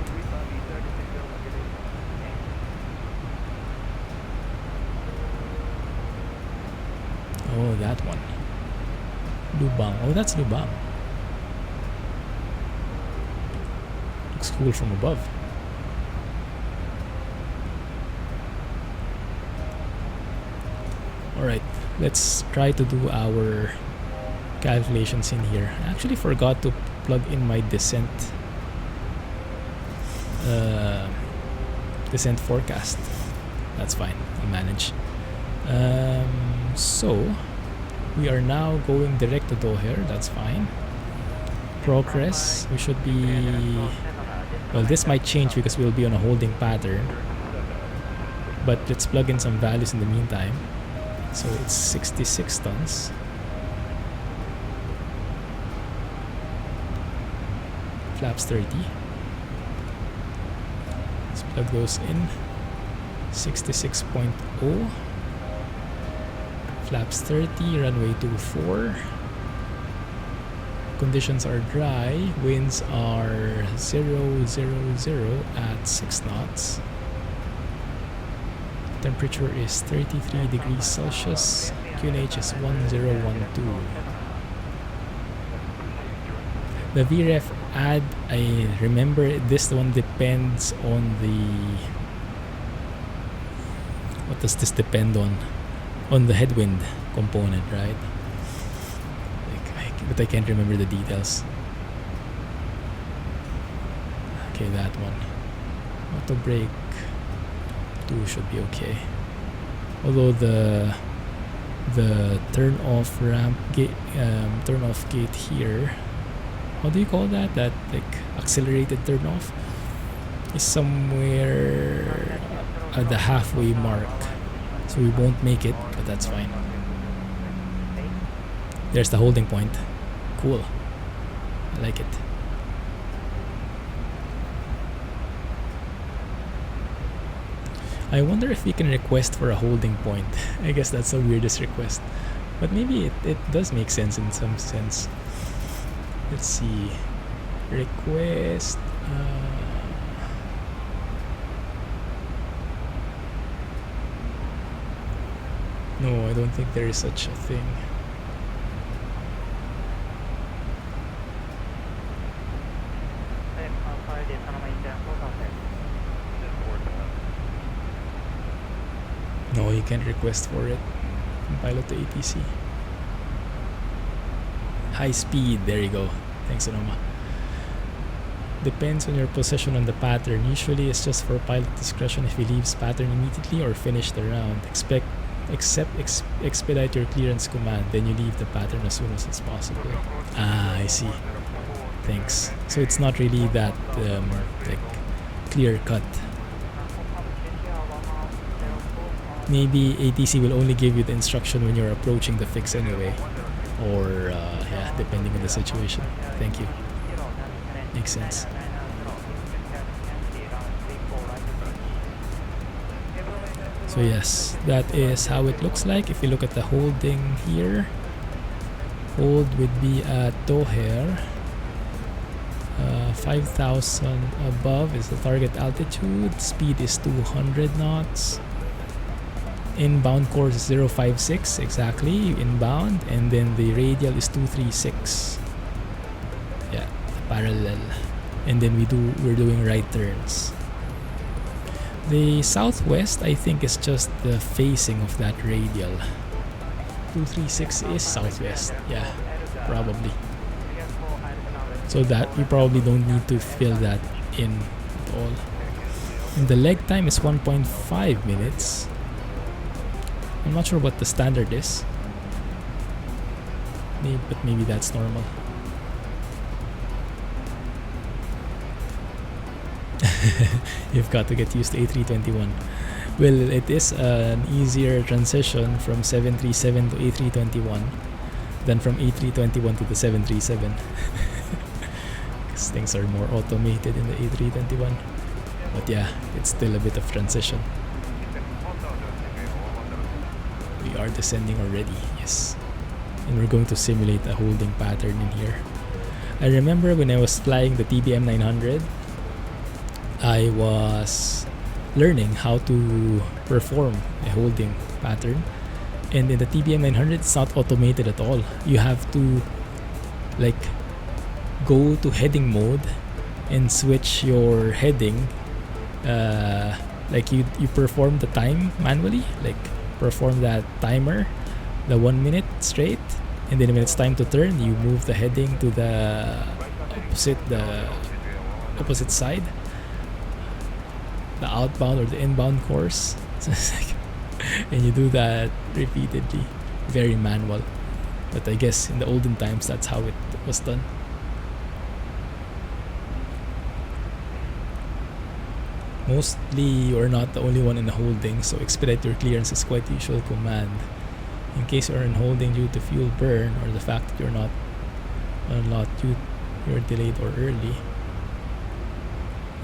Oh, that one. Lubang. Oh, that's Lubang. Looks cool from above. Alright, let's try to do our calculations in here. I actually forgot to plug in my descent forecast. That's fine, I'll manage. So we are now going direct to Doher, that's fine. Progress, we should be, well, this might change because we'll be on a holding pattern, but let's plug in some values in the meantime. So it's 66 tons. Flaps 30. Let's plug those in. 66.0. Flaps 30, runway 24. Conditions are dry. Winds are 000 at 6 knots. Temperature is 33 degrees Celsius. QNH is 1012. The VREF add, I remember this one depends on the, what does this depend on? On the headwind component, right? But I can't remember the details. Okay, that one. Auto brake 2 should be okay. Although the turn off ramp gate, turn off gate here, how do you call that? That like accelerated turn off is somewhere at the halfway mark, so we won't make it, but that's fine. There's the holding point. Cool. I like it. I wonder if we can request for a holding point. I guess that's the weirdest request, but maybe it does make sense in some sense. Let's see. Request. No, I don't think there is such a thing. No, you can't request for it. Pilot to ATC. High speed, there you go. Thanks, Sonoma. Depends on your position on the pattern. Usually it's just for pilot discretion if he leaves pattern immediately or finish the round. Expedite your clearance command, then you leave the pattern as soon as it's possible. Ah, I see. Thanks. So it's not really that like clear cut. Maybe ATC will only give you the instruction when you're approaching the fix anyway, or yeah, depending on the situation. Thank you. Makes sense. So yes, that is how it looks like. If you look at the holding here, hold would be at Doher. 5,000 above is the target altitude. Speed is 200 knots. Inbound course is 056 exactly inbound, and then the radial is 236. Yeah, parallel, and then we're doing right turns. The southwest, I think, is just the facing of that radial. 236 is southwest. Yeah, probably. So that we probably don't need to fill that in at all. And the leg time is 1.5 minutes. I'm not sure what the standard is, but maybe that's normal. You've got to get used to A321. Well, it is an easier transition from 737 to A321 than from A321 to the 737. Because things are more automated in the A321. But yeah, it's still a bit of transition. We are descending already, yes. And we're going to simulate a holding pattern in here. I remember when I was flying the TBM 900, I was learning how to perform a holding pattern. And in the TBM 900, it's not automated at all. You have to like go to heading mode and switch your heading. Like you perform the time manually, like perform that timer, the 1 minute straight, and then when it's time to turn, you move the heading to the opposite side, the outbound or the inbound course. So it's like, and you do that repeatedly, very manual. But I guess in the olden times, that's how it was done. Mostly you're not the only one in the holding, so expedite your clearance is quite the usual command. In case you're in holding due to fuel burn or the fact that you're delayed or early,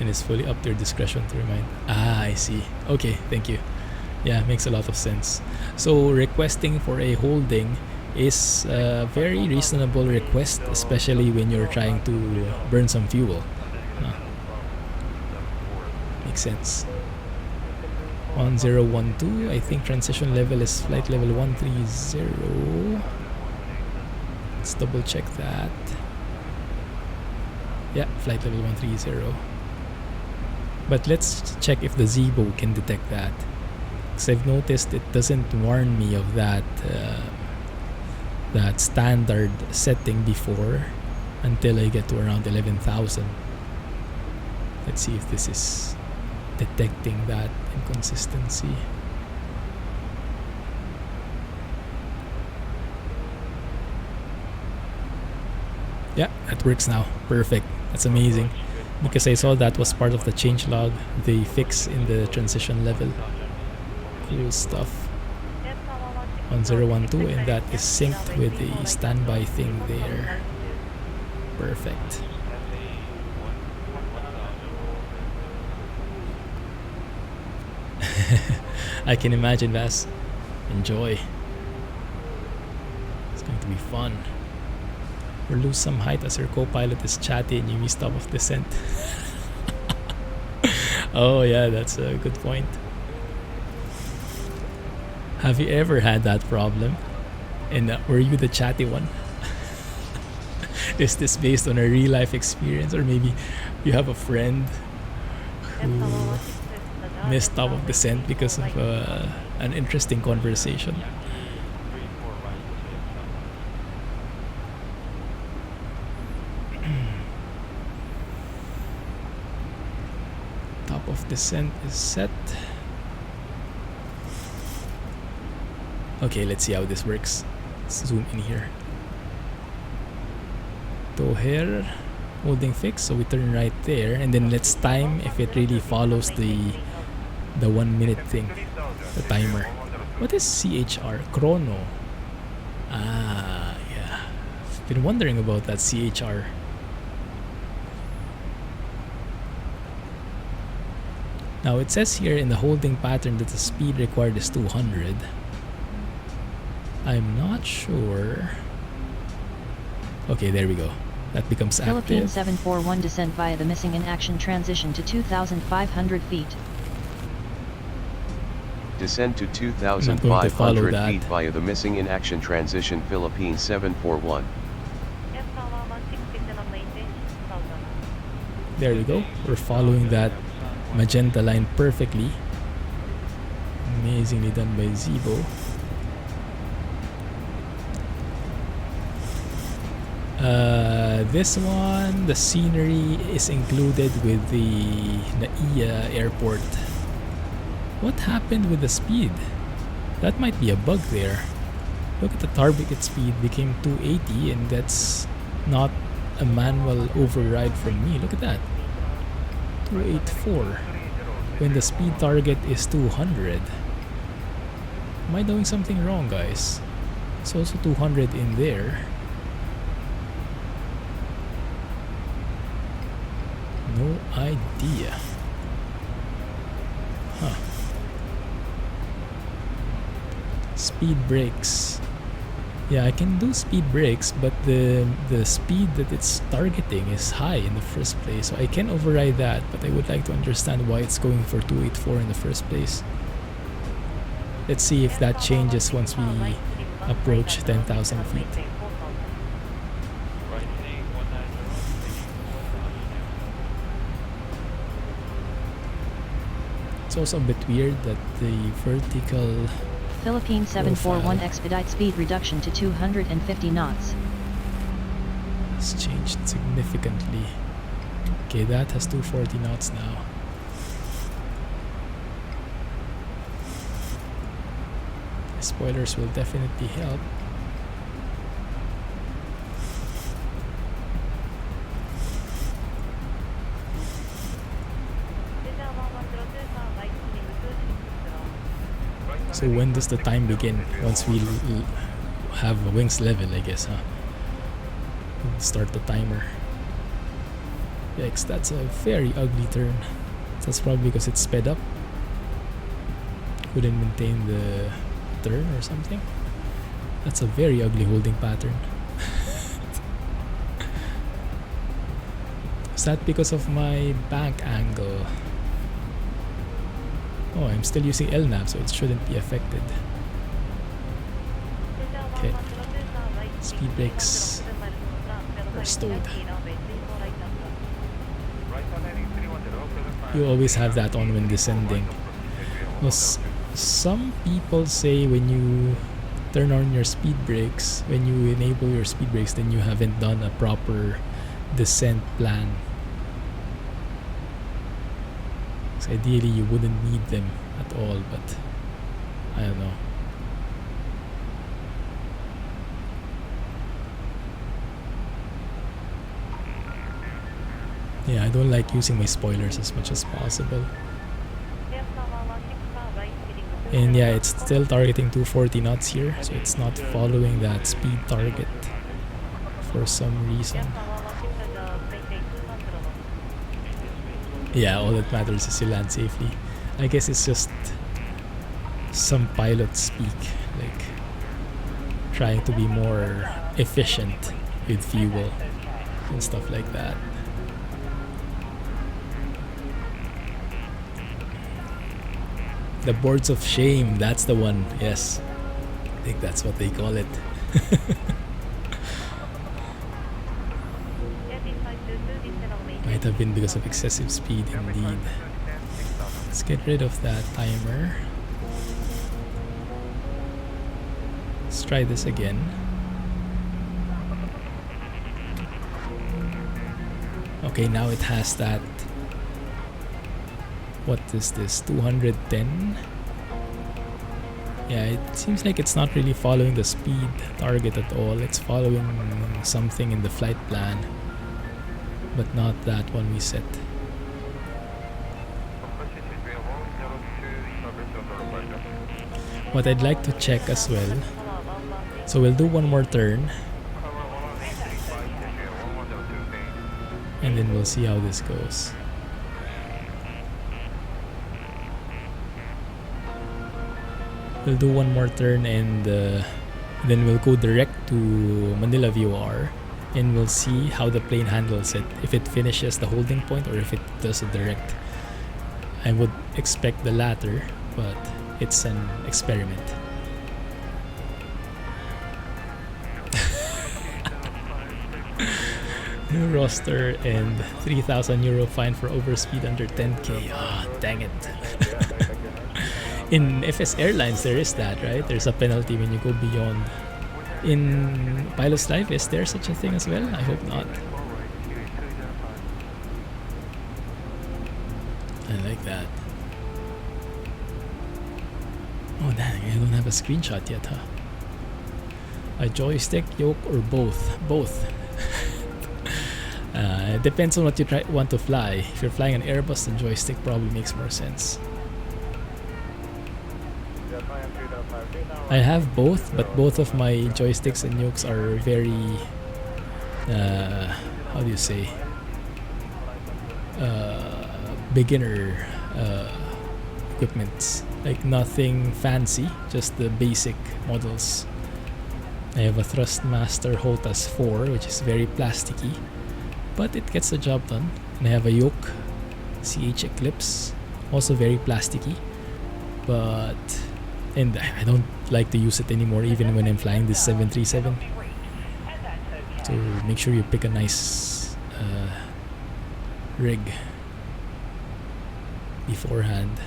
and it's fully up to your discretion to remind. Ah, I see. Okay, thank you. Yeah, makes a lot of sense. So requesting for a holding is a very reasonable request, especially when you're trying to burn some fuel. Makes sense. 1012, I think transition level is flight level 130. Let's double check that. Yeah, flight level 130. But let's check if the Zibo can detect that. Because I've noticed it doesn't warn me of that that standard setting before until I get to around 11,000. Let's see if this is detecting that inconsistency. Yeah, that works now. Perfect. That's amazing. Because I saw that was part of the changelog they fix in the transition level. Cool stuff. 1012, and that is synced with the standby thing there. Perfect. I can imagine, Vas. Enjoy. It's going to be fun. Or lose some height as your co-pilot is chatty and you miss top of descent. Oh yeah, that's a good point. Have you ever had that problem? And were you the chatty one? Is this based on a real life experience, or maybe you have a friend who missed top of descent because of an interesting conversation? Top of descent is set. Okay, let's see how this works. Let's zoom in here. Tow here, holding fixed, so we turn right there, and then let's time if it really follows the 1 minute thing, the timer. What is CHR? Chrono. Ah, yeah. I've been wondering about that CHR. Now it says here in the holding pattern that the speed required is 200. I'm not sure. Okay, there we go. That becomes Philippine active. 741 descent via the missing in action transition to 2,500 feet. Descend to I'm not going to follow 2,500 that. feet via the missing in action transition Philippine 741. There we go. We're following that magenta line perfectly. Amazingly done by Zibo. This one, the scenery is included with the Naiya airport. What happened with the speed? That might be a bug there. Look at the target speed became 280, and that's not a manual override from me. Look at that. 284 when the speed target is 200. Am I doing something wrong, guys? It's also 200 in there. No idea. Huh. Speed brakes. Yeah, I can do speed brakes, but the speed that it's targeting is high in the first place, so I can override that, but I would like to understand why it's going for 284 in the first place. Let's see if that changes once we approach 10,000 feet. It's also a bit weird that the vertical Philippine 741 profile expedite speed reduction to 250 knots. has changed significantly. Okay, that has 240 knots now. Spoilers will definitely help. So when does the time begin? Once we have wings level, I guess, huh? We'll start the timer. Yikes, that's a very ugly turn. That's probably because it's sped up. Couldn't maintain the turn or something. That's a very ugly holding pattern. Is that because of my bank angle? Oh, I'm still using LNAV, so it shouldn't be affected. Okay. Speed brakes are stowed. You always have that on when descending. Some people say when you turn on your speed brakes, when you enable your speed brakes, then you haven't done a proper descent plan. So ideally you wouldn't need them at all, but I don't know. Yeah, I don't like using my spoilers as much as possible. And yeah, it's still targeting 240 knots here, so it's not following that speed target for some reason. Yeah, all that matters is you land safely. I guess it's just some pilot speak, like trying to be more efficient with fuel and stuff like that. The boards of shame, that's the one. Yes, I think that's what they call it. Might have been because of excessive speed indeed. Let's get rid of that timer. Let's try this again. Okay, now it has that. What is this? 210? Yeah, it seems like it's not really following the speed target at all. It's following something in the flight plan, but not that one we set. What I'd like to check as well, so we'll do one more turn and then we'll see how this goes. We'll do one more turn and then we'll go direct to Manila VOR and we'll see how the plane handles it, if it finishes the holding point or if it does a direct. I would expect the latter, but it's an experiment. New roster and €3,000 fine for overspeed under 10k. Ah, dang it. In FS Airlines, there is that, right? There's a penalty when you go beyond. In Pilot's Life, is there such a thing as well? I hope not. I like that. Oh dang, I don't have a screenshot yet, huh? A joystick, yoke, or both? Both. It depends on what you want to fly. If you're flying an Airbus, the joystick probably makes more sense. I have both, but both of my joysticks and yokes are very, how do you say, beginner equipments. Like nothing fancy, just the basic models. I have a Thrustmaster Hotas 4, which is very plasticky, but it gets the job done. And I have a yoke CH Eclipse, also very plasticky, but and I don't like to use it anymore even when I'm flying this 737. So make sure you pick a nice rig beforehand.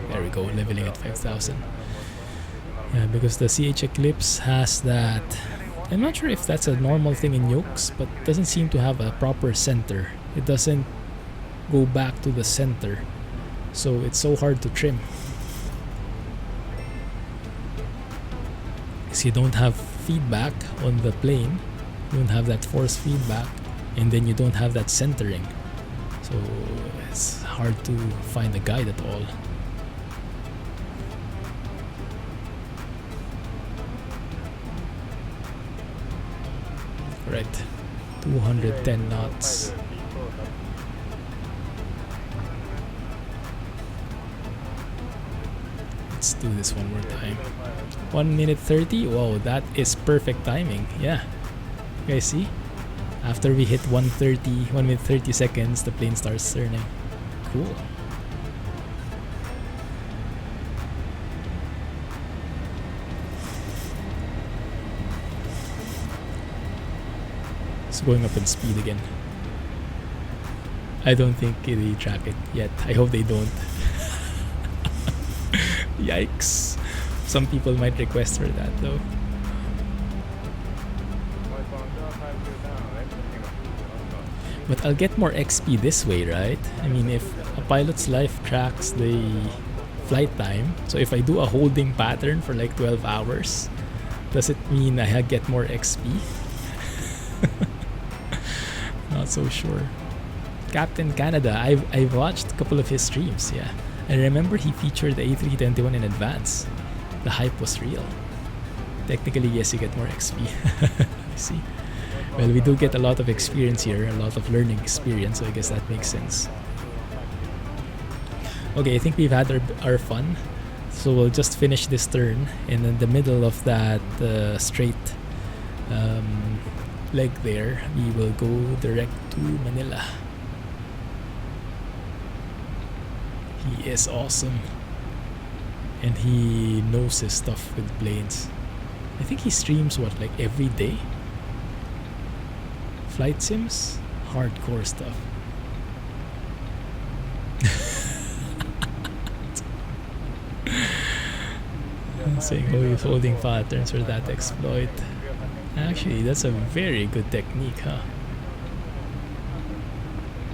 There we go, leveling at 5,000. Yeah, because the CH Eclipse has that. I'm not sure if that's a normal thing in yokes, but it doesn't seem to have a proper center. It doesn't go back to the center, so it's so hard to trim because you don't have feedback on the plane, you don't have that force feedback, and then you don't have that centering, so it's hard to find a guide at all. Right, 210 knots. Let's do this one more time. 1 minute 30. Whoa, that is perfect timing. Yeah. You guys see? After we hit 1 minute 30 seconds, the plane starts turning. Cool. It's going up in speed again. I don't think they track it yet. I hope they don't. Yikes. Some people might request for that though. But I'll get more XP this way, right? I mean, if a pilot's life tracks the flight time, so if I do a holding pattern for like 12 hours, does it mean I get more XP? Not so sure. Captain Canada, I've watched a couple of his streams, yeah. I remember he featured the A321 in advance. The hype was real. Technically, yes, you get more XP. I see. Well, we do get a lot of experience here, a lot of learning experience, so I guess that makes sense. Okay, I think we've had our fun. So we'll just finish this turn, and in the middle of that straight leg there, we will go direct to Manila. He is awesome. And he knows his stuff with planes. I think he streams what, like every day? Flight sims? Hardcore stuff. Saying, oh, he's holding patterns for that exploit. Actually, that's a very good technique, huh?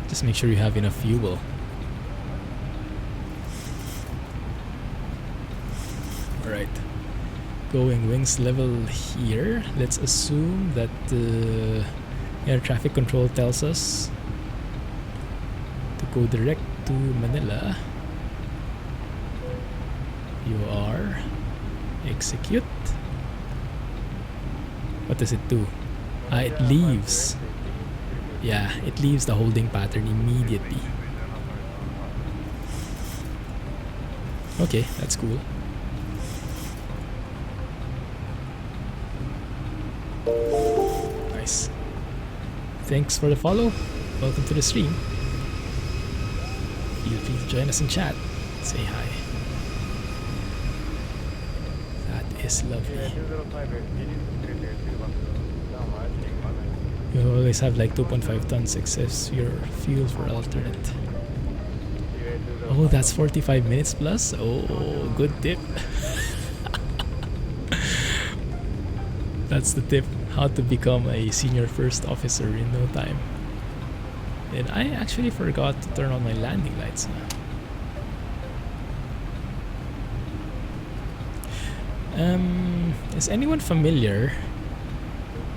Just make sure you have enough fuel. Alright. Going wings level here. Let's assume that air traffic control tells us to go direct to Manila. You are. Execute. What does it do? It leaves. Yeah, it leaves the holding pattern immediately. Okay, that's cool. Nice. Thanks for the follow. Welcome to the stream. Feel free to join us in chat. Say hi. Is lovely. You always have like 2.5 tons excess your fuel for alternate. Oh, that's 45 minutes plus? Oh, good tip. That's the tip. How to become a senior first officer in no time. And I actually forgot to turn on my landing lights. Is anyone familiar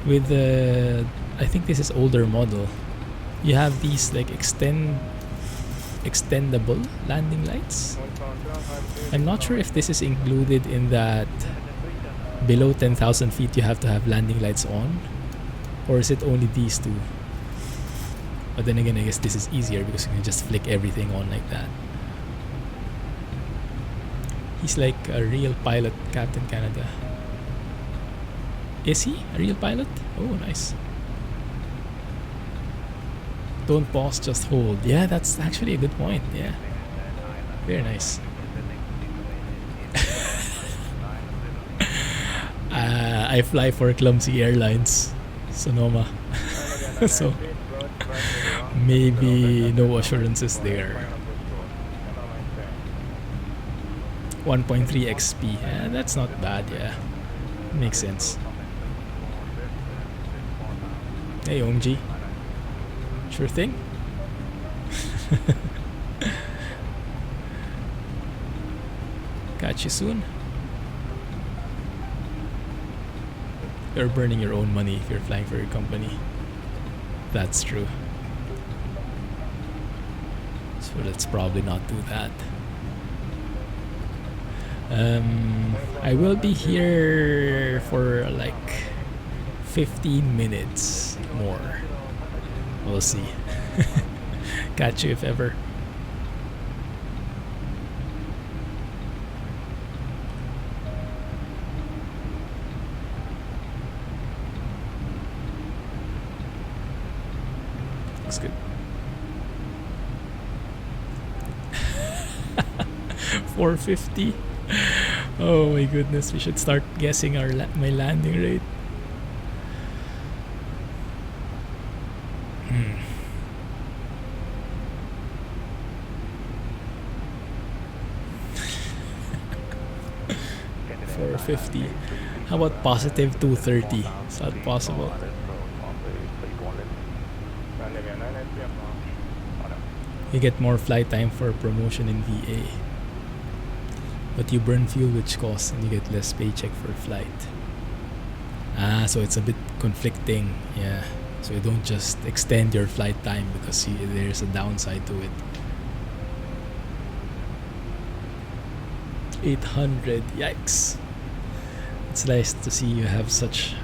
with the, I think this is older model. You have these like extendable landing lights. I'm not sure if this is included in that below 10,000 feet you have to have landing lights on, or is it only these two? But then again, I guess this is easier because you can just flick everything on like that. He's like a real pilot, Captain Canada. Is he a real pilot? Oh, nice. Don't pause, just hold. Yeah, that's actually a good point. Yeah. Very nice. I fly for Clumsy Airlines, Sonoma. So, maybe no assurances there. 1.3 XP. Yeah, that's not bad, yeah. Makes sense. Hey, OMG. Sure thing. Catch you soon. You're burning your own money if you're flying for your company. That's true. So let's probably not do that. I will be here for like 15 minutes more. We'll see. Catch you if ever. Looks good. 450. Oh my goodness, we should start guessing our my landing rate. 450. How about positive 230? Is that possible? You get more flight time for promotion in VA. But you burn fuel which costs and you get less paycheck for flight. Ah, so it's a bit conflicting. Yeah. So you don't just extend your flight time because there's a downside to it. 800, yikes. It's nice to see you have such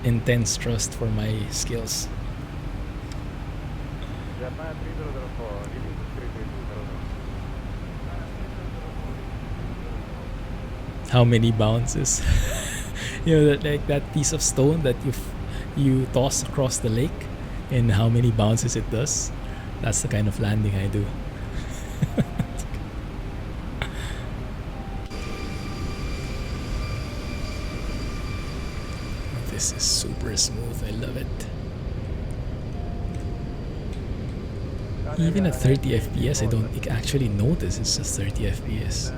intense trust for my skills. Japan 3004, leaving 3320. How many bounces? You know, that like that piece of stone that you toss across the lake, and how many bounces it does. That's the kind of landing I do. This is super smooth. I love it. Even at 30 FPS, I don't actually notice it's just 30 FPS.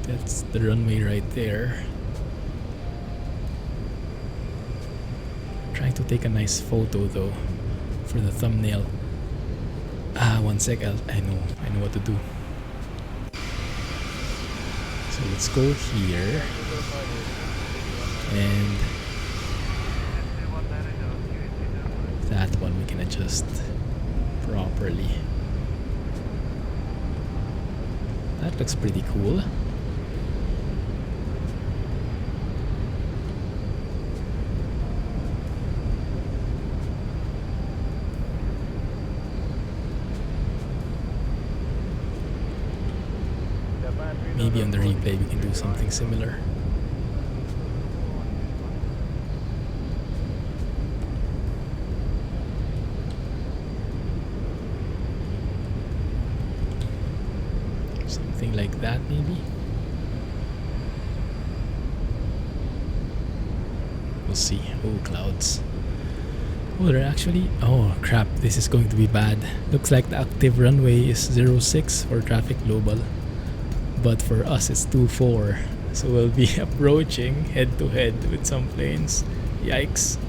That's the runway right there. Trying to take a nice photo though for the thumbnail. Ah, one sec. I know what to do. So let's go here, and that one we can adjust properly. That looks pretty cool. Maybe on the replay we can do something similar. Something like that maybe. We'll see. Oh, clouds. Oh, they're actually... Oh, crap. This is going to be bad. Looks like the active runway is 06 for traffic global. But for us it's 24, so we'll be approaching head to head with some planes. Yikes.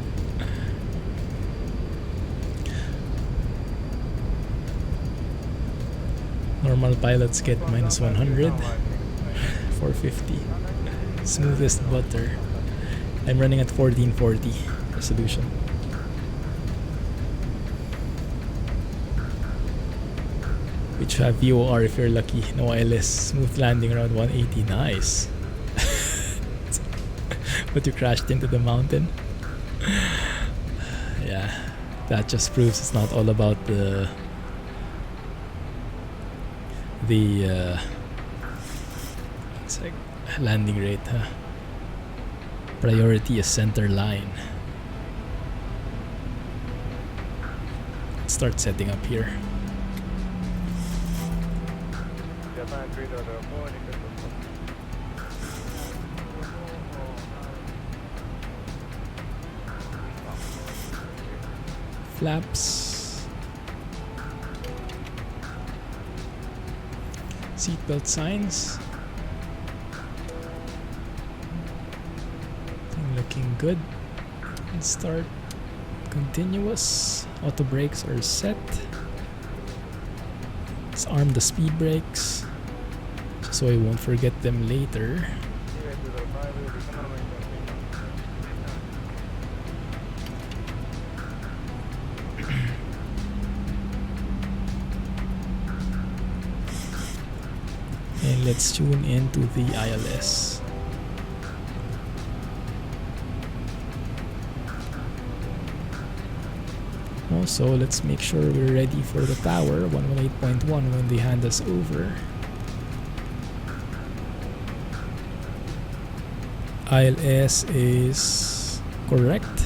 Normal pilots get minus 100, 450. Smoothest butter. I'm running at 1440 resolution. Which have VOR if you're lucky. No ILS. Smooth landing around 180. Nice. But you crashed into the mountain. Yeah, that just proves it's not all about the it's like landing rate, huh? Priority is center line. Let's start setting up here. Japan 3004, Flaps, seatbelt signs, looking good. Let's start continuous. Auto brakes are set. Let's arm the speed brakes just so I won't forget them later. And let's tune into the ILS. Also, let's make sure we're ready for the tower 118.1 when they hand us over. ILS is correct.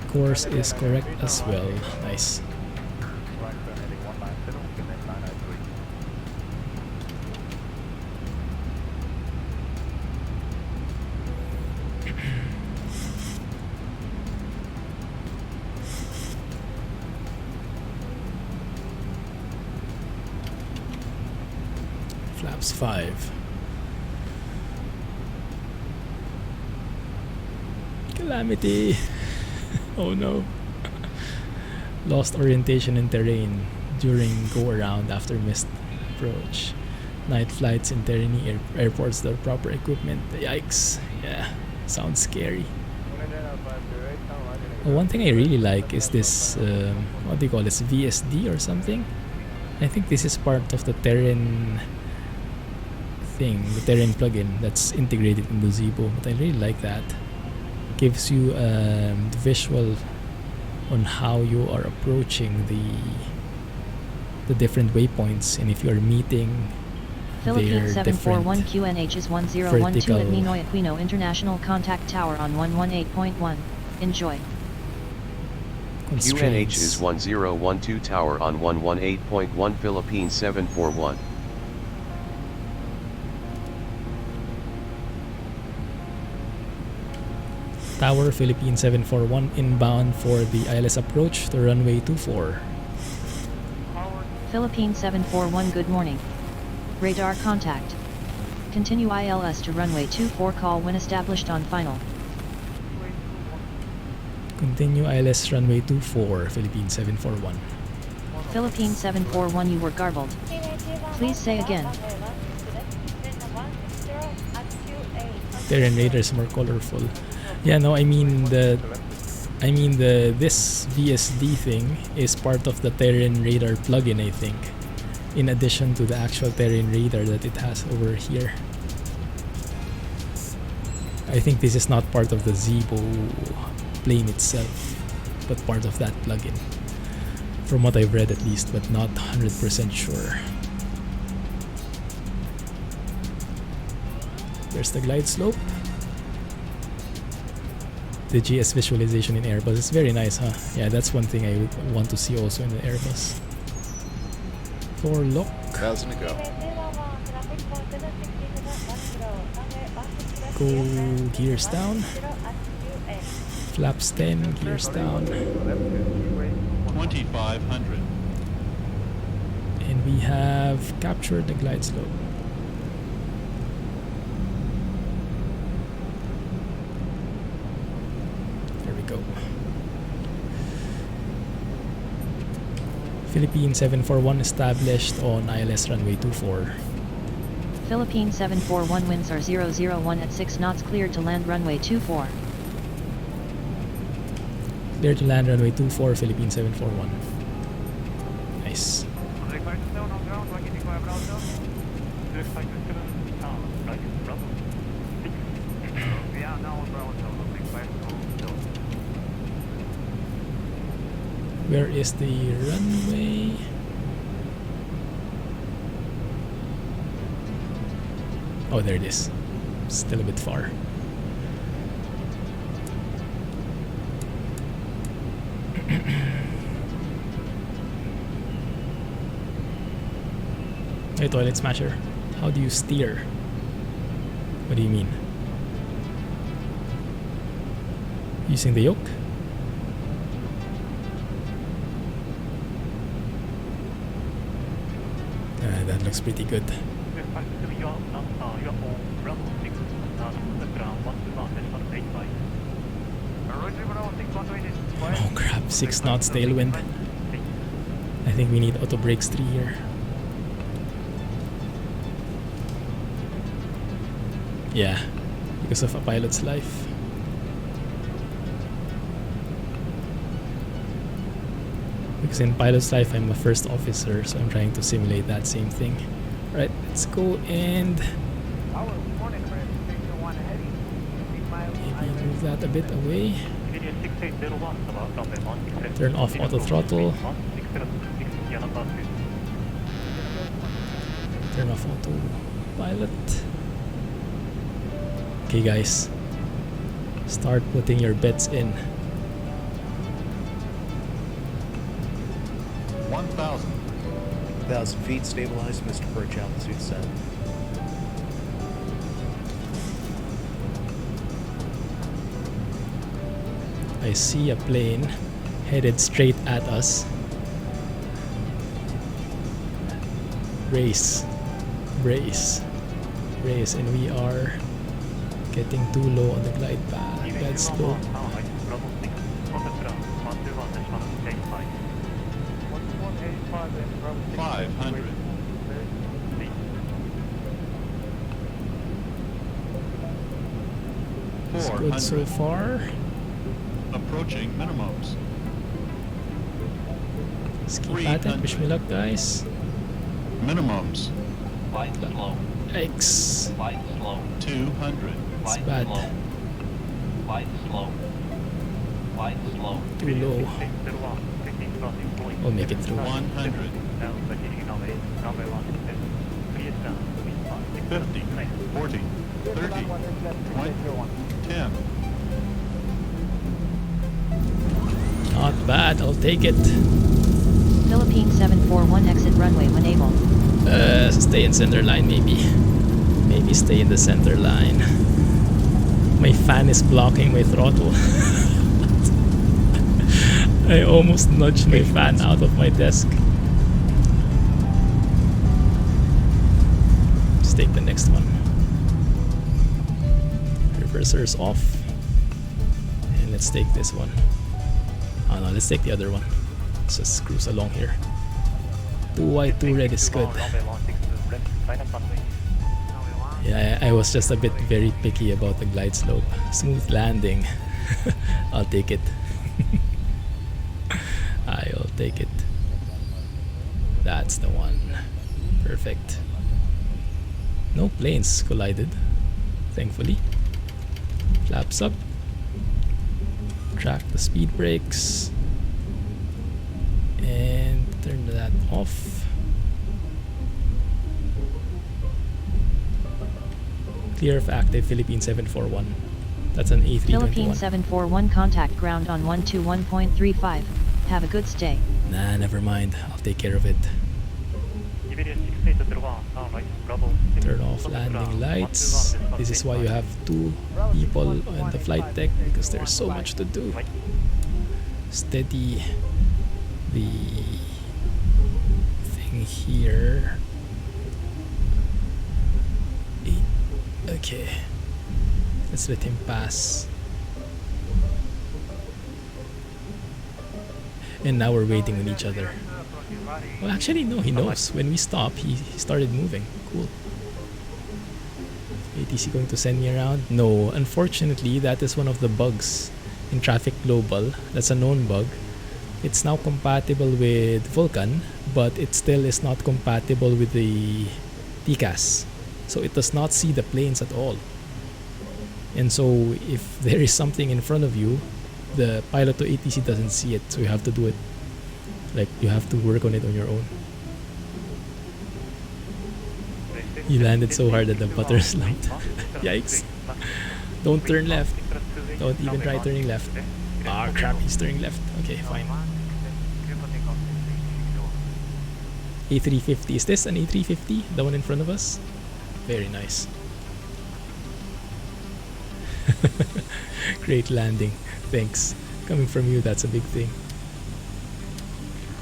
Course is correct as well. Nice. Flaps 5. Calamity! Oh no. Lost orientation and terrain during go around after missed approach. Night flights in terrainy airports without proper equipment. Yikes. Yeah, sounds scary. One thing I really like is this, what do you call this, VSD or something? I think this is part of the Terran thing, the Terran plugin that's integrated into Zibo, but I really like that. Gives you the visual on how you are approaching the different waypoints, and if you're meeting Philippine their 741 different QNH is 1012 vertical at Ninoy Aquino International Contact Tower on 118.1. Enjoy. QNH is constraints. 1012 tower on 118.1 Philippine 741. Tower Philippine 741 inbound for the ILS approach to runway 24. Philippine 741 good morning. Radar contact. Continue ILS to runway 24 call when established on final. Continue ILS runway 24, Philippine 741. Philippine 741 you were garbled. Please say again. Terran radar is more colorful. Yeah, no, I mean the this VSD thing is part of the Terran radar plugin, I think, in addition to the actual Terran radar that it has over here. I think this is not part of the Zibo plane itself, but part of that plugin, from what I've read at least, but not 100% sure. There's the glide slope. The GS visualization in Airbus is very nice, huh? Yeah, that's one thing I would want to see also in the Airbus. For lock. 1,000 to go. Go gears down. Flaps 10, gears down. 2,500. And we have captured the glide slope. There we go. Philippine 741 established on ILS runway 24. Philippine 741 winds are 001 at 6 knots cleared to land runway 24. Clear to land runway 24, Philippine 741. Nice. Where is the runway? Oh, there it is. Still a bit far. Hey, Toilet Smasher. How do you steer? What do you mean? Using the yoke? That looks pretty good. Oh crap, 6 knots tailwind. I think we need auto brakes 3 here. Yeah, because of a pilot's life. Because in pilot's life, I'm a first officer, so I'm trying to simulate that same thing. Right, let's go and maybe move that a bit away. Turn off auto throttle. Turn off auto pilot. Okay guys, start putting your bets in. 1,000. 1,000 feet, stabilized, Mr. Perch, altitude set. I see a plane headed straight at us. Brace. brace. Brace, and we are getting too low on the glide path. Glide slope. 500. It's good so far. Approaching minimums. Let's keep at it. Wish me luck, guys. Minimums. Flight slow. Yikes. Flight slow. 200. It's Flight bad. slow. Flight slow. Flight slow. Too low. We'll make it through. 100. 50. 40. 30. 20. 10. Not bad. I'll take it. Philippine 741 exit runway when able. Stay in center line, maybe. Maybe stay in the center line. My fan is blocking my throttle. I almost nudged my fan out of my desk. Let's take the next one. Reverser's off. And let's take this one. Oh no, let's take the other one. Let's just cruise along here. 2 white, 2 red is good. Yeah, I was just a bit very picky about the glide slope. Smooth landing. I'll take it. I'll take it. That's the one. Perfect. No planes collided, thankfully. Flaps up. Track the speed brakes. And turn that off. Clear of active Philippine 741. That's an A321. Philippine 741 contact ground on 121.35. Have a good stay. Nah, never mind. I'll take care of it. Turn off landing lights. This is why you have 2 people on the flight deck, because there's so much to do. Steady the thing here. Okay. Let's let him pass. And now we're waiting on each other. Well, actually, no, he knows. When we stop, he started moving. Cool. ATC going to send me around? No, unfortunately, that is one of the bugs in Traffic Global. That's a known bug. It's now compatible with Vulkan, but it still is not compatible with the TCAS. So it does not see the planes at all. And so if there is something in front of you, the pilot to ATC doesn't see it, so you have to do it. Like, you have to work on it on your own. You landed so hard that the putter slumped. Yikes. Don't turn left. Don't even try turning left. Ah, crap, he's turning left. Okay, fine. A350. Is this an A350? The one in front of us? Very nice. Great landing. Thanks. Coming from you, that's a big thing.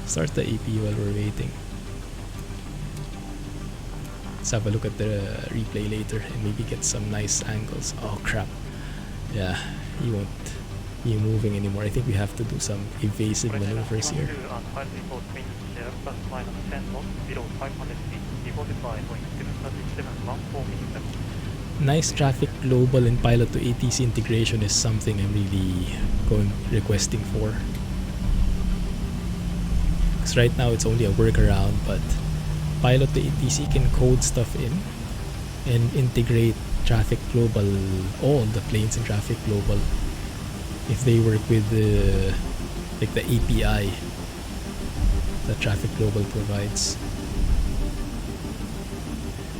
Start the AP while we're waiting. Let's have a look at the replay later and maybe get some nice angles. Oh crap. Yeah, he won't be moving anymore. I think we have to do some evasive maneuvers here. Nice Traffic Global and Pilot to ATC integration is something I'm really requesting for. Because right now it's only a workaround, but Pilot to ATC can code stuff in and integrate Traffic Global, all the planes in Traffic Global, if they work with the API that Traffic Global provides.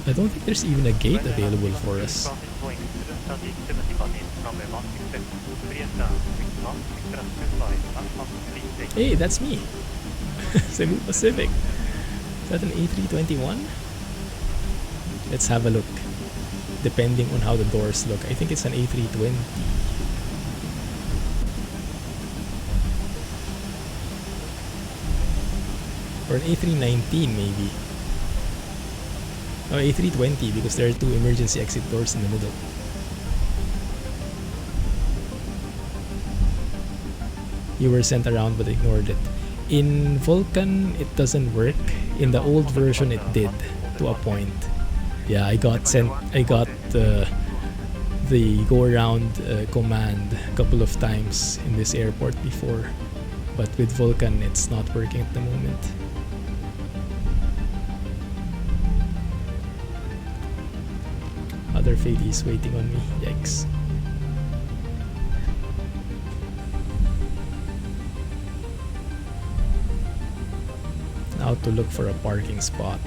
I don't think there's even a gate available for us. Hey, that's me! Cebu Pacific. Is that an A321? Let's have a look. Depending on how the doors look. I think it's an A320. Or an A319 maybe. Oh, A320 because there are two emergency exit doors in the middle. You were sent around but ignored it. In Vulcan, it doesn't work. In the old version, it did to a point. Yeah, I got the go around command a couple of times in this airport before, but with Vulcan, it's not working at the moment. Other Fadies waiting on me. Yikes. Now to look for a parking spot.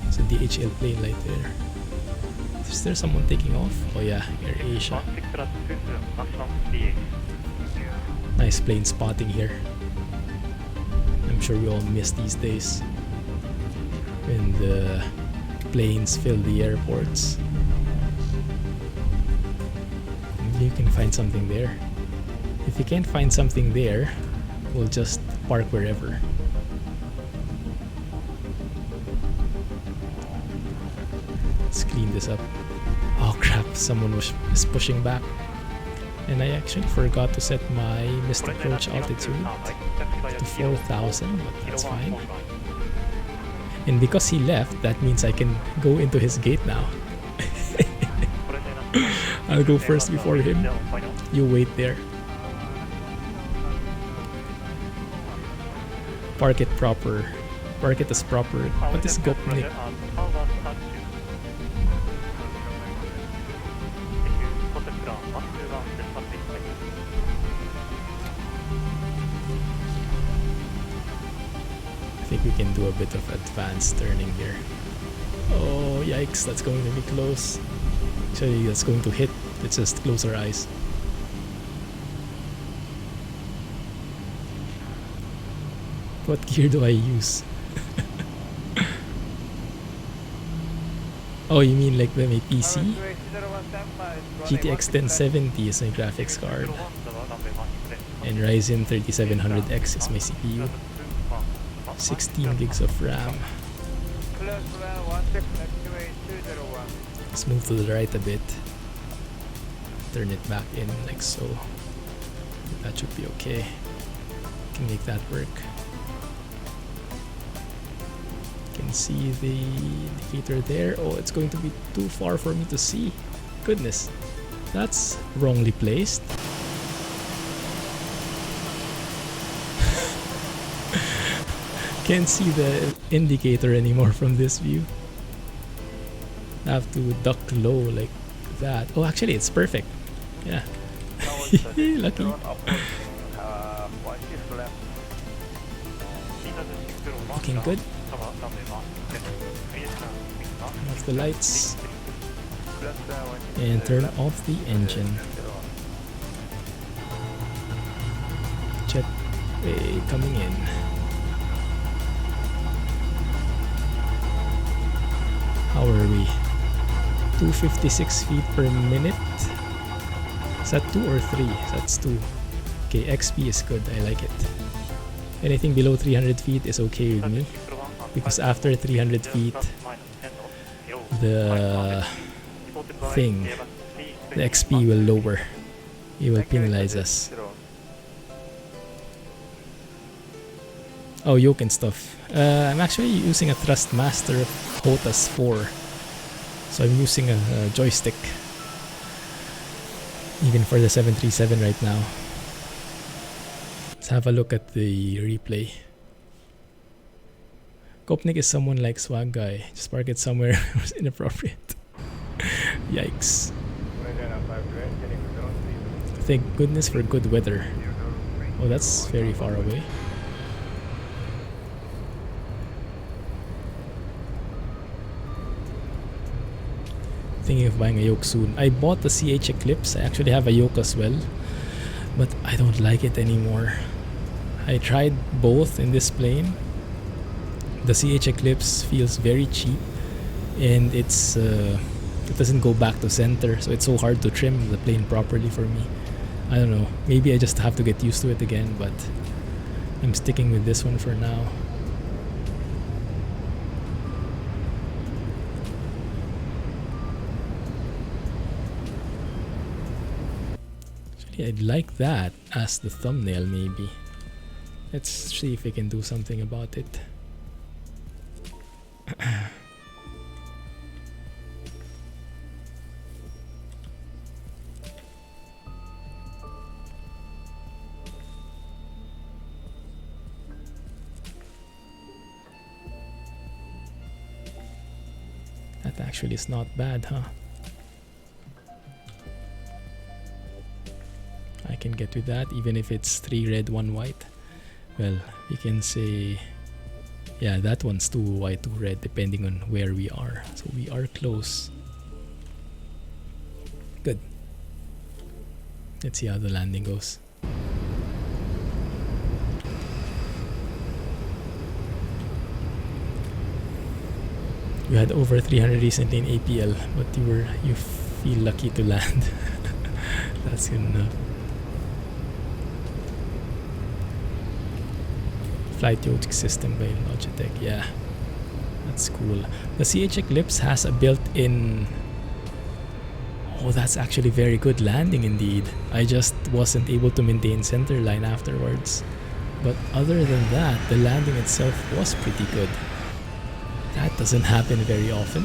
There's a DHL plane right there. Is there someone taking off? Oh yeah, Air Asia. Nice plane spotting here. I'm sure we all miss these days when the planes fill the airports. Maybe you can find something there. If you can't find something there, we'll just park wherever. Let's clean this up. Oh crap, someone was pushing back. And I actually forgot to set my missed approach altitude to 4,000, but that's fine. And because he left, that means I can go into his gate now. I'll go first before him. You wait there. Park it proper. Park it as proper. What is Gopnik? I think we can do a bit of advanced turning here. Oh yikes, that's going to be close. Actually, that's going to hit. Let's just close our eyes. What gear do I use? Oh, you mean like my PC? GTX 1070 is my graphics card. And Ryzen 3700X is my CPU. 16 gigs of RAM. Let's move to the right a bit. Turn it back in like so. That should be okay. Can make that work. Can see the indicator there. Oh, it's going to be too far for me to see. Goodness, that's wrongly placed. Can't see the indicator anymore from this view. I have to duck low like that. Oh, actually, it's perfect. Yeah. Lucky. Looking good. Turn off the lights and turn off the engine. Jetway coming in. How are we? 256 feet per minute. Is that 2 or 3? That's 2. Okay, XP is good. I like it. Anything below 300 feet is okay with me, because after 300 feet, the XP will lower. It will penalize us. Oh, yoke and stuff. I'm actually using a Thrustmaster Hotas 4, so I'm using a joystick even for the 737 right now. Let's have a look at the replay. Kopnik is someone like Swag Guy. Just park it somewhere inappropriate. Yikes. Thank goodness for good weather. Oh, that's very far away. Thinking of buying a yoke soon. I bought the CH Eclipse. I actually have a yoke as well, but I don't like it anymore. I tried both in this plane. The CH Eclipse feels very cheap, and it doesn't go back to center, so it's so hard to trim the plane properly for me. I don't know, maybe I just have to get used to it again, but I'm sticking with this one for now. Yeah, I'd like that as the thumbnail maybe. Let's see if we can do something about it. That actually is not bad, huh? I can get with that even if it's 3 red 1 white. Well, we can say, yeah, that one's 2 white 2 red depending on where we are, so we are close. Good. Let's see how the landing goes. You had over 300 recently in APL, but you feel lucky to land. That's good enough. Flight yoke system by Logitech, yeah, that's cool. The CH Eclipse has a built-in. Oh, that's actually very good landing indeed. I just wasn't able to maintain center line afterwards, but other than that, the landing itself was pretty good. That doesn't happen very often.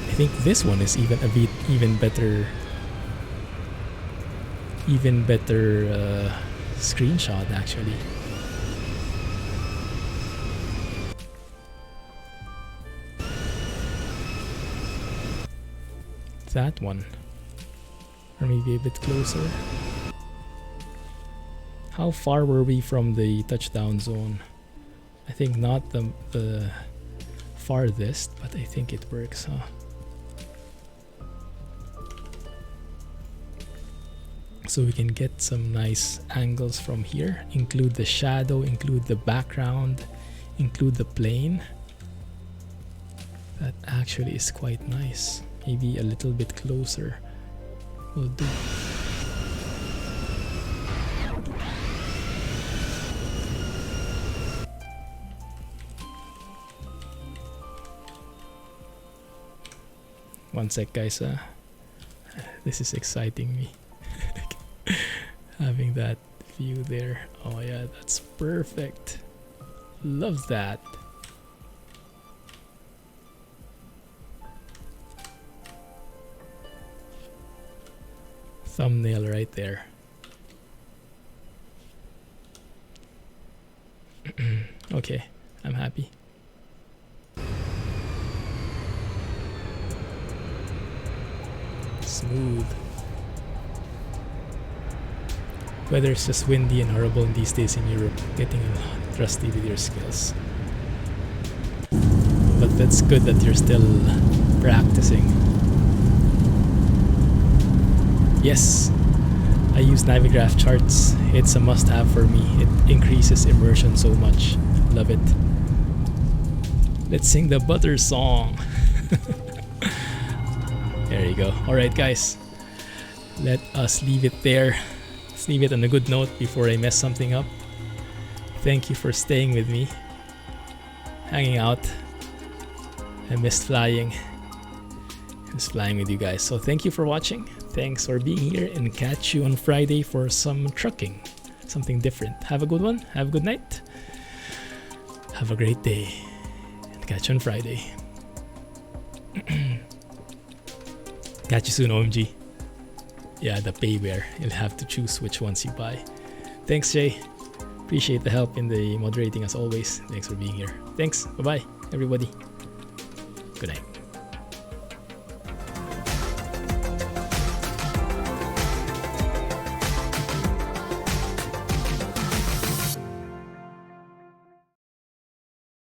I think this one is even a bit even better screenshot actually. That one, or maybe a bit closer. How far were we from the touchdown zone? I think not the farthest, but I think it works, huh? So we can get some nice angles from here, include the shadow, include the background, include the plane. That actually is quite nice. Maybe a little bit closer will do. One sec, guys. This is exciting me. Having that view there. Oh yeah, that's perfect. Love that. Thumbnail right there. Okay, I'm happy. Smooth. Weather's just windy and horrible these days in Europe. Getting a lot rusty with your skills. But that's good that you're still practicing. Yes, I use Navigraph charts. It's a must-have for me. It increases immersion so much. Love it. Let's sing the butter song. There you go. Alright guys, let us leave it there. Let's leave it on a good note before I mess something up. Thank you for staying with me, hanging out. I missed flying. I was flying with you guys. So thank you for watching. Thanks for being here, and catch you on Friday for some trucking. Something different. Have a good one. Have a good night. Have a great day. And catch you on Friday. Catch you soon, OMG. Yeah, the payware. You'll have to choose which ones you buy. Thanks, Jay. Appreciate the help in the moderating as always. Thanks for being here. Thanks. Bye-bye, everybody. Good night.